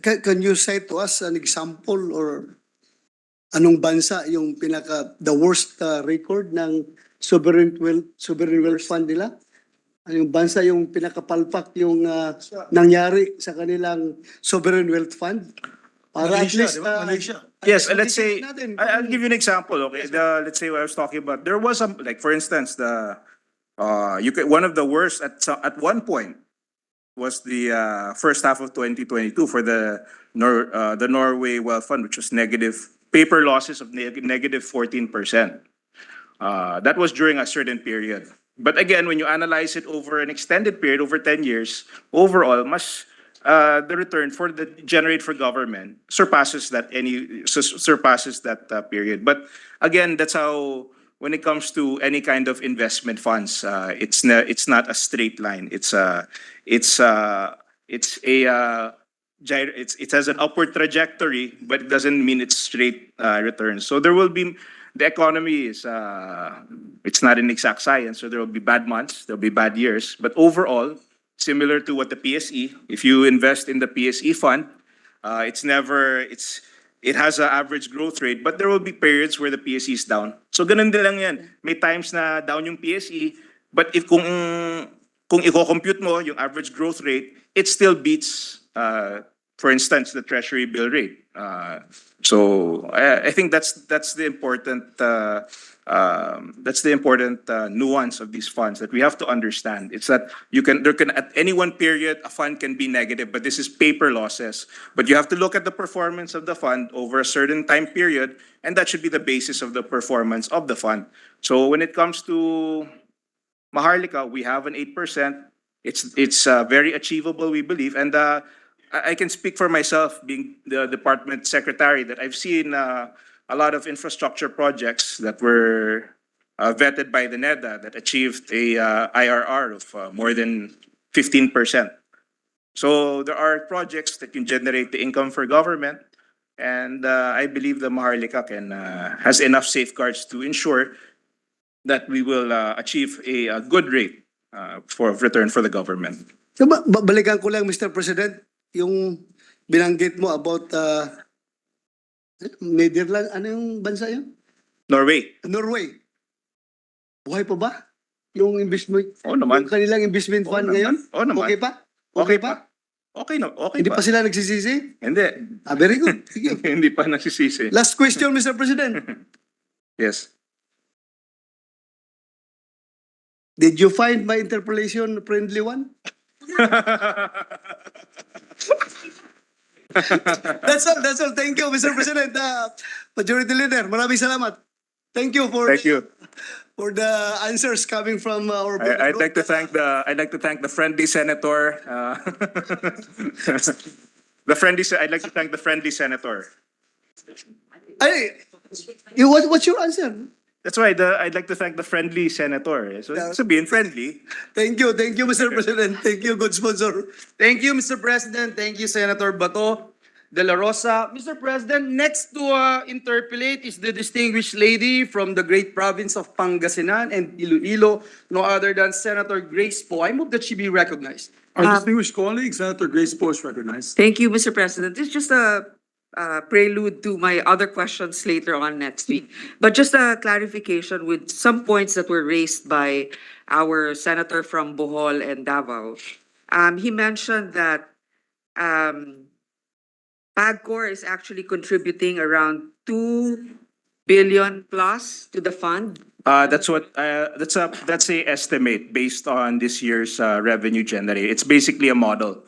Can you say to us an example or anong bansa yung the worst record ng sovereign wealth fund nila? Anong bansa yung pinakapalpak yung nangyari sa kanilang sovereign wealth fund? Para at least Malaysia. Yes, let's say, I'll give you an example, okay? Let's say what I was talking about. There was like for instance, one of the worst at one point was the first half of 2022 for the Norway Wealth Fund, which was negative paper losses of negative 14%. That was during a certain period. But again, when you analyze it over an extended period, over 10 years, overall, the return for the generate for government surpasses that period. But again, that's how when it comes to any kind of investment funds, it's not a straight line. It has an upward trajectory, but it doesn't mean it's straight returns. So there will be the economy is it's not an exact science, so there will be bad months, there'll be bad years, but overall, similar to what the PSE, if you invest in the PSE fund, it has an average growth rate, but there will be periods where the PSE is down. So ganun din lang yan. May times na down yung PSE, but if kung i-compute mo yung average growth rate, it still beats, for instance, the treasury bill rate. So I think that's the important nuance of these funds that we have to understand. It's that there can at any one period a fund can be negative, but this is paper losses. But you have to look at the performance of the fund over a certain time period, and that should be the basis of the performance of the fund. So when it comes to Maharlika, we have an 8%. It's very achievable, we believe, and I can speak for myself, being the department secretary, that I've seen a lot of infrastructure projects that were vetted by the NEDA that achieved a IRR of more than 15%. So there are projects that can generate the income for government, and I believe the Maharlika has enough safeguards to ensure that we will achieve a good rate for return for the government. So, balikan ko lang, Mr. President, yung binanggit mo about Netherlands, ano yung bansa yun? Norway. Norway. Buhay pa ba? Yung investment, Oo naman. yung kanilang investment Oo fund naman. ngayon? Oo naman. Okay pa? Okay pa. Okay na, okay Hindi pa. pa sila nagsisisi? Hindi. Very good. Sige. Hindi pa nagsisisi. Last question, Mr. President. Yes. Did you find my interpolation friendly one? That's all. Thank you, Mr. President. Majority Leader, maraming salamat. Thank you for for the answers coming from our. I'd like to thank the friendly senator. I'd like to thank the friendly senator. What's your answer? That's why I'd like to thank the friendly senator. So it's being friendly. Thank you, Mr. President. Thank you, good sponsor. Thank you, Mr. President. Thank you, Senator Bato de la Rosa. Mr. President, next to interpolate is the distinguished lady from the great province of Pangasinan and Iloilo, no other than Senator Grace Poe. I move that she be recognized. Our distinguished colleague, Senator Grace Poe, is recognized. Thank you, Mr. President. This is just a prelude to my other questions later on next week. But just a clarification with some points that were raised by our senator from Bohol and Davao. He mentioned that PAGCOR is actually contributing around 2 billion plus to the fund. That's a estimate based on this year's revenue generated. It's basically a model.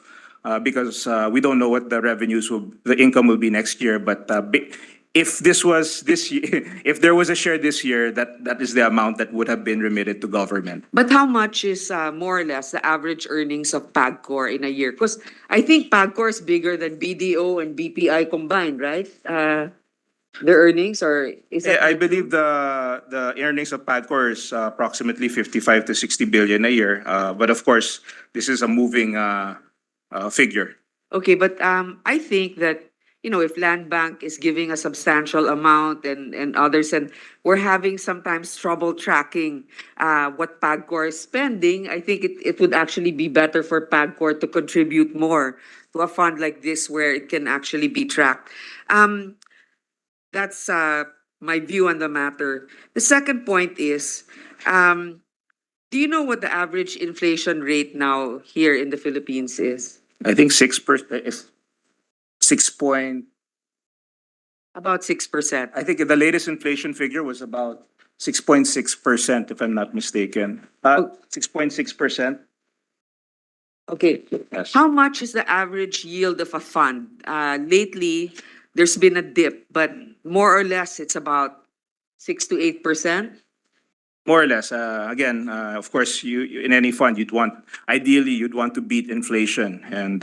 Because we don't know what the income will be next year. But if this was this year, if there was a share this year, that is the amount that would have been remitted to government. But how much is more or less the average earnings of PAGCOR in a year? Because I think PAGCOR is bigger than BDO and BPI combined, right? Their earnings, or is that? I believe the earnings of PAGCOR is approximately 55 to 60 billion a year. But of course, this is a moving figure. Okay, but I think that, if Land Bank is giving a substantial amount and others, and we're having sometimes trouble tracking what PAGCOR is spending, I think it would actually be better for PAGCOR to contribute more to a fund like this where it can actually be tracked. That's my view on the matter. The second point is, do you know what the average inflation rate now here in the Philippines is? I think 6%. 6 point. About 6%. I think the latest inflation figure was about 6.6%, if I'm not mistaken. 6.6%. Okay. Yes. How much is the average yield of a fund? Lately, there's been a dip, but more or less it's about 6 to 8%. More or less. Again, of course, in any fund, ideally, you'd want to beat inflation and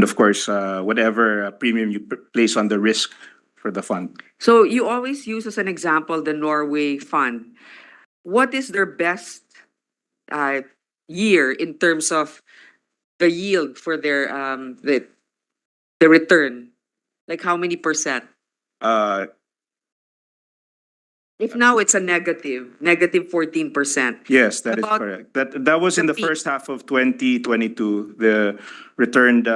of course, whatever premium you place on the risk for the fund. So you always use as an example the Norway fund. What is their best year in terms of the yield for their the return? Like how many percent? Uh, If now it's a negative 14%. yes, that is About correct. That was in the the first half of 2022. The returned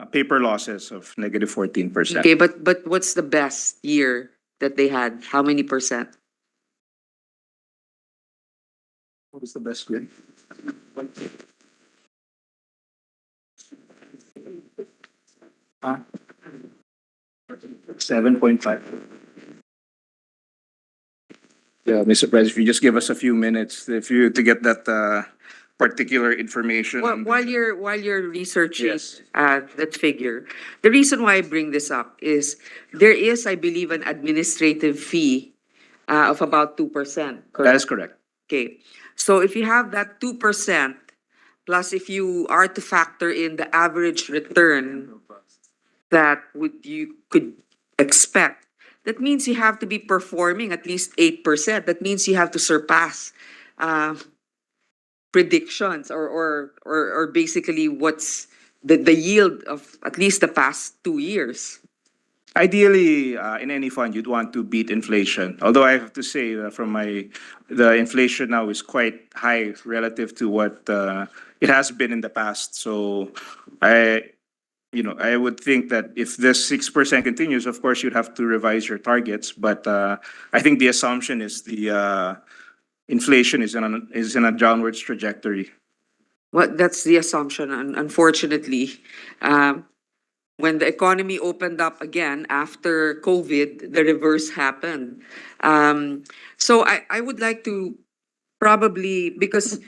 paper losses of negative 14%. Okay, but what's the best year that they had? How many percent? What was the best year? 7.5. Yeah, Mr. President, if you just give us a few minutes, to get that particular information. While you're researching Yes. that figure, the reason why I bring this up is there is, I believe, an administrative fee of about 2%. That is correct. Okay, so if you have that 2%, plus if you are to factor in the average return that you could expect, that means you have to be performing at least 8%. That means you have to surpass predictions or basically what's the yield of at least the past 2 years. Ideally, in any fund, you'd want to beat inflation. Although I have to say, the inflation now is quite high relative to what it has been in the past. So, I would think that if this 6% continues, of course, you'd have to revise your targets. But I think the assumption is the inflation is in a downwards trajectory. Well, that's the assumption. Unfortunately, when the economy opened up again after COVID, the reverse happened. So I would like to probably, because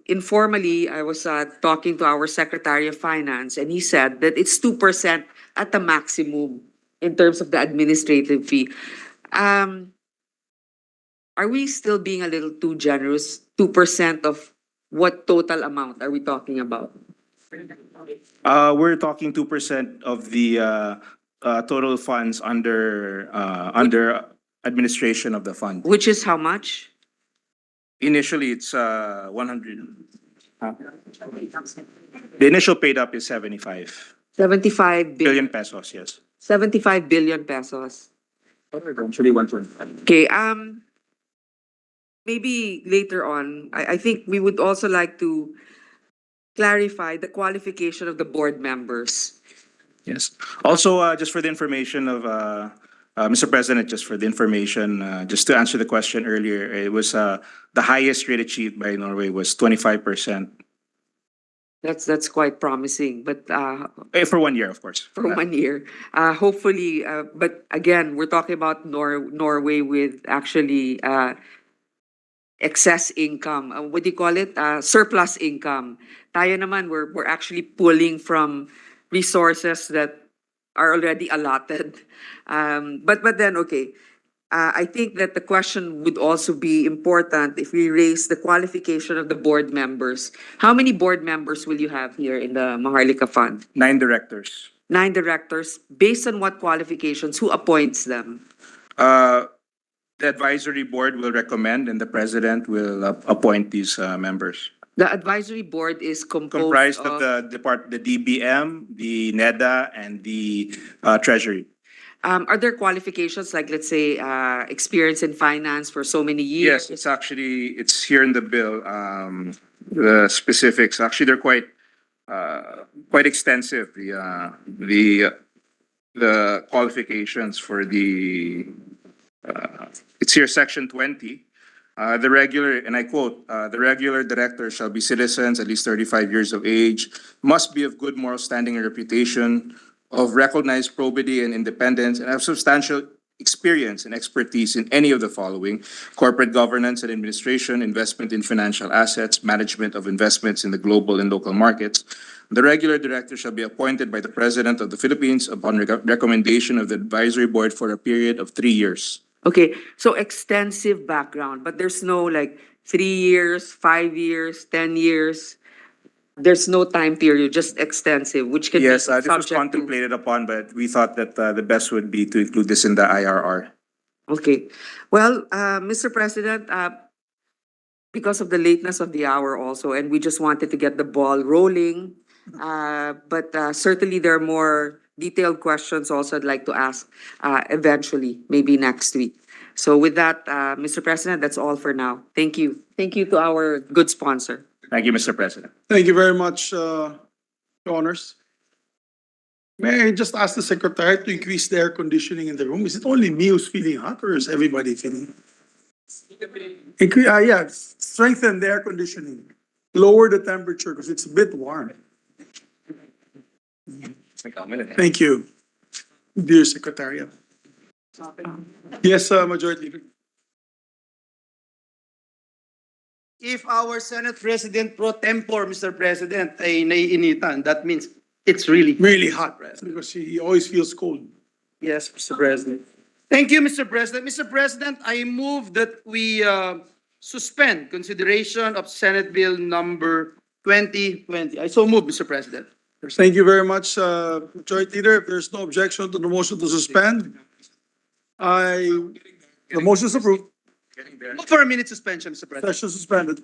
informally, I was talking to our Secretary of Finance, and he said that it's 2% at the maximum in terms of the administrative fee. Are we still being a little too generous? 2% of what total amount are we talking about? We're talking 2% of the total funds under administration of the fund. Which is how much? Initially, it's 100. The initial paid up is 75 75 billion pesos. Yes. 75 billion pesos. Eventually, 1.5. Okay, maybe later on, I think we would also like to clarify the qualification of the board members. Yes. Also, just for the information of Mr. President, just for the information, just to answer the question earlier, it was the highest rate achieved by Norway was 25%. That's quite promising, but For 1 year, of course. for 1 year, hopefully. But again, we're talking about Norway with actually excess income. What do you call it? Surplus income. Tayo naman, we're actually pulling from resources that are already allotted. But then, okay. I think that the question would also be important if we raise the qualification of the board members. How many board members will you have here in the Maharlika Fund? 9 directors. 9 directors. Based on what qualifications? Who appoints them? The advisory board will recommend, and the president will appoint these members. The advisory board is Comprised of the DBM, the NEDA, and the Treasury. Are there qualifications like, let's say, experience in finance for so many years? Yes, it's here in the bill. The specifics, actually, they're quite extensive. The qualifications for it's here, section 20. The regular, and I quote, the regular director shall be citizens at least 35 years of age, must be of good moral standing and reputation, of recognized probity and independence, and have substantial experience and expertise in any of the following: corporate governance and administration, investment in financial assets, management of investments in the global and local markets. The regular director shall be appointed by the President of the Philippines upon recommendation of the advisory board for a period of 3 years. Okay, so extensive background, but there's no like 3 years, 5 years, 10 years. There's no time period, just extensive, which can be Yes, this was subject to. contemplated upon, but we thought that the best would be to include this in the IRR. Okay, well, Mr. President, because of the lateness of the hour also, and we just wanted to get the ball rolling. But certainly there are more detailed questions also I'd like to ask eventually, maybe next week. So with that, Mr. President, that's all for now. Thank you. Thank you to our good sponsor. Thank you, Mr. President. Thank you very much, Your Honors. May I just ask the Secretary to increase the air conditioning in the room? Is it only me who's feeling hot or is everybody feeling? Yeah, strengthen the air conditioning. Lower the temperature because it's a bit warm. Thank you, dear Secretariat. Yes, Majority Leader. If our Senate President pro tempore, Mr. President, ay naiinitan, that means it's really. Really hot, because he always feels cold. Yes, Mr. President. Thank you, Mr. President. Mr. President, I move that we suspend consideration of Senate Bill number 2020. I so move, Mr. President. Thank you very much, Majority Leader. If there's no objection to the motion to suspend, the motion is approved. Move for a minute suspension, Mr. President. Session suspended.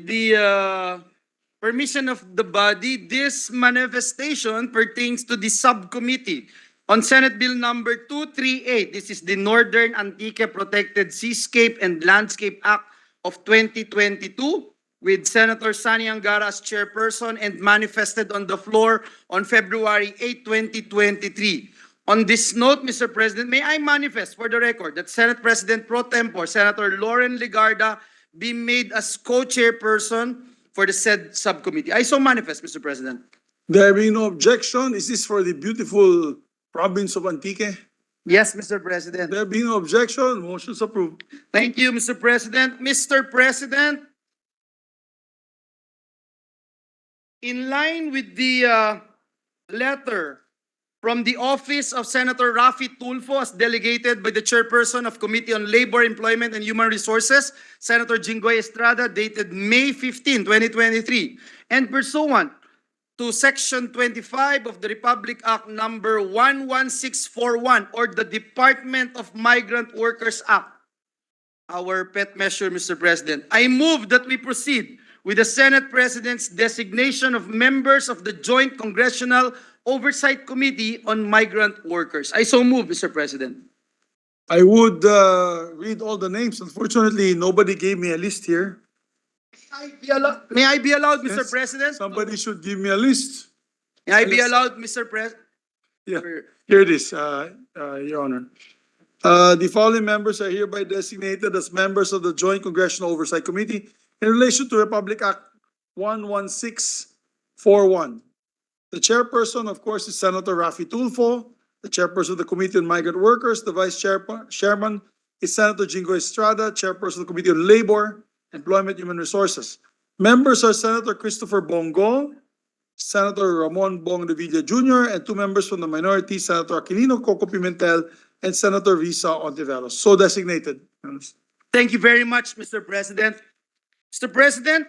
the permission of the body, this manifestation pertains to the subcommittee on Senate Bill number 238. This is the Northern Antique Protected Seascape and Landscape Act of 2022 with Senator Sani Angara as chairperson and manifested on the floor on February 8, 2023. On this note, Mr. President, may I manifest for the record that Senate President Pro Tempore, Senator Lauren Legarda, be made as co-chairperson for the said subcommittee. I so manifest, Mr. President. There being no objection, is this for the beautiful province of Antique? Yes, Mr. President. There being no objection, motion is approved. Thank you, Mr. President. Mr. President, in line with the letter from the office of Senator Rafi Tulfo as delegated by the chairperson of Committee on Labor, Employment, and Human Resources, Senator Jinggoy Estrada, dated May 15, 2023, and pursuant to Section 25 of the Republic Act number 11641 or the Department of Migrant Workers Act, our pet measure, Mr. President, I move that we proceed with the Senate President's designation of members of the Joint Congressional Oversight Committee on Migrant Workers. I so move, Mr. President. I would read all the names. Unfortunately, nobody gave me a list here. May I be allowed, Mr. Yes, President? Somebody should give me a list. May I be allowed, Mr. President? Yeah, here it is, Your Honor. The following members are hereby designated as members of the Joint Congressional Oversight Committee in relation to Republic Act 11641. The chairperson, of course, is Senator Rafi Tulfo. The chairperson of the Committee on Migrant Workers. The chairman is Senator Jinggoy Estrada, chairperson of the Committee on Labor, Employment, Human Resources. Members are Senator Christopher Bongo, Senator Ramon Bong Revilla Jr., and two members from the minority, Senator Aquilino Coco Pimentel and Senator Risa Ontiveros. So designated. Thank you very much, Mr. President. Mr. President,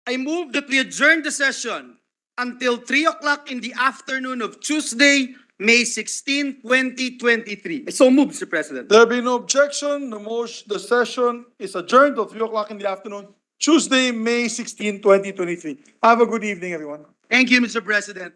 I move that we adjourn the session until 3 o'clock in the afternoon of Tuesday, May 16, 2023. I so move, Mr. President. There be no objection. The session is adjourned till 3 o'clock in the afternoon, Tuesday, May 16, 2023. Have a good evening, everyone. Thank you, Mr. President.